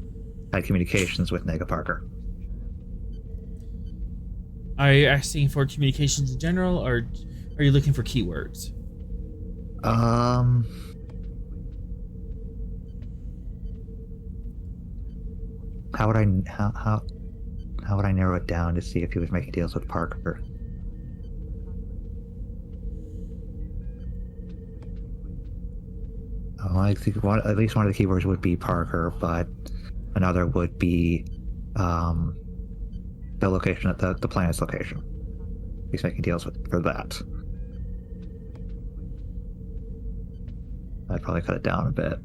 had communications with Nega Parker. Are you asking for communications in general, or are you looking for keywords? how would I narrow it down to see if he was making deals with Parker? Oh, I think at least one of the keywords would be Parker, but another would be the location at the planet's location. He's making deals for that. I'd probably cut it down a bit.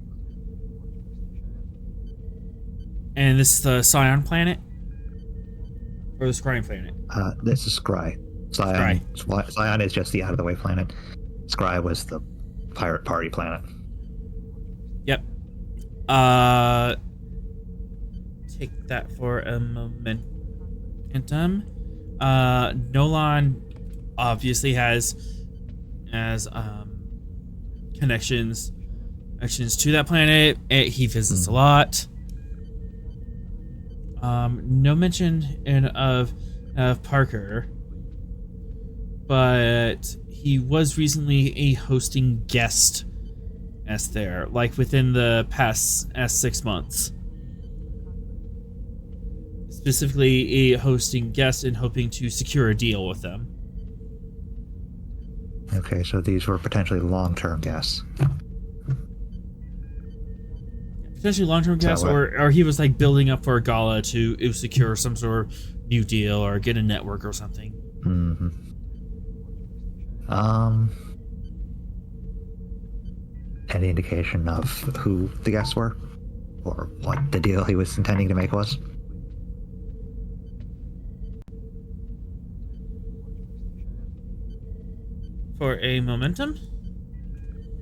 And this is the Scion planet? Or the Scry planet? This is Scry. Scion is just the out-of-the-way planet. Scry was the pirate party planet. Yep. Take that for a momentum. Nolan obviously has connections to that planet. He visits a lot. No mention of Parker, but he was recently a hosting guest as there, like within the past 6 months. Specifically a hosting guest and hoping to secure a deal with them. Okay, so these were potentially long-term guests. Potentially long-term guests, or he was like building up for a gala to secure some sort of new deal or get a network or something. Mm-hmm. Any indication of who the guests were? Or what the deal he was intending to make was? For a momentum?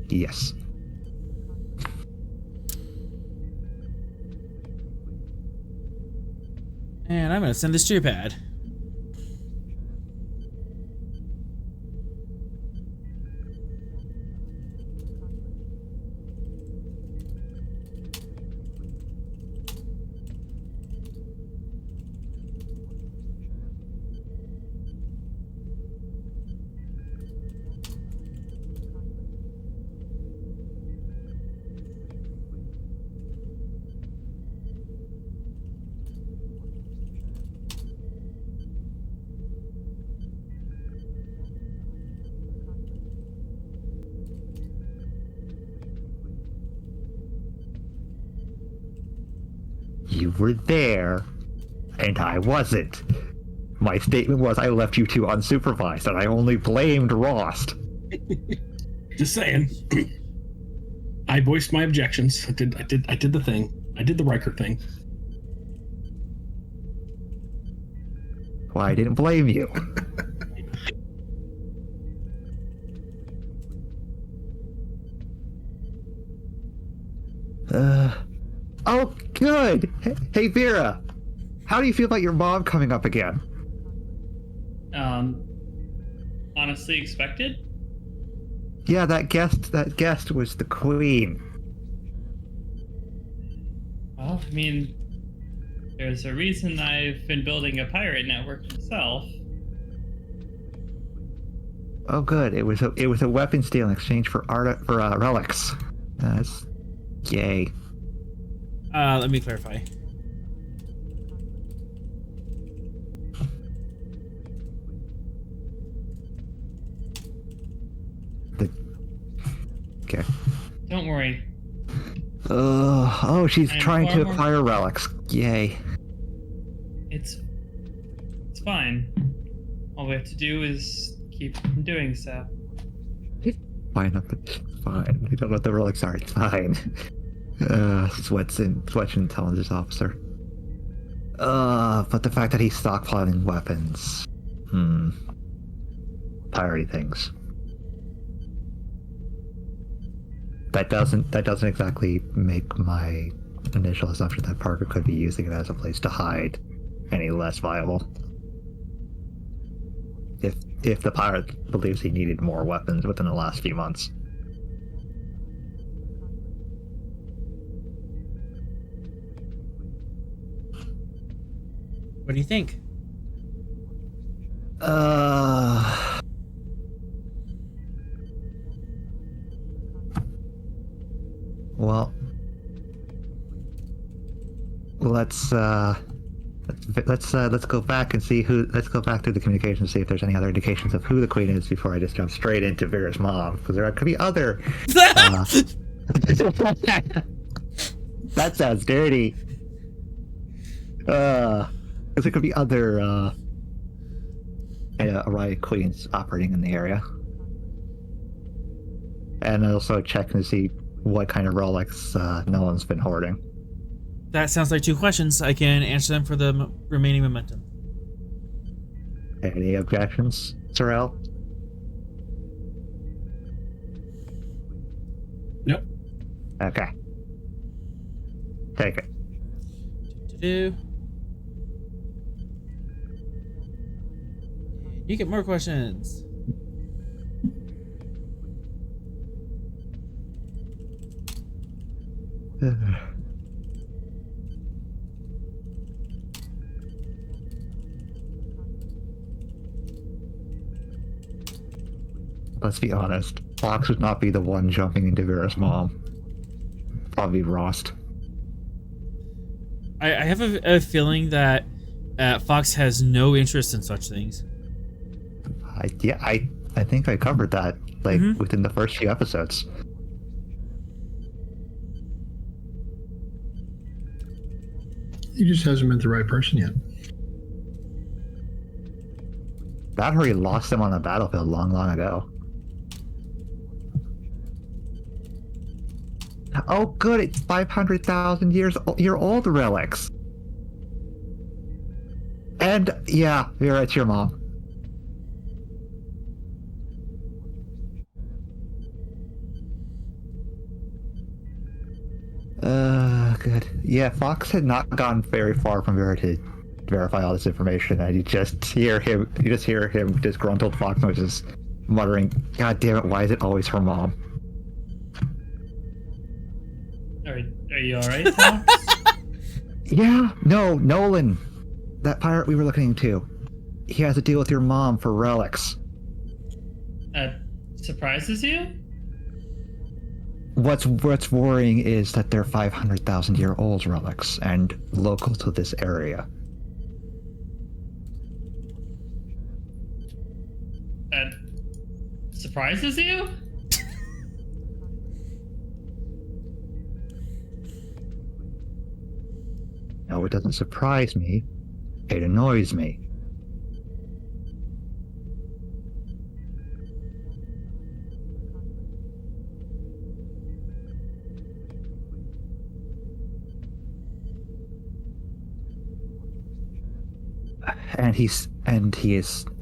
Yes. And I'm going to send this to your pad. You were there, and I wasn't. My statement was I left you two unsupervised, and I only blamed Rost. Just saying. I voiced my objections. I did the thing. I did the Riker thing. Well, I didn't blame you. Oh, good! Hey, Vera! How do you feel about your mom coming up again? Honestly expected? Yeah, that guest was the queen. Well, I mean, there's a reason I've been building a pirate network myself. Oh, good. It was a weapons deal in exchange for relics. That's yay. Let me clarify. Okay. Don't worry. Oh, she's trying to acquire relics. Yay. It's fine. All we have to do is keep from doing so. Fine. We don't know what the relics are. It's fine. Sweats intelligence officer. But the fact that he's stockpiling weapons. Piratey things. That doesn't exactly make my initial assumption that Parker could be using it as a place to hide any less viable. If the pirate believes he needed more weapons within the last few months. What do you think? let's go back and see who. Let's go back to the communication and see if there's any other indications of who the queen is before I just jump straight into Vera's mom, because there could be other. That sounds dirty. Because there could be other Riot Queens operating in the area, and also checking to see what kind of relics Nolan's been hoarding. That sounds like 2 questions. I can answer them for the remaining momentum. Any objections, Sorrel? Nope. Okay. Take it. Do. You get more questions. Let's be honest. Fox would not be the one jumping into Vera's mom. Probably Rost. I have a feeling that Fox has no interest in such things. I think I covered that within the first few episodes. He just hasn't met the right person yet. That or he lost him on the battlefield long ago. Oh, good! It's 500,000 year old relics. And yeah, it's your mom. Good. Yeah, Fox had not gone very far from Vera to verify all this information, and you just hear him disgruntled Fox noises, muttering, "God damn it! Why is it always her mom?" Are you alright, Fox? Yeah, no, Nolan, that pirate we were looking into. He has to deal with your mom for relics. That surprises you? What's worrying is that they're 500,000-year-old relics and local to this area. That surprises you? No, it doesn't surprise me. It annoys me.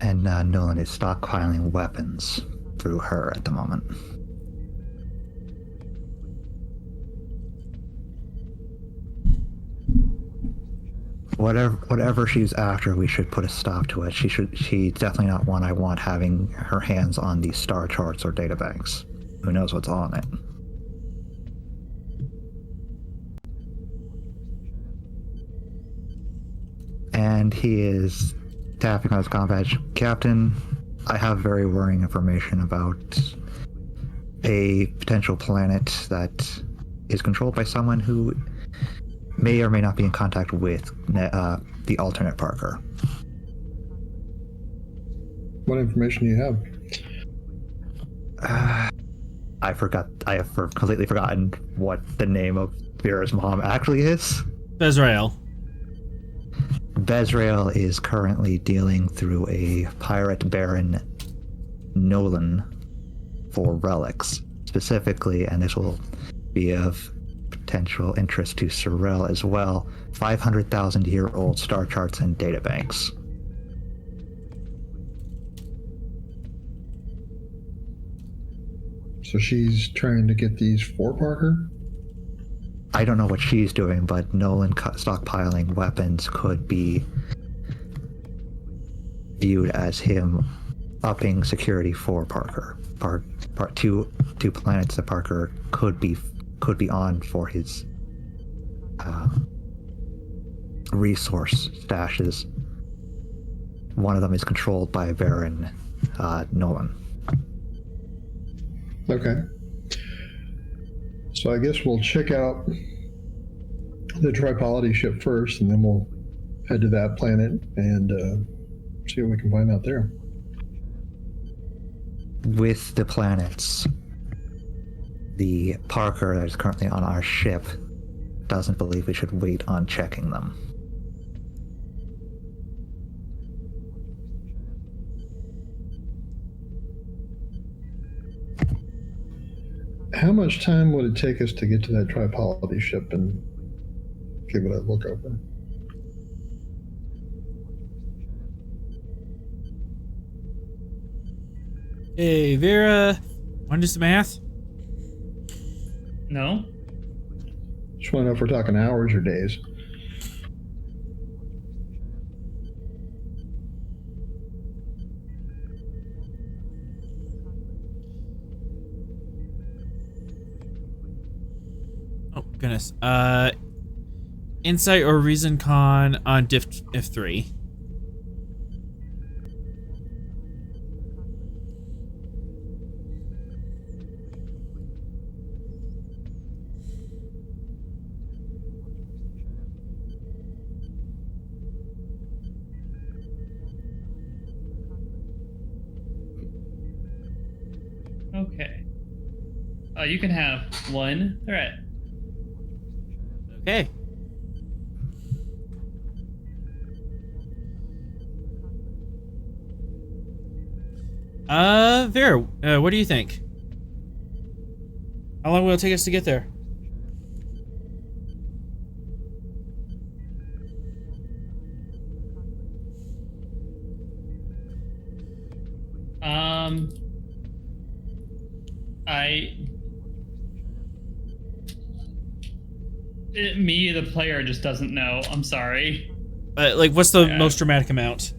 And Nolan is stockpiling weapons through her at the moment. Whatever she's after, we should put a stop to it. She's definitely not one I want having her hands on these star charts or databanks. Who knows what's on it? And he is tapping on his comm badge. Captain, I have very worrying information about a potential planet that is controlled by someone who may or may not be in contact with the alternate Parker. What information do you have? I have completely forgotten what the name of Vera's mom actually is. Bezrael. Bezrael is currently dealing through a pirate baron, Nolan, for relics specifically, and this will be of potential interest to Sorrel as well. 500,000-year-old star charts and databanks. So she's trying to get these for Parker? I don't know what she's doing, but Nolan stockpiling weapons could be viewed as him upping security for Parker. Two planets that Parker could be on for his resource stashes. One of them is controlled by Baron Nolan. Okay. So I guess we'll check out the Tripoli ship first, and then we'll head to that planet and see what we can find out there. With the planets, the Parker that is currently on our ship doesn't believe we should wait on checking them. How much time would it take us to get to that Tripoli ship and give it a look over? Hey, Vera, want to do some math? No? Just want to know if we're talking hours or days. Oh, goodness. Insight or Reason Con on Diff F3. Okay. You can have one threat. Okay. Vera, what do you think? How long will it take us to get there? Me, the player, just doesn't know. I'm sorry. Like, what's the most dramatic amount?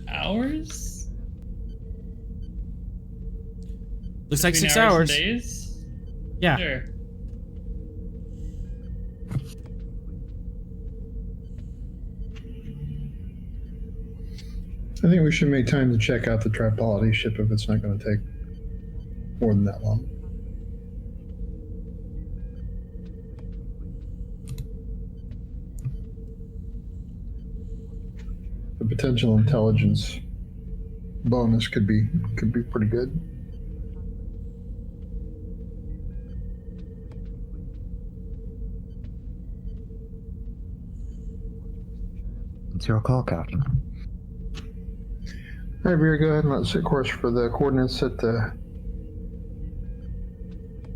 Hours? Looks like Between 6 hours. And days? Yeah. Sure. I think we should make time to check out the Tripoli ship if it's not going to take more than that long. The potential intelligence bonus could be pretty good. It's your call, Captain. All right, Vera, go ahead and let's set course for the coordinates that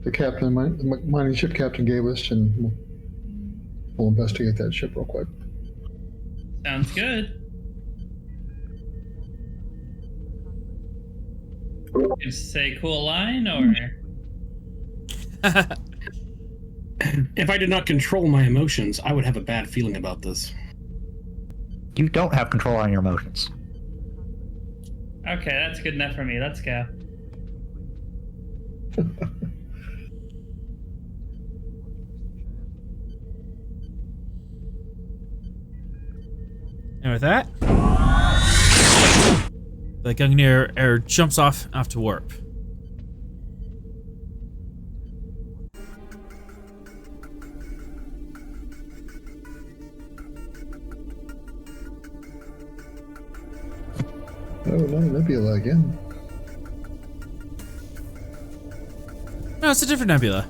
the captain, the mining ship captain gave us, and we'll investigate that ship real quick. Sounds good. Just say cool line, or? If I did not control my emotions, I would have a bad feeling about this. You don't have control on your emotions. Okay, that's good enough for me. Let's go. And with that, the Gungnir jumps off to warp. Oh, no, Nebula again. No, it's a different nebula.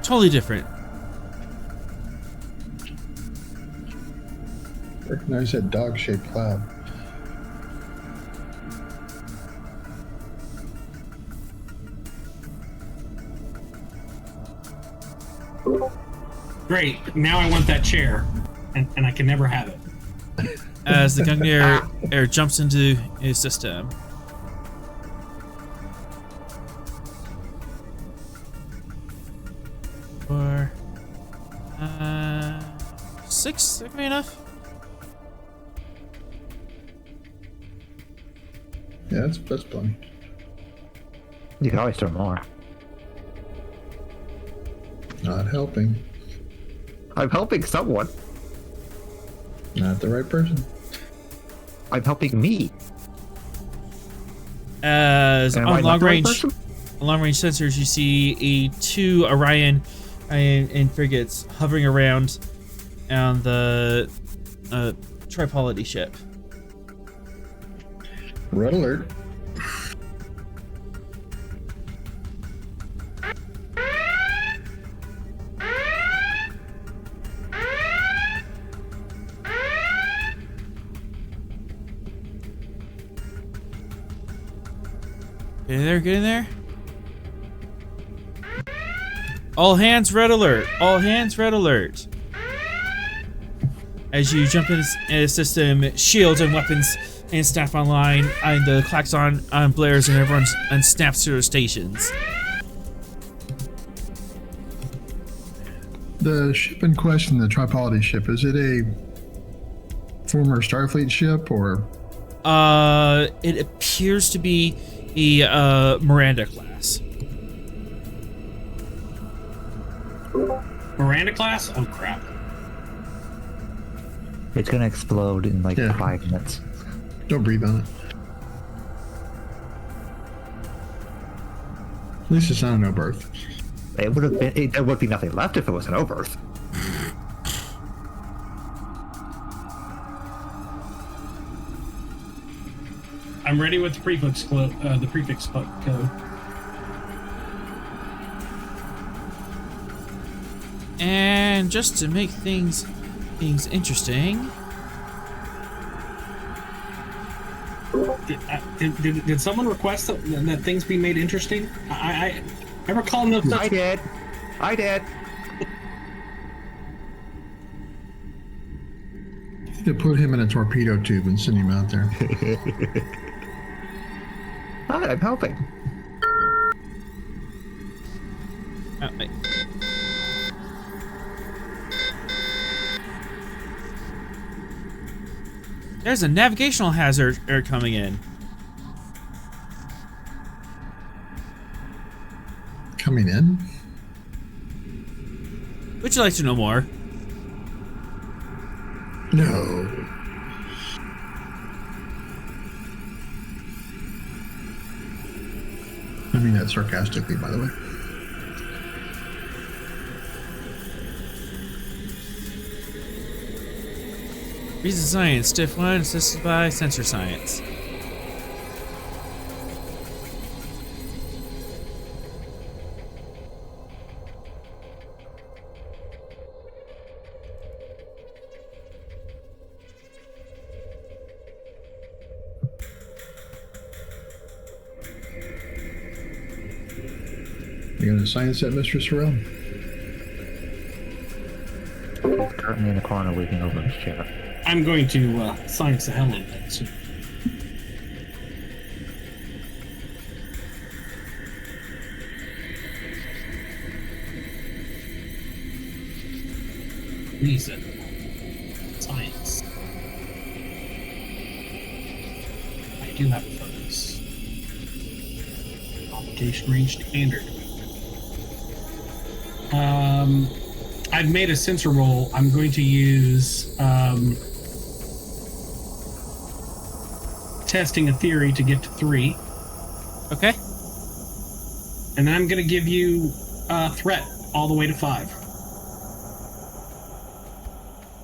Totally different. Recognize that dog-shaped cloud. Great. Now I want that chair, and I can never have it. As the Gungnir jumps into his system. Or 6, that could be enough. Yeah, that's plenty. You can always throw more. Not helping. I'm helping someone. Not the right person. I'm helping me. As And on long range person? sensors, you see 2 Orion and frigates hovering around on the Tripolity ship. Red alert. Get in there. All hands, red alert. All hands, red alert. As you jump in the system, shields and weapons and staff online, and the klaxon blares and everyone snaps to their stations. The ship in question, the Tripolity ship, is it a former Starfleet ship or? It appears to be the Miranda class. Miranda class? Oh crap. It's gonna explode in like 5 minutes. Don't breathe on it. At least it's not an Oberth. It would have been. There would be nothing left if it was an Oberth. I'm ready with the prefix code. And just to make things interesting, did someone request that things be made interesting? I recall no such. I did. To put him in a torpedo tube and send him out there. Hi, I'm helping. wait. There's a navigational hazard coming in. Coming in? Would you like to know more? No. I mean that sarcastically, by the way. Reason Science, Stiff 1, assisted by Sensor Science. You gonna science that, Mr. Sorrell? He's currently in the corner weeping over his chair. I'm going to science the hell out of that soon. Reason. Science. I do have a focus. Application range standard. I've made a sensor roll. I'm going to use testing a theory to get to 3. Okay. And then I'm going to give you a threat all the way to 5.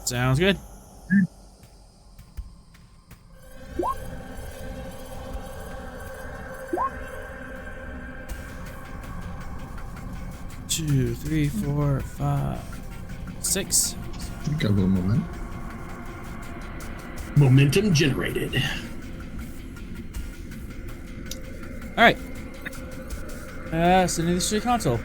Sounds good. Two, 3, 4, 5, 6. You got a little momentum. Momentum generated. All right. Sending this to the console.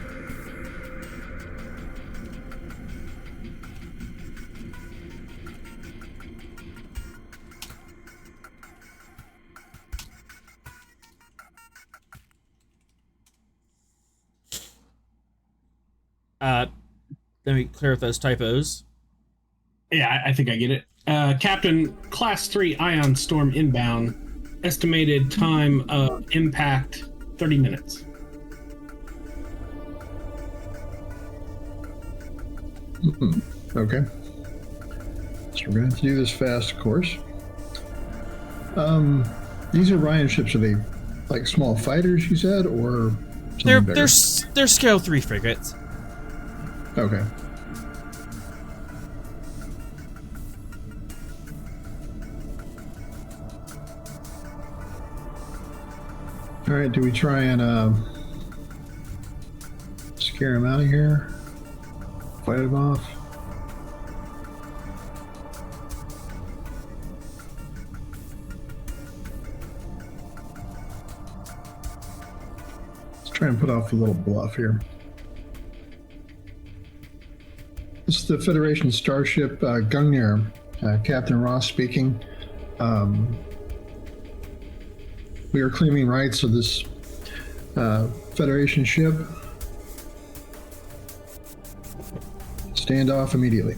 Let me clear up those typos. Yeah, I think I get it. Captain, Class 3 Ion Storm inbound. Estimated time of impact, 30 minutes. Okay. So we're going to have to do this fast, of course. These Orion ships, are they Like small fighters, you said, or They're something bigger? they're scale 3 frigates. Okay. All right, do we try and scare him out of here? Fight him off? Let's try and put off a little bluff here. This is the Federation starship Gungnir, Captain Ross speaking. We are claiming rights of this Federation ship. Stand off immediately.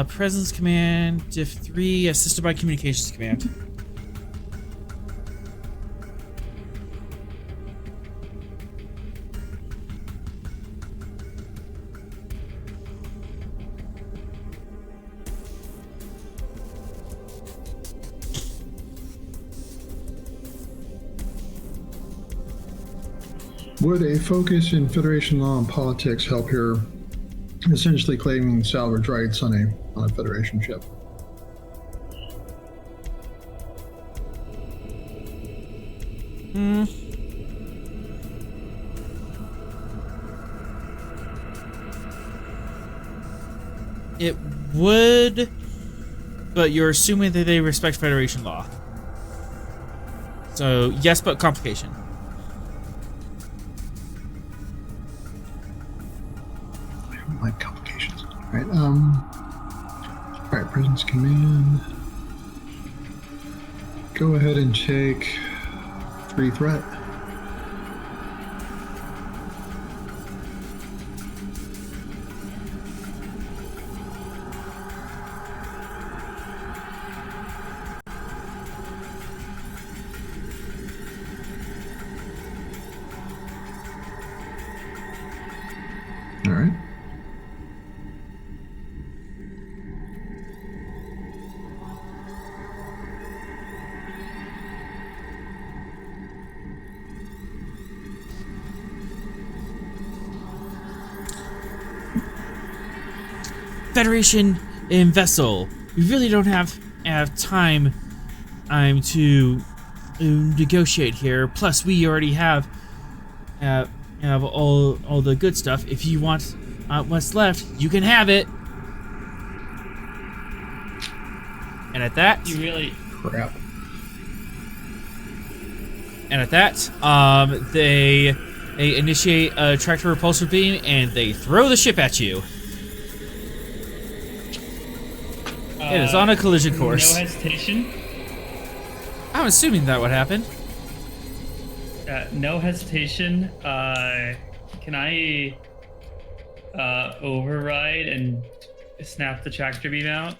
Presence command, diff 3, assisted by communications command. Would a focus in Federation law and politics help here, essentially claiming salvage rights on a Federation ship? It would, but you're assuming that they respect Federation law. So yes, but complication. Like complications. Alright, alright, presence command. Go ahead and take 3 threat. Alright. Federation and vessel. We really don't have time to negotiate here. Plus, we already have all the good stuff. If you want what's left, you can have it. And at that, You really. Crap. and at that, they initiate a tractor repulsor beam and they throw the ship at you. It is on a collision course. No hesitation. I'm assuming that would happen. No hesitation. Can I override and snap the tractor beam out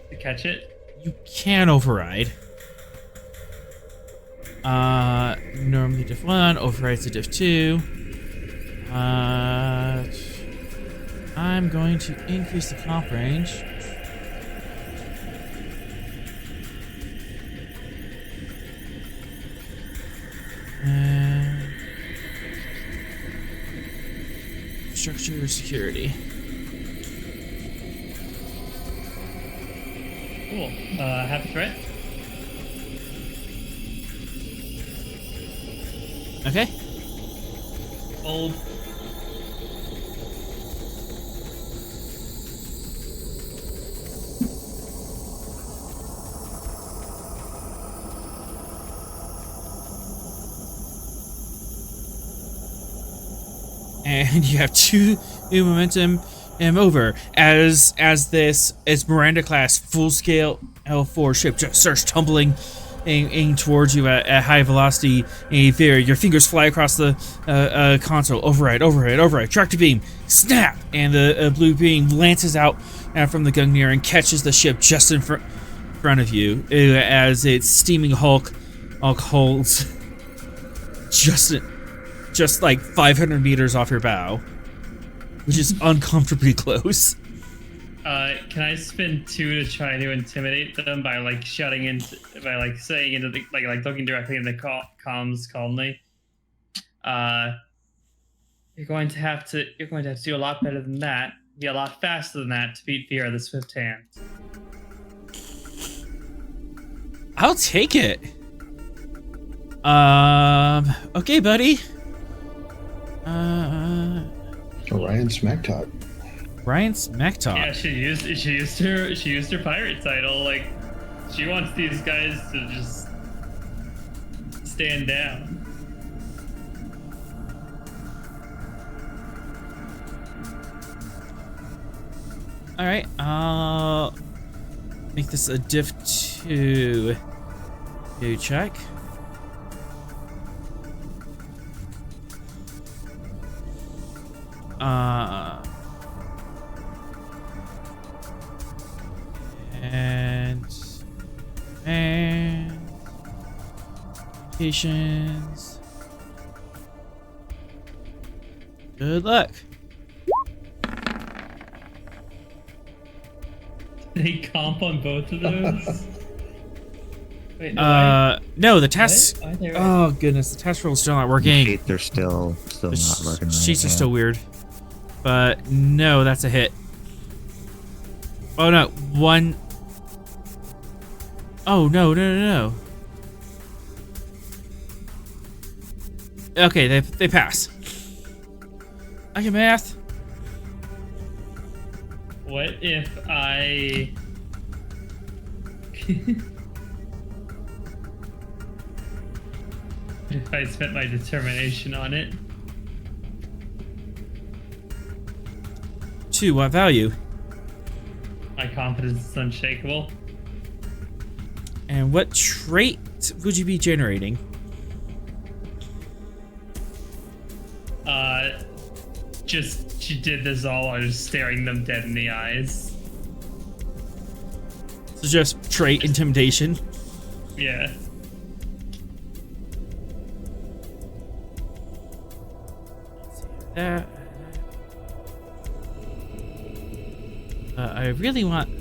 to catch it? You can override. Normally diff 1, overrides to diff 2. I'm going to increase the comp range. Structure security. Cool. Have a threat. Okay. Hold. And you have 2 new momentum over as Miranda class full scale L4 ship just starts tumbling aim towards you at high velocity. And your fingers fly across the console. Override. Tractor beam. Snap! And the blue beam lances out from the Gungnir and catches the ship just in front of you as its steaming hulk holds just like 500 meters off your bow, which is uncomfortably close. Can I spend 2 to try to intimidate them by like saying into the like looking directly in the comms calmly? You're going to have to do a lot better than that. Be a lot faster than that to beat Vera the Swift Hand. I'll take it. Okay, buddy. Ryan Smacktalk. Ryan Smacktalk. Yeah, she used her pirate title. Like, she wants these guys to just stand down. All right, I'll make this a diff 2 check. And patience. Good luck. They comp on both of those? Wait, no, the tests. Oh goodness, the test roll's still not working. They're still not working. Sheets are still weird, but no, that's a hit. Oh no, one. Oh no. Okay, they pass. I can math. What if I... if I spent my determination on it? 2, what value? My confidence is unshakable. And what trait would you be generating? Just, she did this all while just staring them dead in the eyes. So just trait intimidation? Yeah. That. I really want.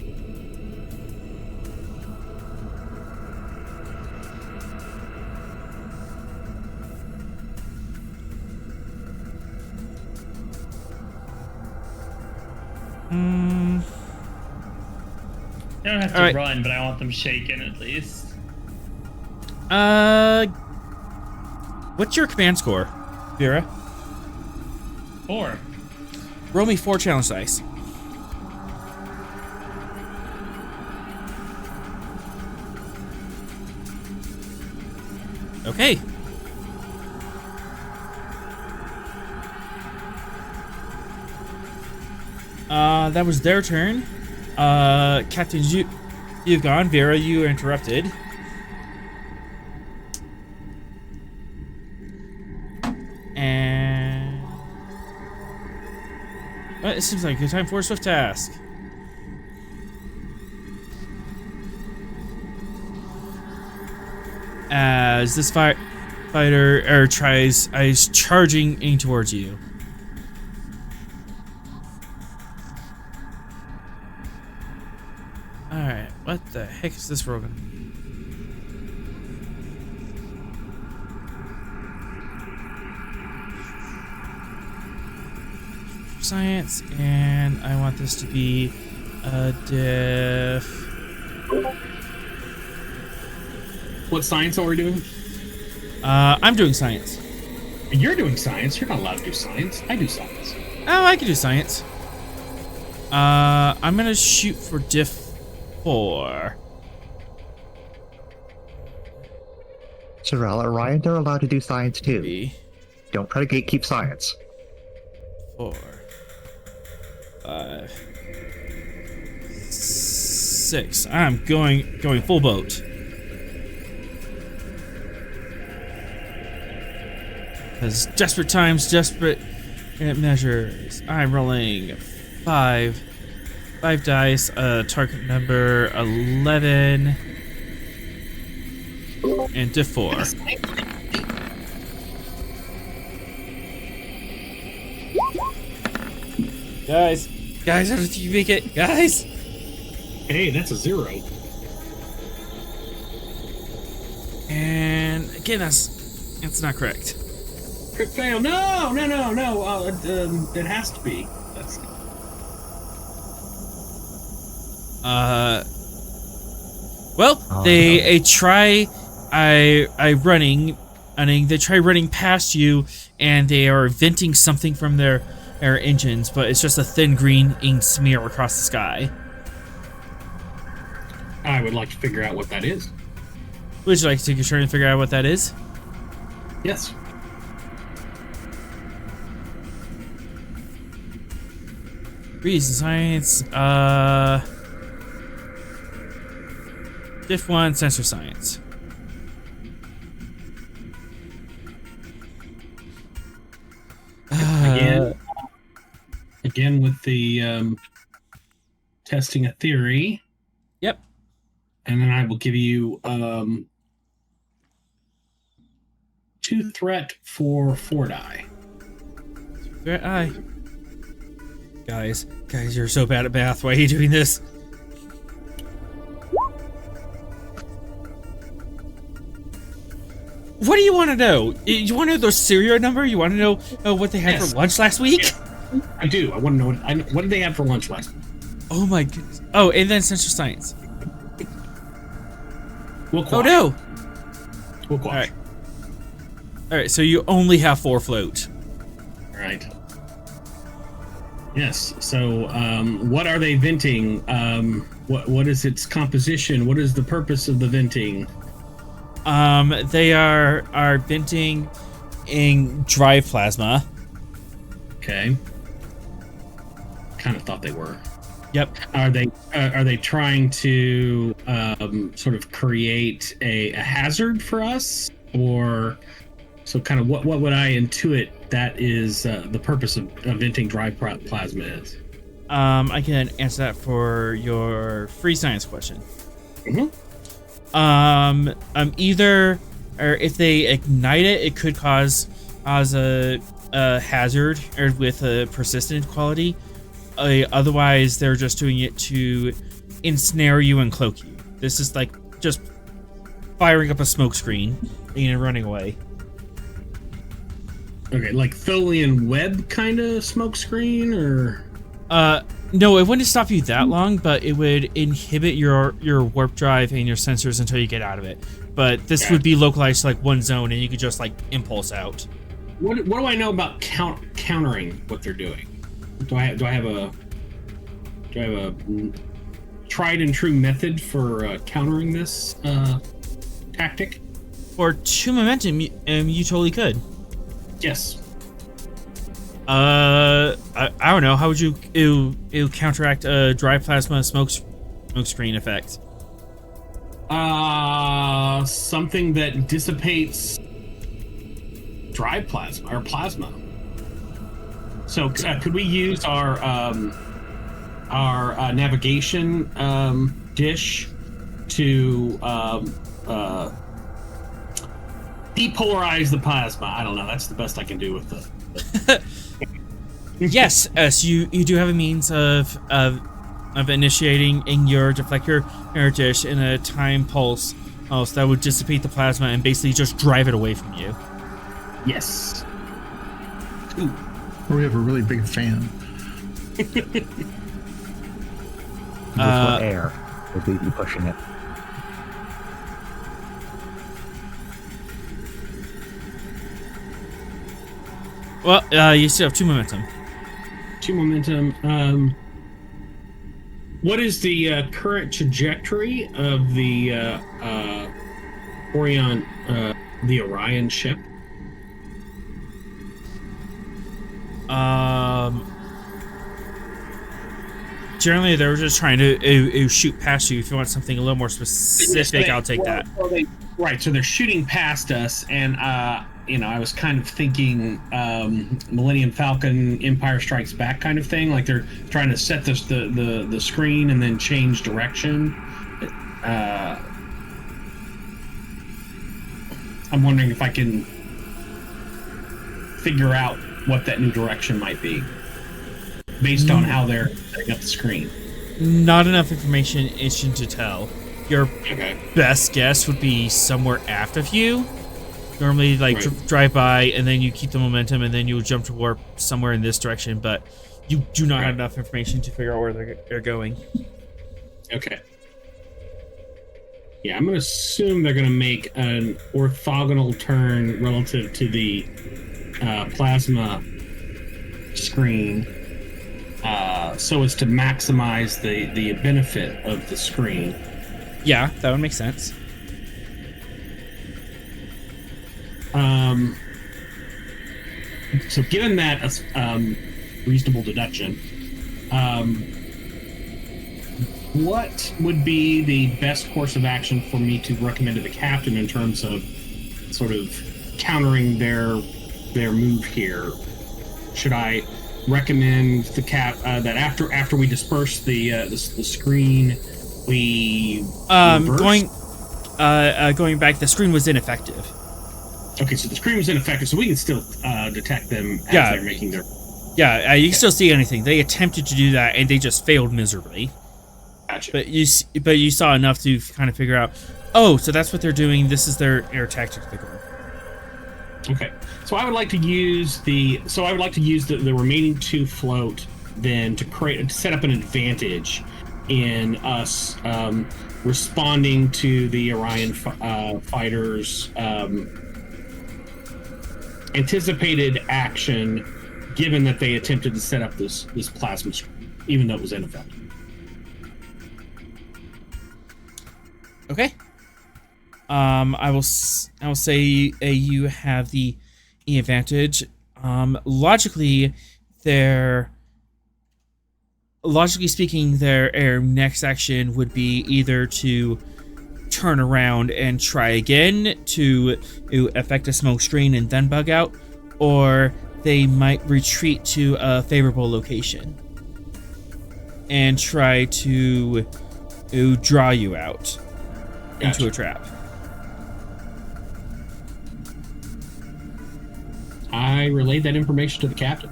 They don't have to run, but I want them shaken at least. What's your command score, Vera? 4. Roll me 4 challenge dice. Okay. That was their turn. Captain, you've gone. Vera, you are interrupted. And it seems like a good time for a swift task. As this fighter is charging in towards you. Alright, what the heck is this rogan? Science, and I want this to be a diff. What science are we doing? I'm doing science. You're doing science. You're not allowed to do science. I do science. Oh, I can do science. I'm gonna shoot for diff 4. So, Ryan, they're allowed to do science too. 3, Don't try to gatekeep science. 4, 5, 6. I'm going full boat. Because desperate times, desperate measures. I'm rolling 5 dice, target number 11, and diff 4. Guys, how did you make it? Guys! Hey, that's a 0. And again, that's not correct. Crit fail. No. It has to be. That's. Well, they try running, and they try running past you, and they are venting something from their engines, but it's just a thin green ink smear across the sky. I would like to figure out what that is. Would you like to take your turn and figure out what that is? Yes. Reason science, diff 1, sensor science. Again with the testing a theory. Yep. And then I will give you 2 threat for 4 die. Threat eye. Guys, you're so bad at math. Why are you doing this? What do you want to know? You want to know their serial number? You want to know what they had for lunch last week? I do. I want to know what did they have for lunch last week? Oh my goodness. Oh, and then sensor science. Oh no. We'll All right. So you only have 4 float. All right. Yes. So, what are they venting? What is its composition? What is the purpose of the venting? They are venting in drive plasma. Okay. Kind of thought they were. Yep. Are they trying to sort of create a hazard for us, or so kind of what would I intuit that is the purpose of venting drive plasma is? I can answer that for your free science question. Mm-hmm. Either, or if they ignite it, it could cause a hazard or with a persistent quality. Otherwise, they're just doing it to ensnare you and cloak you. This is like just firing up a smoke screen and running away. Okay, like Tholian web kind of smoke screen, or? No, it wouldn't stop you that long, but it would inhibit your warp drive and your sensors until you get out of it. But this would be localized to like one zone, and you could just like impulse out. What do I know about countering what they're doing? Do I have a tried and true method for countering this tactic? For 2 momentum, you totally could. Yes. I don't know. How would you counteract a dry plasma smoke screen effect? Something that dissipates dry plasma or plasma. So could we use our navigation dish to depolarize the plasma? I don't know. That's the best I can do with the. Yes, you do have a means of initiating in your deflector air dish in a time pulse that would dissipate the plasma and basically just drive it away from you. Yes. Ooh. Or we have a really big fan. With what air will be pushing it? Well, you still have 2 momentum. 2 momentum. What is the current trajectory of the Orion ship? Generally, they were just trying to shoot past you. If you want something a little more specific, I'll take that. Right, so they're shooting past us, and I was kind of thinking Millennium Falcon, Empire Strikes Back kind of thing. Like they're trying to set the screen and then change direction. I'm wondering if I can figure out what that new direction might be based on how they're setting up the screen. Not enough information itching to tell. Your best guess would be somewhere aft of you. Normally, like, drive by, and then you keep the momentum, and then you'll jump to warp somewhere in this direction, but you do not have enough information to figure out where they're going. Okay. Yeah, I'm going to assume they're going to make an orthogonal turn relative to the plasma screen so as to maximize the benefit of the screen. Yeah, that would make sense. So given that reasonable deduction, what would be the best course of action for me to recommend to the captain in terms of sort of countering their move here? Should I recommend the that after we disperse the screen, we going back, the screen was ineffective. Okay, so the screen was ineffective, so we can still detect them as they're making their... Yeah, you can still see anything. They attempted to do that, and they just failed miserably. Gotcha. But you saw enough to kind of figure out, oh, so that's what they're doing. This is their air tactic they're going. Okay, so I would like to use the remaining 2 float then to set up an advantage in us responding to the Orion fighters' anticipated action, given that they attempted to set up this plasma screen, even though it was ineffective. Okay. I will say you have the advantage. Logically speaking, their next action would be either to turn around and try again to affect a smoke screen and then bug out, or they might retreat to a favorable location and try to draw you out into a trap. I relayed that information to the captain.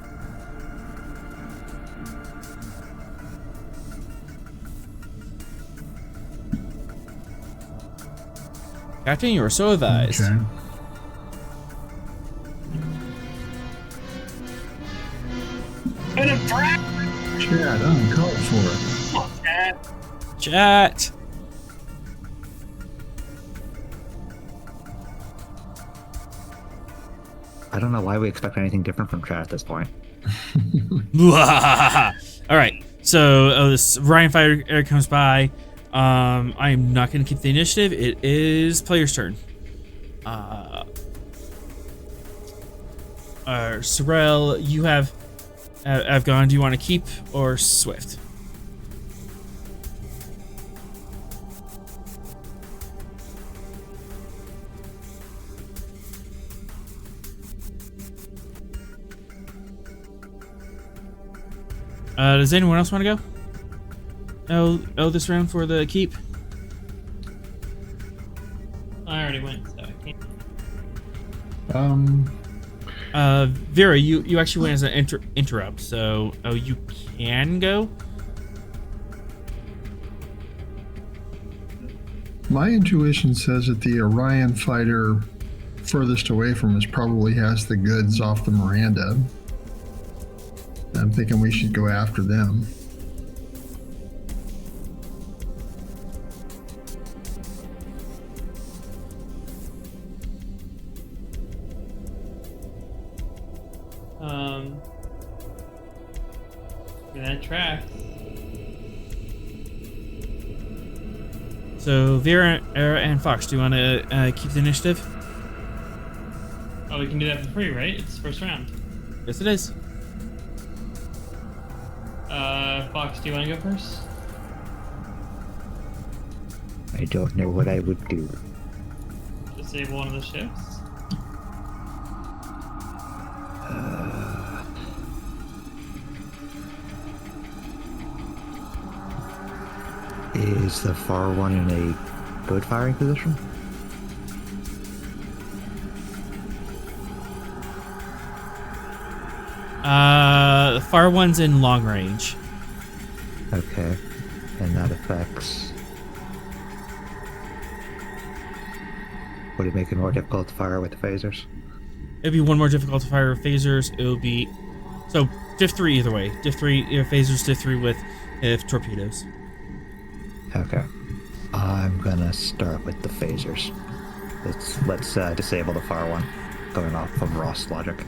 Captain, you are so advised. Okay. And a trap! Chat, uncalled for. Come on, Chat. Chat. I don't know why we expect anything different from chat at this point. All right. So this Ryan fighter comes by. I am not going to keep the initiative. It is player's turn. Sorrel, you have gone. Do you want to keep or Swift? Does anyone else want to go? Oh, this round for the keep? I already went, so I can't. Vera, you actually went as an interrupt, so you can go. My intuition says that the Orion fighter furthest away from us probably has the goods off the Miranda. I'm thinking we should go after them. That tracks. So Vera and Fox, do you want to keep the initiative? Oh, we can do that for free, right? It's the first round. Yes, it is. Fox, do you want to go first? I don't know what I would do. Disable one of the ships. Is the far one in a good firing position? The far one's in long range. Okay. And that affects... Would it make it more difficult to fire with the phasers? It'd be one more difficult to fire with phasers. It would be... So, diff 3 either way. Diff 3, phasers, diff 3 with torpedoes. Okay. I'm gonna start with the phasers. Let's disable the far one, going off of Ross logic.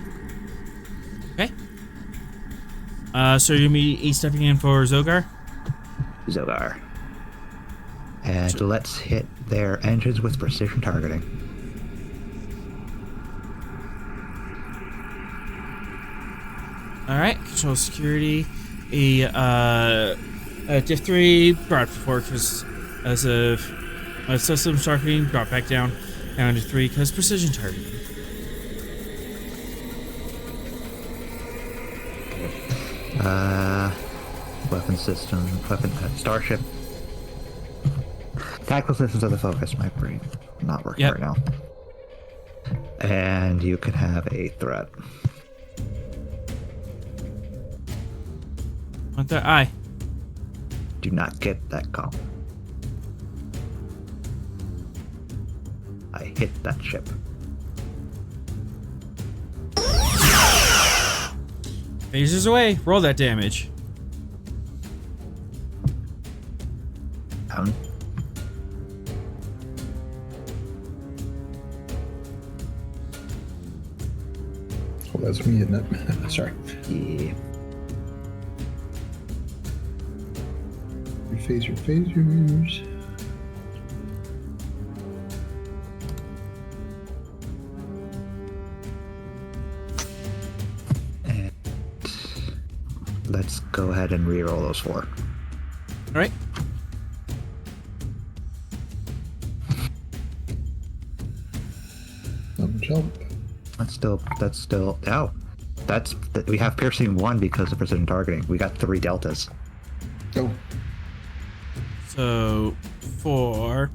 Okay. So you're gonna be stepping in for Zogar? Zogar. And let's hit their engines with precision targeting. Alright, control security. A diff 3 brought before because as a system targeting brought back down to 3 because precision targeting. Weapon system, starship. Tactical systems are the focus. My brain not working right now. And you can have a threat. Want that eye? Do not get that call. I hit that ship. Phasers away. Roll that damage. Down. Oh, that's me, isn't it? Sorry. Yeah. Phasers. And let's go ahead and re-roll those 4. All right. Jump. That's still. Oh, we have piercing 1 because of precision targeting. We got 3 deltas. Oh. So 4,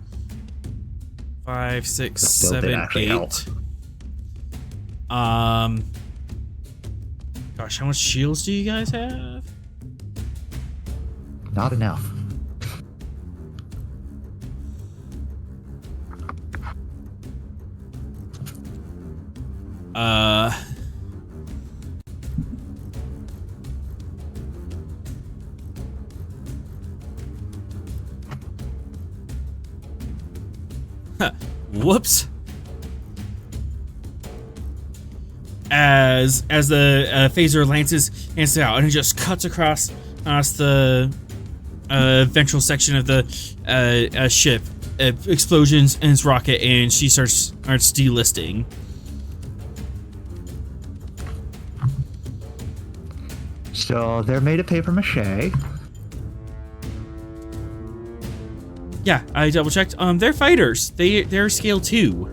5, 6, Still did 7, actually 8. help. Gosh, how much shields do you guys have? Not enough. Whoops. As the phaser lances out, and it just cuts across the ventral section of the ship. Explosions in its rocket, and she starts delisting. So they're made of paper mache. Yeah, I double checked. They're fighters. They're scale 2.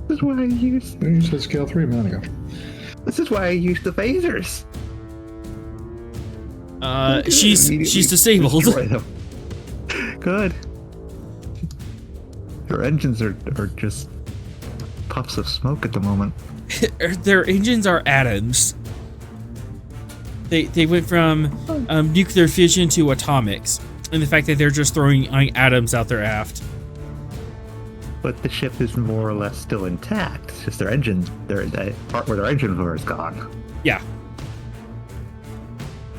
This is why I use. You said scale 3 a minute ago. This is why I use the phasers. She's disabled. Destroy them. Good. Her engines are just puffs of smoke at the moment. Their engines are atoms. They went from nuclear fission to atomics, and the fact that they're just throwing atoms out their aft. But the ship is more or less still intact. It's just their engines, the part where their engine room is gone. Yeah.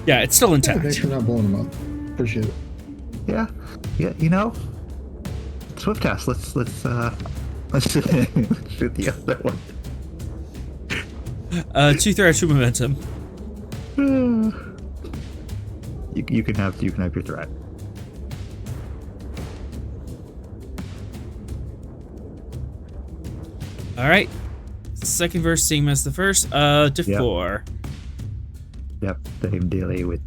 Yeah, it's still intact. Thanks for not blowing them up. Appreciate it. Yeah, you know, Swift test. Let's shoot the other one. 2 threats, 2 momentum. You can have your threat. All right. Second verse, same as the first. Diff 4. Yep, same dealing with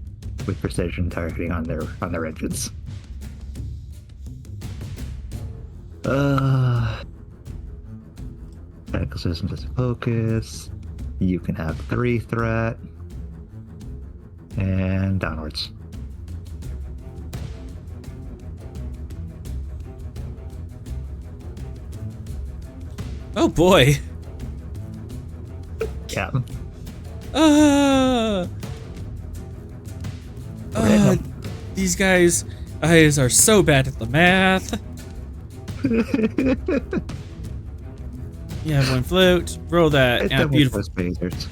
precision targeting on their engines. Technical systems as a focus. You can have 3 threat. And downwards. Oh boy. Captain. These guys are so bad at the math. You have one float. Roll that beautiful phasers.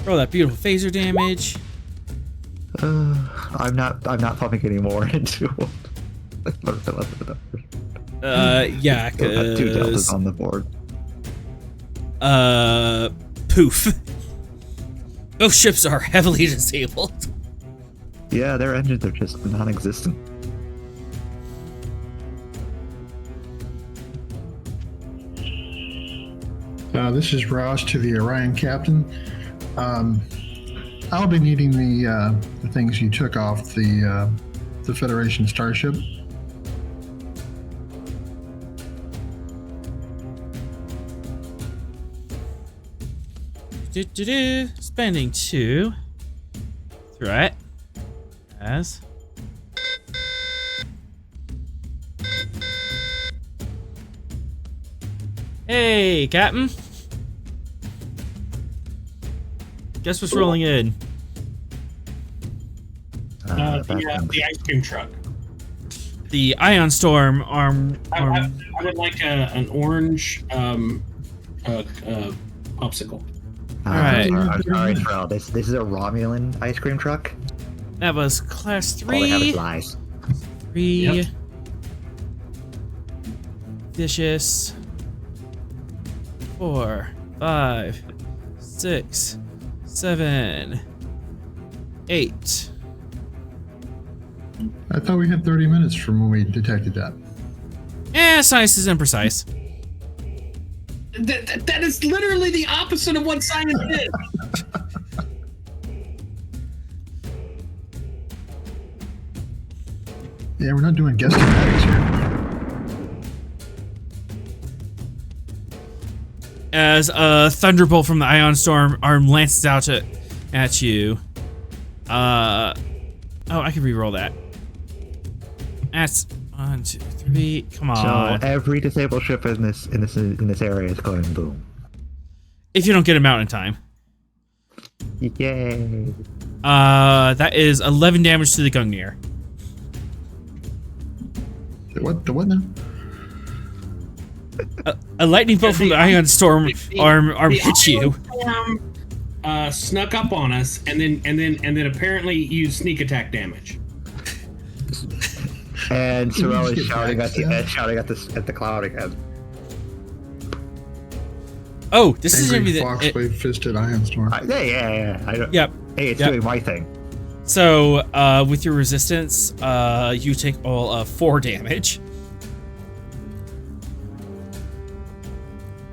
Roll that beautiful phaser damage. I'm not pumping any more into yeah, cause 2 deltas on the board. Poof. Both ships are heavily disabled. Yeah, their engines are just non-existent. This is Ross to the Orion captain. I'll be needing the things you took off the Federation starship. Spending 2. Threat. As. Hey, Captain. Guess what's rolling in? The ice cream truck. The Ion Storm arm. I would like an orange popsicle. Alright. I'm sorry, Terrell. This is a Romulan ice cream truck. That was class 3. All they have is lies. 3. Yep. Vicious. 4, 5, 6, 7, 8. I thought we had 30 minutes from when we detected that. Science is imprecise. That is literally the opposite of what science is. Yeah, we're not doing guesstimates here. As a thunderbolt from the Ion Storm arm lances out at you. Oh, I can re-roll that. That's 1, 2, 3. Come on. So every disabled ship in this area is going boom. If you don't get him out in time. Yay! That is 11 damage to the Gungnir. The what now? A lightning bolt from the Ion Storm arm hits you. Snuck up on us, and then apparently used sneak attack damage. And Terrell is shouting at the cloud again. Oh, this is gonna be the Foxwave fisted Ion Storm. Yeah. I don't. Yep. Hey, it's doing my thing. So, with your resistance, you take all of 4 damage.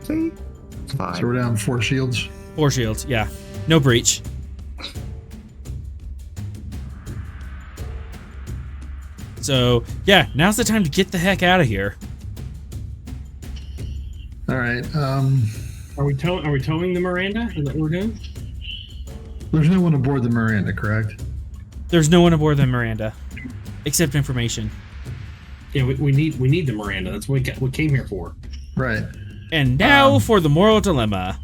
See? It's fine. So we're down 4 shields. 4 shields, yeah. No breach. So, yeah, now's the time to get the heck out of here. All right. Are we towing the Miranda? Is that what we're doing? There's no one aboard the Miranda, correct? There's no one aboard the Miranda, except information. Yeah, we need the Miranda. That's what we came here for. Right. And now for the moral dilemma.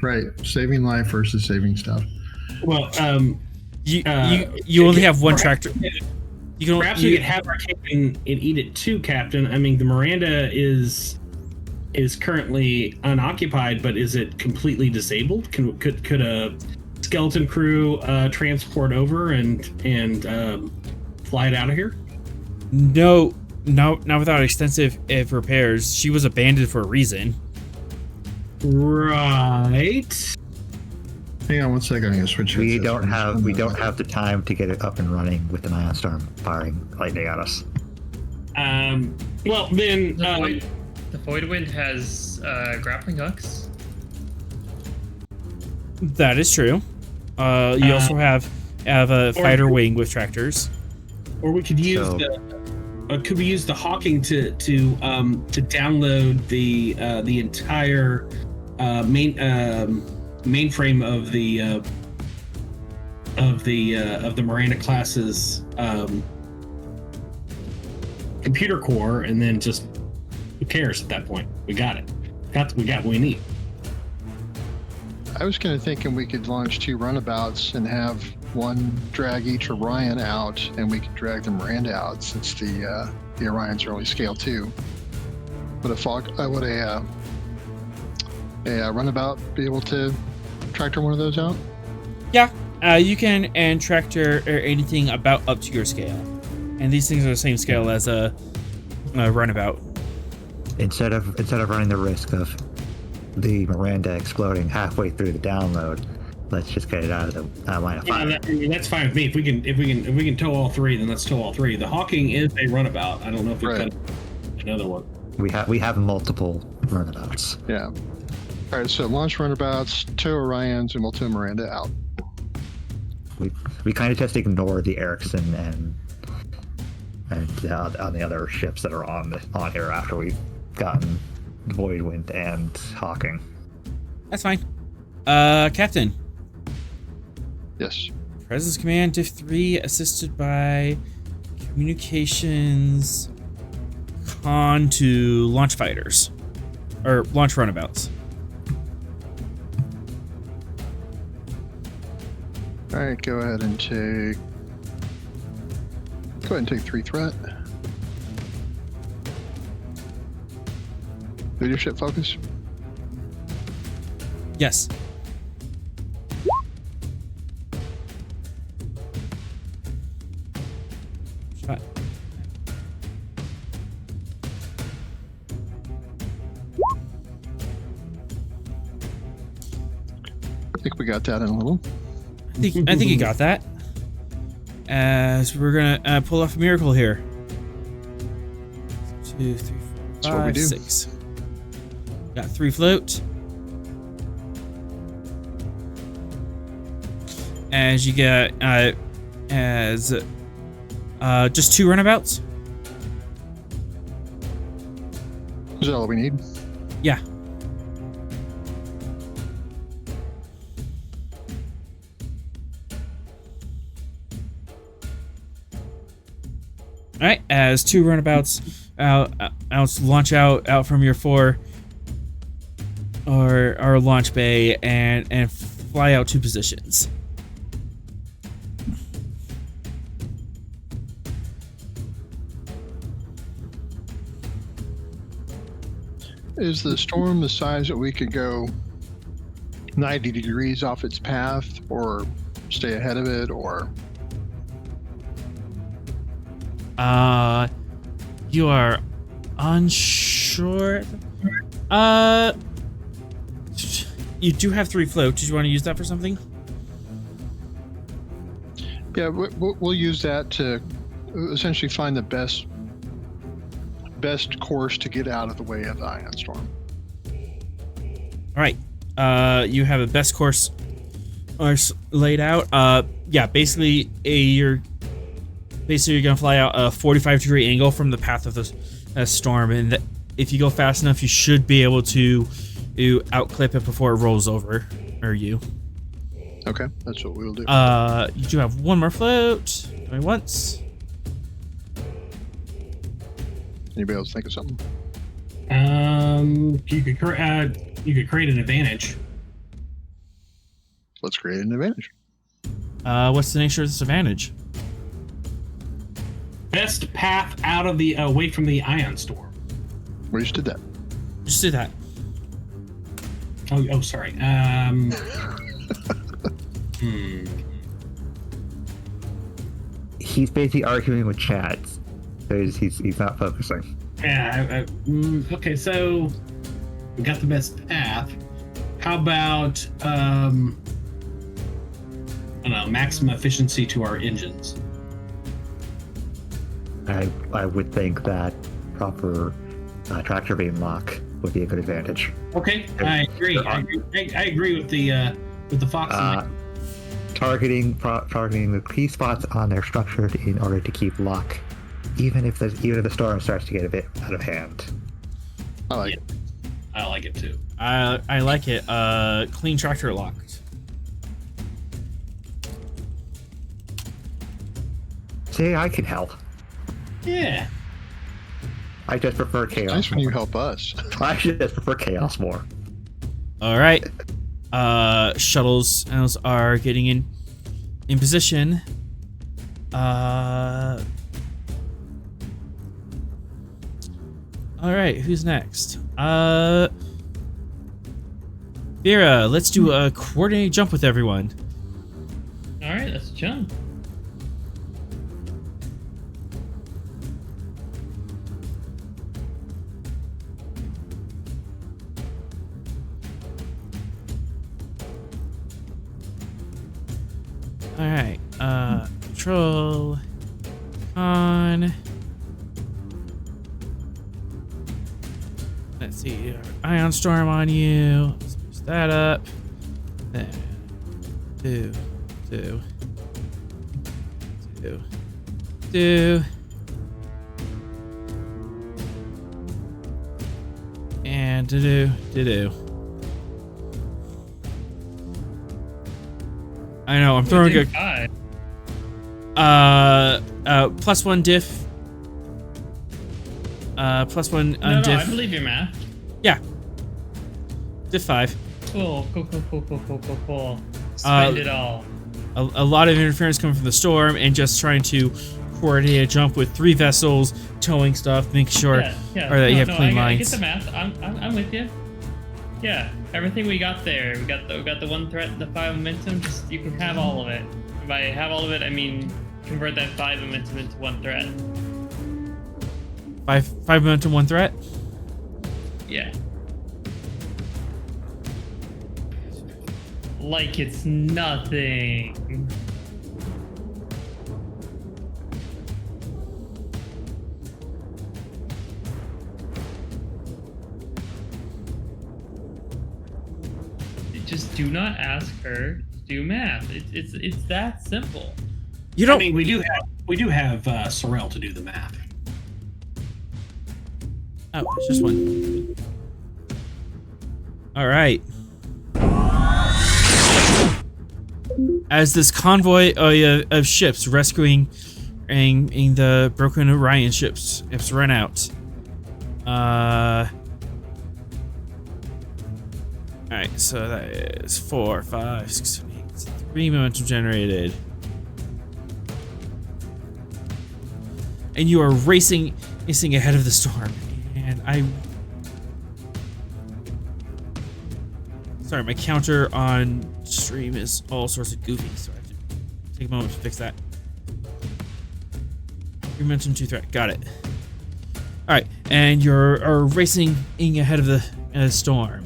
Right. Saving life versus saving stuff. Well, you only have one tractor. Perhaps we could have our cake and eat it too, Captain. I mean, the Miranda is currently unoccupied, but is it completely disabled? Could a skeleton crew transport over and fly it out of here? No, not without extensive repairs. She was abandoned for a reason. Right. Hang on one second. I'm gonna switch. We don't have the time to get it up and running with an Ion Storm firing lightning at us. Well then, the Voidwind has grappling hooks. That is true. You also have a fighter wing with tractors. Or we could use could we use the Hawking to download the entire mainframe of the Miranda class's computer core, and then just who cares at that point? We got it, we got what we need. I was kind of thinking we could launch 2 runabouts and have one drag each Orion out, and we could drag the Miranda out since the Orions are only scale 2. Would a runabout be able to tractor one of those out? Yeah, you can and tractor or anything about up to your scale, and these things are the same scale as a runabout. Instead of running the risk of the Miranda exploding halfway through the download, let's just get it out of the line of fire. That's fine with me. If we can tow all 3, then let's tow all 3. The Hawking is a runabout. I don't know if we cut another one. We have multiple runabouts. Yeah. All right. So launch runabouts, tow Orions, and we'll tow Miranda out. We kind of just ignore the Erickson and on the other ships that are on here after we've gotten Voidwind and Hawking. That's fine. Captain. Yes. Presence Command Div 3 assisted by Communications Con to launch fighters. Or launch runabouts. Alright, go ahead and take 3 threat. Leadership focus. Yes. Shot. I think we got that in a little. I think you got that. As we're gonna pull off a miracle here. 2, 3, 4, That's what we 5, do. 6. Got 3 float. As you get just 2 runabouts. Is that all we need? Yeah. All right, as 2 runabouts launch out from your 4 or launch bay and fly out to positions. Is the storm the size that we could go 90 degrees off its path, or stay ahead of it, or? You are unsure. You do have 3 float. Did you want to use that for something? Yeah, we'll use that to essentially find the best course to get out of the way of the ion storm. All right. You have a best course laid out. Yeah, basically you're gonna fly out a 45-degree angle from the path of the storm, and if you go fast enough, you should be able to outclip it before it rolls over, or you. Okay, that's what we'll do. You do have 1 more float. Going once. Anybody else think of something? You could create an advantage. Let's create an advantage. What's the nature of this advantage? Best path out of the away from the ion storm. We just did that. Just do that. Oh, sorry. He's basically arguing with Chad. So he's not focusing. Yeah. Okay, so we got the best path. How about I don't know, maximum efficiency to our engines? I would think that proper tractor beam lock would be a good advantage. Okay, I agree. I agree with the Fox. Targeting the key spots on their structure in order to keep lock, even if the storm starts to get a bit out of hand. I like it. I like it too. I like it. Clean tractor locked. See, I can help. Yeah. I just prefer chaos. Nice when you help us. I just prefer chaos more. All right. Shuttles are getting in position. All right, who's next? Vera, let's do a coordinated jump with everyone. All right, let's jump. All right, control on. Let's see, ion storm on you. Let's boost that up. Then 2, 2, 2, 2, and do. I know I'm throwing a +1 diff. +1 No, diff. I believe your math. Yeah. Diff 5. Cool. Spend it all. A lot of interference coming from the storm, and just trying to coordinate a jump with 3 vessels, towing stuff, make sure Yeah. or that you have clean I lines. get the math. I'm with you. Yeah, everything we got there. We got the 1 threat, the 5 momentum. Just you can have all of it. By have all of it, I mean convert that 5 momentum into 1 threat. 5 momentum, 1 threat. Yeah. Like it's nothing. Just do not ask her to do math. It's that simple. You don't. I mean, we do have Sorrel to do the math. Oh, it's just 1. All right. As this convoy of ships rescuing the broken Orion ships run out. Alright, so that is 4, 5, 6, 7, 8, 3 momentum generated. And you are racing ahead of the storm. And sorry, my counter on stream is all sorts of goofy, so I have to take a moment to fix that. You mentioned 2 threat, got it. Alright, and you're racing ahead of the storm.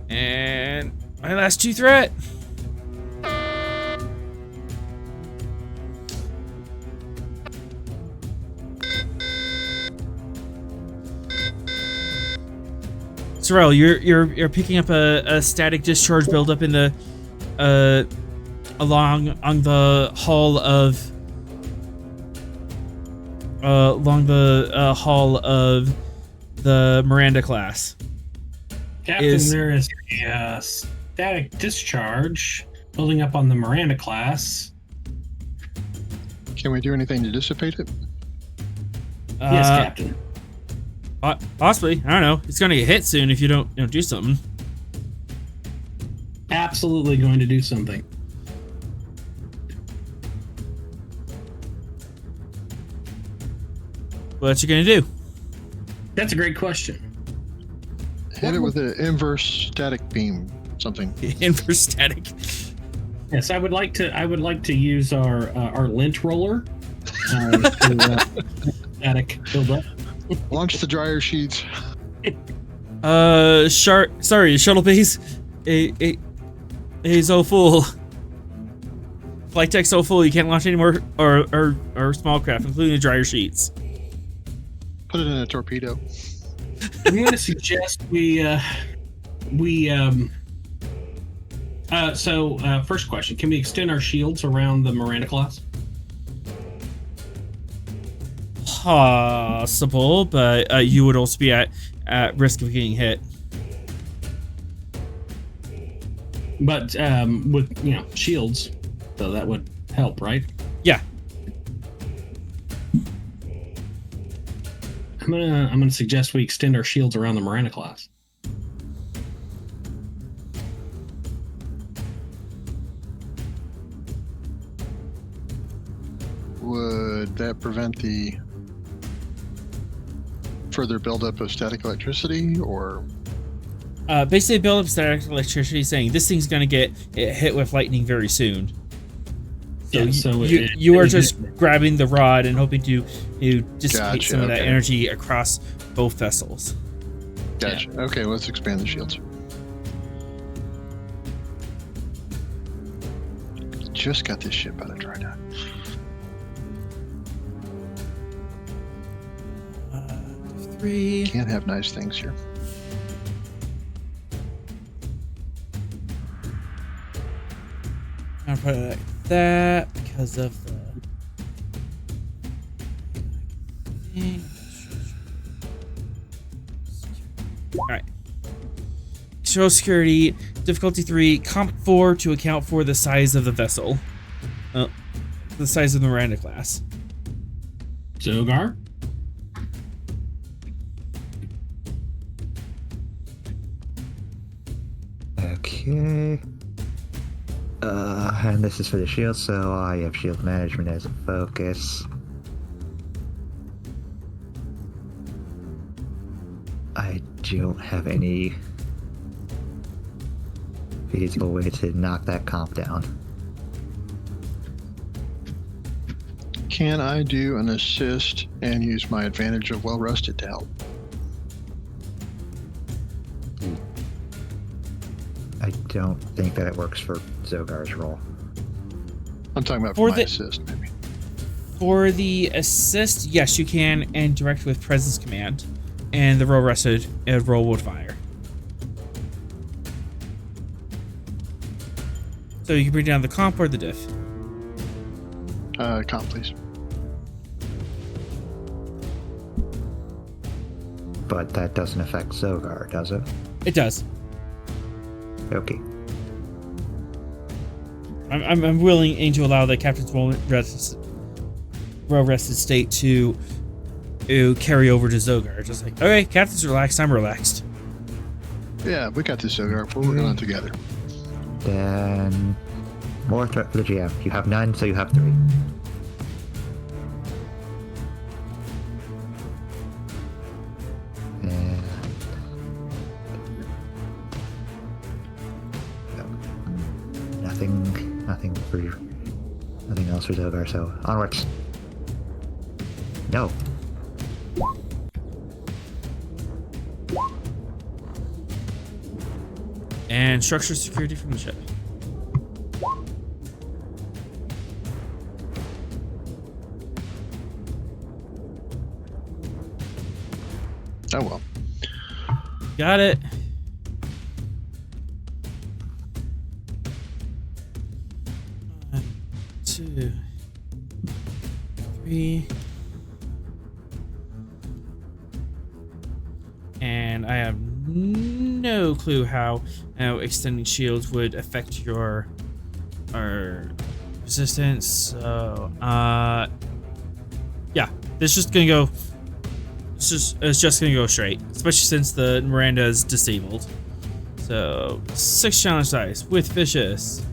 And my last 2 threat. Sorrel, you're picking up a static discharge buildup in the along the hull of the Miranda class. Captain, there is a static discharge building up on the Miranda class. Can we do anything to dissipate it? Yes, Captain. Possibly. I don't know. It's gonna get hit soon if you don't do something. Absolutely going to do something. What you gonna do? That's a great question. Hit it with an inverse static beam, something. Inverse static. Yes, I would like to use our lint roller to static build up. Launch the dryer sheets. Sorry, shuttle base. So full. Flight deck so full you can't launch any more or small craft, including the dryer sheets. Put it in a torpedo. I'm going to suggest first question, can we extend our shields around the Miranda class? Possible, but you would also be at risk of getting hit. But with shields, So that would help, right? Yeah. I'm gonna suggest we extend our shields around the Miranda class. Would that prevent the further buildup of static electricity, or? Basically, build up static electricity, saying this thing's gonna get hit with lightning very soon. So, you are just grabbing the rod and hoping to dissipate some of that energy across both vessels. Gotcha. Yeah. Okay, let's expand the shields. Just got this ship out of Drydock. Three. Can't have nice things here. I'm gonna put it like that because of the. Alright. Show security, difficulty 3, comp 4 to account for the size of the vessel. The size of the Miranda class. Zogar? Okay. And this is for the shield, so I have shield management as a focus. I don't have any feasible way to knock that comp down. Can I do an assist and use my advantage of well rested to help? I don't think that it works for Zogar's role. I'm talking about for my assist, maybe. For the assist, yes, you can, and direct with presence command, and the roll rested roll would fire. So you can bring down the comp or the diff. Comp, please. But that doesn't affect Zogar, does it? It does. Okay. I'm willing to allow the captain's well-rested state to carry over to Zogar. Just like, okay, captain's relaxed, I'm relaxed. Yeah, we got this, Zogar. We're working on it together. Then more threat for the GM. You have 9, so you have 3. And nothing else for Zogar, so onwards. No. And structure security from the ship. Oh well. Got it. One, 2, 3. And I have no clue how extending shields would affect your resistance. So yeah, this is just gonna go. It's just gonna go straight, especially since the Miranda is disabled. So 6 challenge dice with vicious.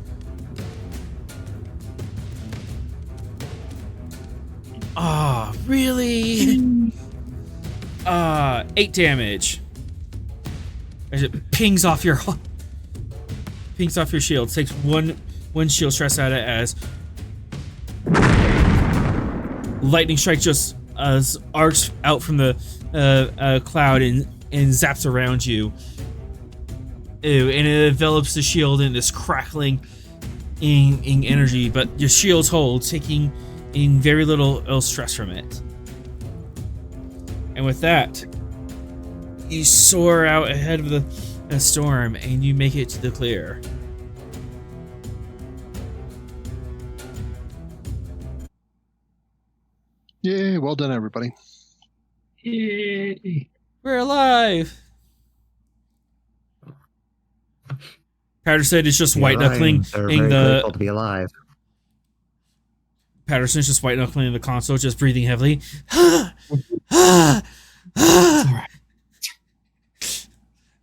Ah, really? 8 damage. As it pings off your shield. Takes one shield stress out of it as lightning strike just arcs out from the cloud and zaps around you. Ew, and it envelops the shield in this crackling in energy, but your shield's hold, taking in very little stress from it. And with that, you soar out ahead of the storm and you make it to the clear. Yay, well done, everybody. Yay. We're alive! Powder said it's just white knuckling They're very grateful to be alive. Patterson's just white knuckling the console, just breathing heavily. He's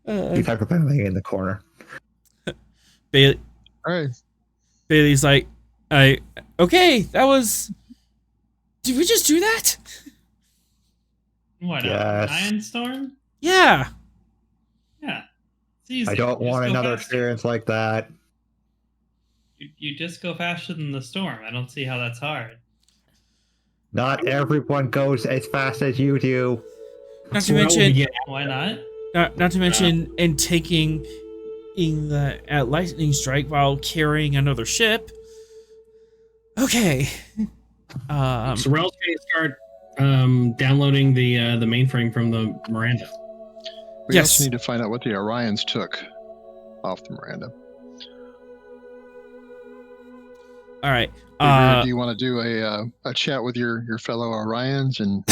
hyperventilating in the corner. Bailey, All right. Bailey's like, okay, that was. Did we just do that? What? Yes. Iron Storm? Yeah. Yeah. It's easy. I don't You just want go another faster. experience like that. You just go faster than the storm. I don't see how that's hard. Not everyone goes as fast as you do. Not to mention, Why not? not to mention, in taking in the lightning strike while carrying another ship. Okay. Sorrel's going to start downloading the mainframe from the Miranda. We Yes. also need to find out what the Orions took off the Miranda. All right. Do you want to do a chat with your fellow Orions and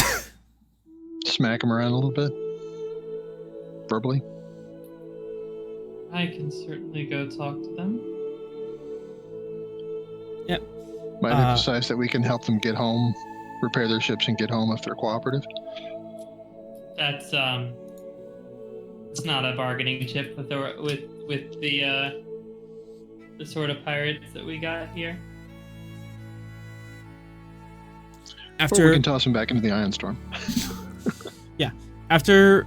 smack them around a little bit? Verbally? I can certainly go talk to them. Might emphasize that we can help them get home, repair their ships and get home if they're cooperative. That's it's not a bargaining chip with the sort of pirates that we got here. Or we after can toss them back into the Iron Storm. after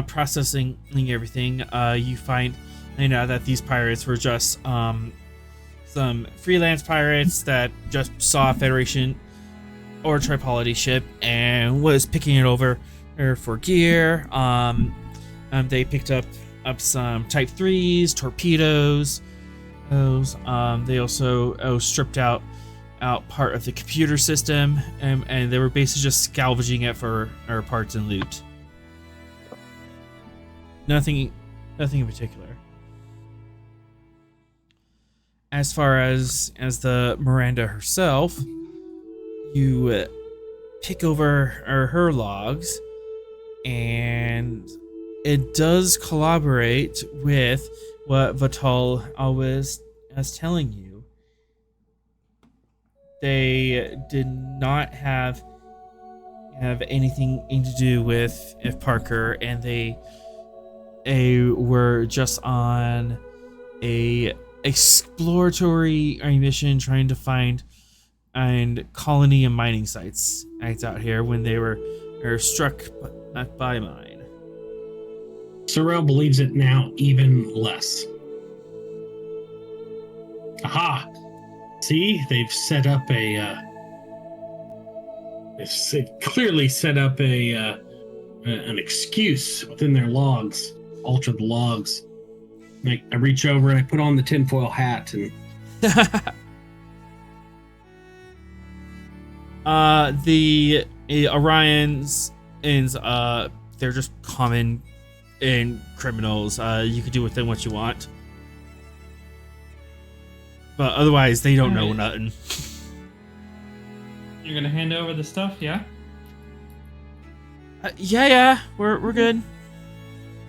processing everything, you find that these pirates were just some freelance pirates that just saw a Federation or Tripolity ship and was picking it over for gear. They picked up some Type 3s, torpedoes. They also stripped out part of the computer system, and they were basically just scavenging it for parts and loot. Nothing in particular. As far as the Miranda herself, you pick over her logs, and it does collaborate with what Vital was telling you. They did not have anything to do with Parker, and they were just on a exploratory mission trying to find colony and mining sites out here when they were struck by mine. Sorrel believes it now even less. Aha! See, they've set up clearly set up an excuse within their logs, alter the logs. I reach over and I put on the tinfoil hat and the Orions they're just common and criminals. You can do with them what you want, but otherwise they don't know nothing. You're gonna hand over the stuff, yeah? Yeah, we're good.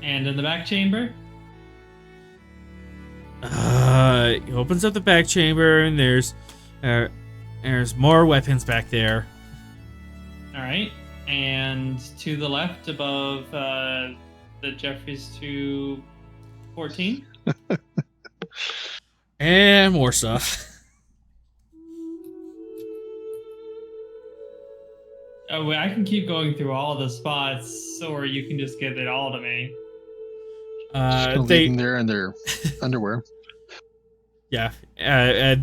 And in the back chamber? He opens up the back chamber, and there's more weapons back there. All right. And to the left, above the Jeffries 214. And more stuff. Oh, wait, I can keep going through all the spots, or you can just give it all to me. Still leave them there in their underwear. Yeah, they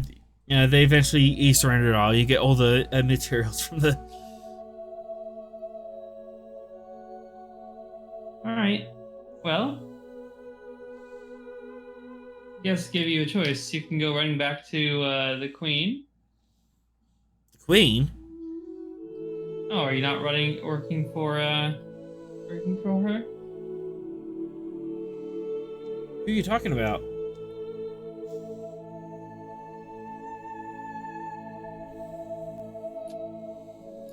eventually surrender it all. You get all the materials from the. All right. Well, I guess give you a choice. You can go running back to the Queen. The Queen? Oh, are you not working for her? Who are you talking about?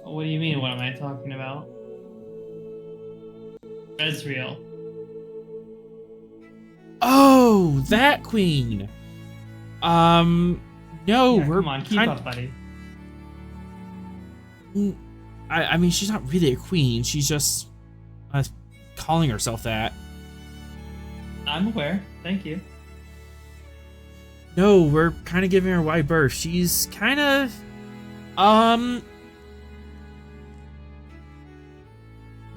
What do you mean? What am I talking about? Ezreal. Oh, that Queen. No, Yeah, we're come on, keep up, buddy. I mean, she's not really a queen. She's just calling herself that. I'm aware. Thank you. No, we're kind of giving her wide berth. She's kind of,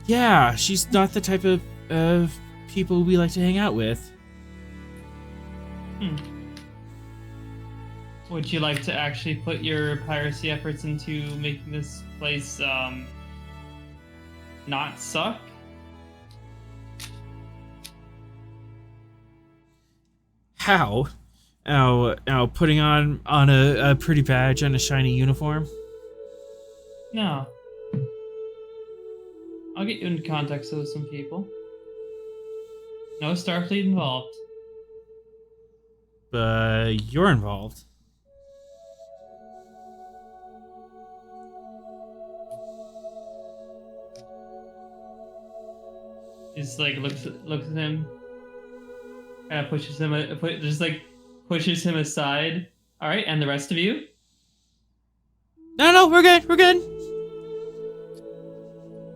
yeah, she's not the type of people we like to hang out with. Would you like to actually put your piracy efforts into making this place not suck? How? Oh, putting on a pretty badge and a shiny uniform? No. I'll get you into contact with some people. No Starfleet involved. But you're involved. Just like looks at him, kind of pushes him aside. All right, and the rest of you? No, we're good.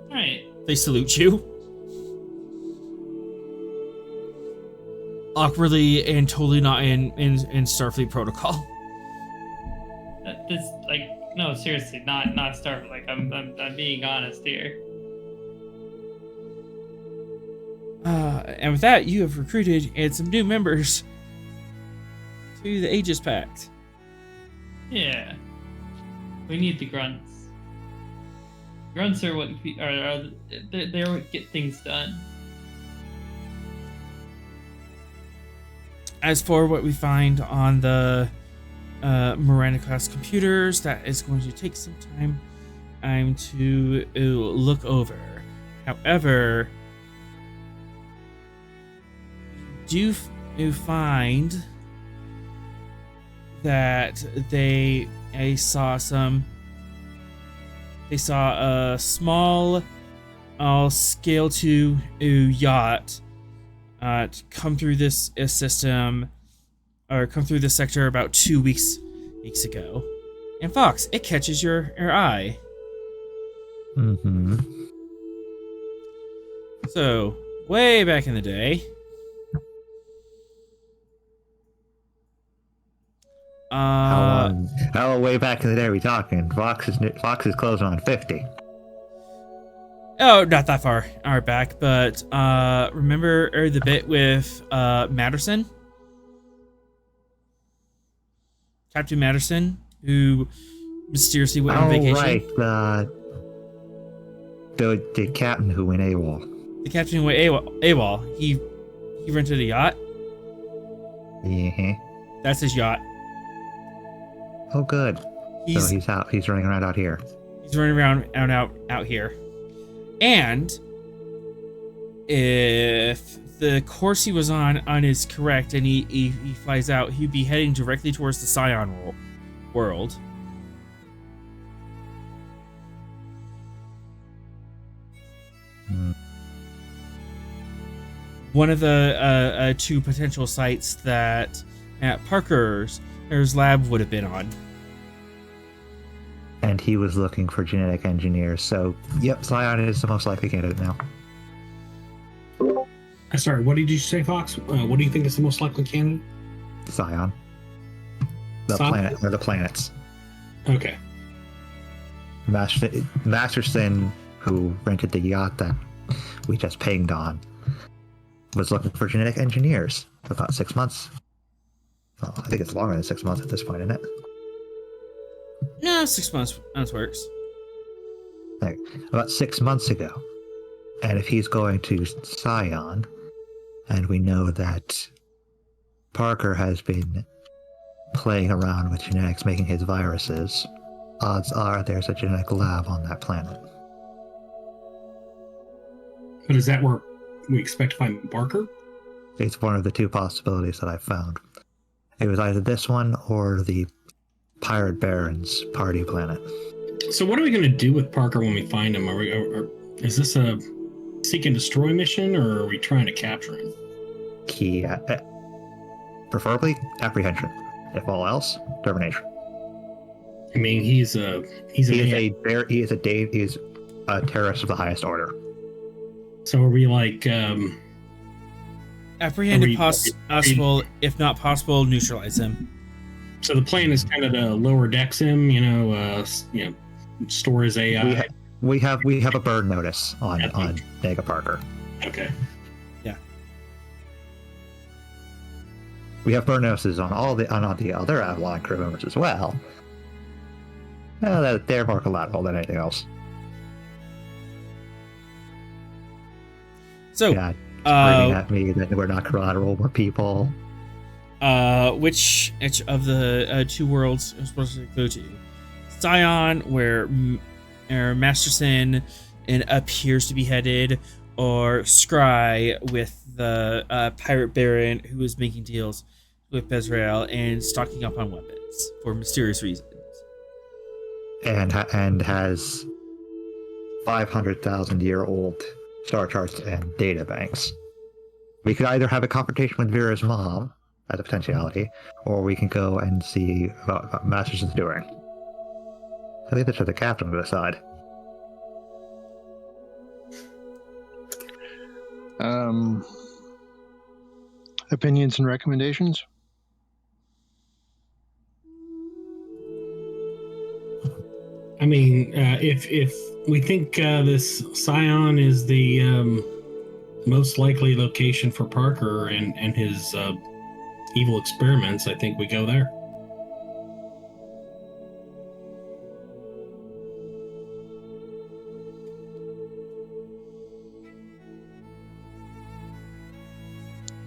All right. They salute you. Awkwardly and totally not in Starfleet protocol. This no, seriously, not Starfleet. Like I'm being honest here. And with that, you have recruited and some new members to the Aegis Pact. Yeah, we need the grunts. Grunts are what they're what get things done. As for what we find on the Miranda class computers, that is going to take some time to look over. However, you find that they saw a small scale 2 yacht come through this system, or come through this sector about 2 weeks ago. And Fox, it catches your eye. Mm-hmm. So, way back in the day, how way back in the day are we talking? Fox is closing on 50. Oh, not that far back, but remember the bit with Matterson? Captain Matterson, who mysteriously went on vacation? Right, the captain who went AWOL. The captain who went AWOL. He rented a yacht? Yeah. That's his yacht. Oh, good. So he's out. He's running around out here. He's running around out here. And if the course he was on is correct and he flies out, he'd be heading directly towards the Scion world. One of the two potential sites that Parker's lab would have been on. And he was looking for genetic engineers, so yep, Scion is the most likely candidate now. Sorry, what did you say, Fox? What do you think is the most likely candidate? Scion. Scion? The planets. Okay. Masterson, who rented the yacht that we just pinged on, was looking for genetic engineers for about 6 months. Well, I think it's longer than 6 months at this point, isn't it? No, 6 months works. Like, about 6 months ago. And if he's going to Scion, and we know that Parker has been playing around with genetics, making his viruses, odds are there's a genetic lab on that planet. But is that where we expect to find Parker? It's one of the two possibilities that I found. It was either this one or the Pirate Baron's party planet. So what are we going to do with Parker when we find him? Is this a seek and destroy mission, or are we trying to capture him? Preferably apprehension. If all else, termination. I mean, he is a terrorist of the highest order. So are we like Apprehend if possible. If not possible, neutralize him. So the plan is kind of to lower decks him, store his AI. We have a burn notice on Nega Parker. Okay. Yeah. We have burn notices on all the other Avalon crew members as well. They're more collateral than anything else. So, screaming at me that we're not collateral, we're people. Which of the two worlds are supposed to go to? Scion, where Masterson appears to be headed, or Scry with the pirate baron who is making deals with Bezrael and stocking up on weapons for mysterious reasons. And has 500,000-year-old star charts and data banks. We could either have a confrontation with Vera's mom as a potentiality, or we can go and see what Masters is doing. I think that's for the captain to decide. Opinions and recommendations? I mean, if we think this Scion is the most likely location for Parker and his evil experiments, I think we go there.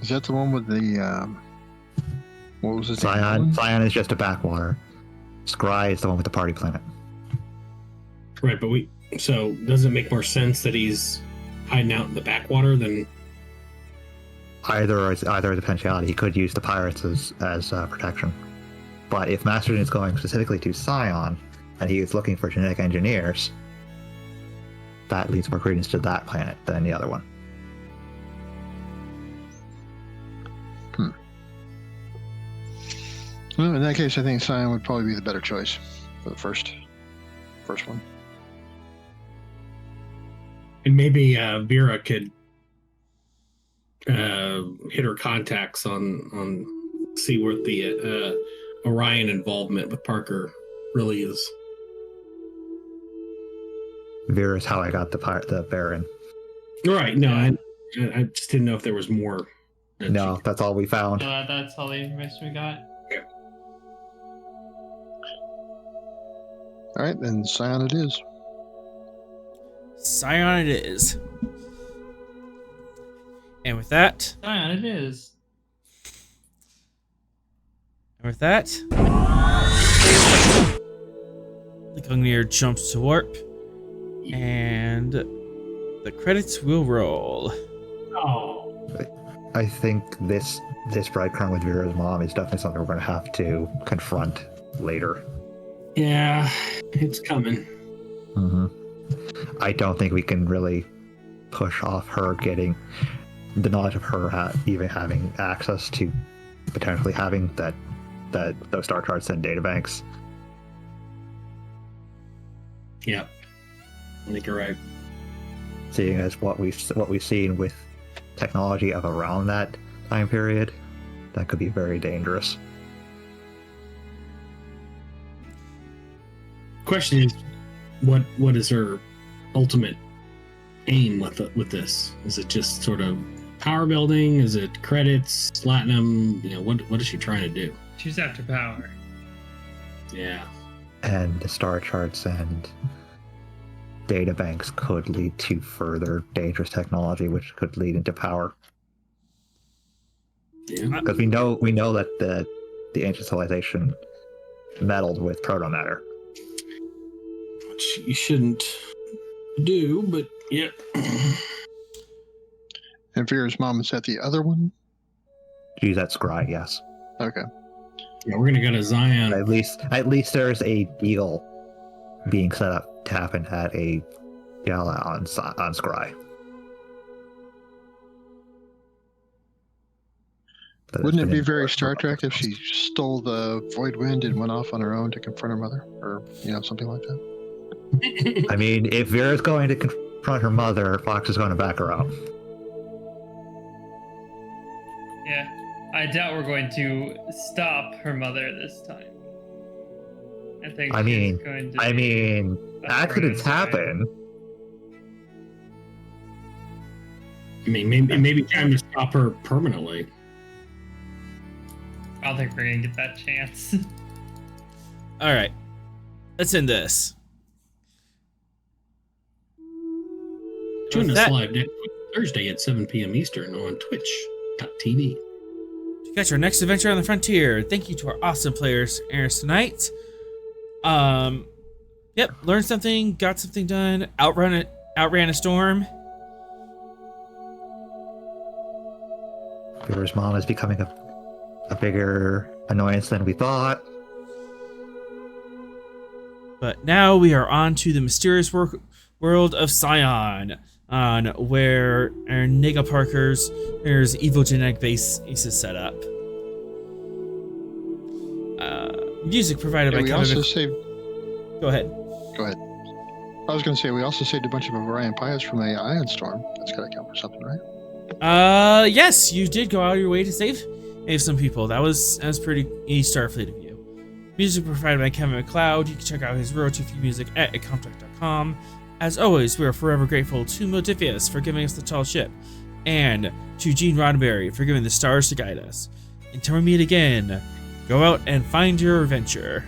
Is that the one with the what was it? Scion is just a backwater. Scry is the one with the party planet. Right, but so does it make more sense that he's hiding out in the backwater than either the potentiality? He could use the pirates as protection. But if Masterson is going specifically to Scion and he is looking for genetic engineers, that leads more credence to that planet than the other one. Well, in that case, I think Scion would probably be the better choice for the first one. And maybe Vera could hit her contacts on see what the Orion involvement with Parker really is. Vera's how I got the Baron. Right. No, I just didn't know if there was more. No, that's all we found. That's all the information we got. Yeah. All right, then Scion it is. Scion it is. And with that... Scion it is. And with that... the Gungnir jumps to warp. And... the credits will roll. Oh. I think this breadcrumb with Vera's mom is definitely something we're going to have to confront later. Yeah, it's coming. Mm-hmm. I don't think we can really push off her getting the knowledge of her even having access to potentially having those star charts and data banks. Yeah, I think you're right. Seeing as what we've seen with technology of around that time period, that could be very dangerous. Question is, what is her ultimate aim with this? Is it just sort of power building? Is it credits, platinum? What is she trying to do? She's after power. Yeah. And the star charts and data banks could lead to further dangerous technology, which could lead into power. Yeah. Because we know that the ancient civilization meddled with proto matter. Which you shouldn't do, but yeah. And Vera's mom is at the other one? She's at Scry, yes. Okay. Yeah, we're gonna go to Zion. At least there's a deal being set up to happen at a gala on Scry. Wouldn't it be very Star Trek if she stole the void wind and went off on her own to confront her mother, or something like that? I mean, if Vera's going to confront her mother, Fox is going to back her up. Yeah, I doubt we're going to stop her mother this time. I think. Accidents happen. I mean, maybe time to stop her permanently. I don't think we're gonna get that chance. All right, let's end this. Join us live next week, Thursday at 7 p.m. Eastern on Twitch.tv. To catch our next adventure on the frontier, thank you to our awesome players airs tonight. Yep, learned something, got something done, outran a storm. Vera's mom is becoming a bigger annoyance than we thought. But now we are on to the mysterious world of Scion, where our Nega Parker's evil genetic base is set up. Music provided by Kevin. Go ahead. I was going to say, we also saved a bunch of Orion pilots from a ion storm. That's got to count for something, right? Yes, you did go out of your way to save some people. That was pretty Starfleet of you. Music provided by Kevin Macload. You can check out his royalty free music at accountech.com. As always, we are forever grateful to Modifius for giving us the tall ship, and to Gene Roddenberry for giving the stars to guide us. Until we meet again, go out and find your adventure.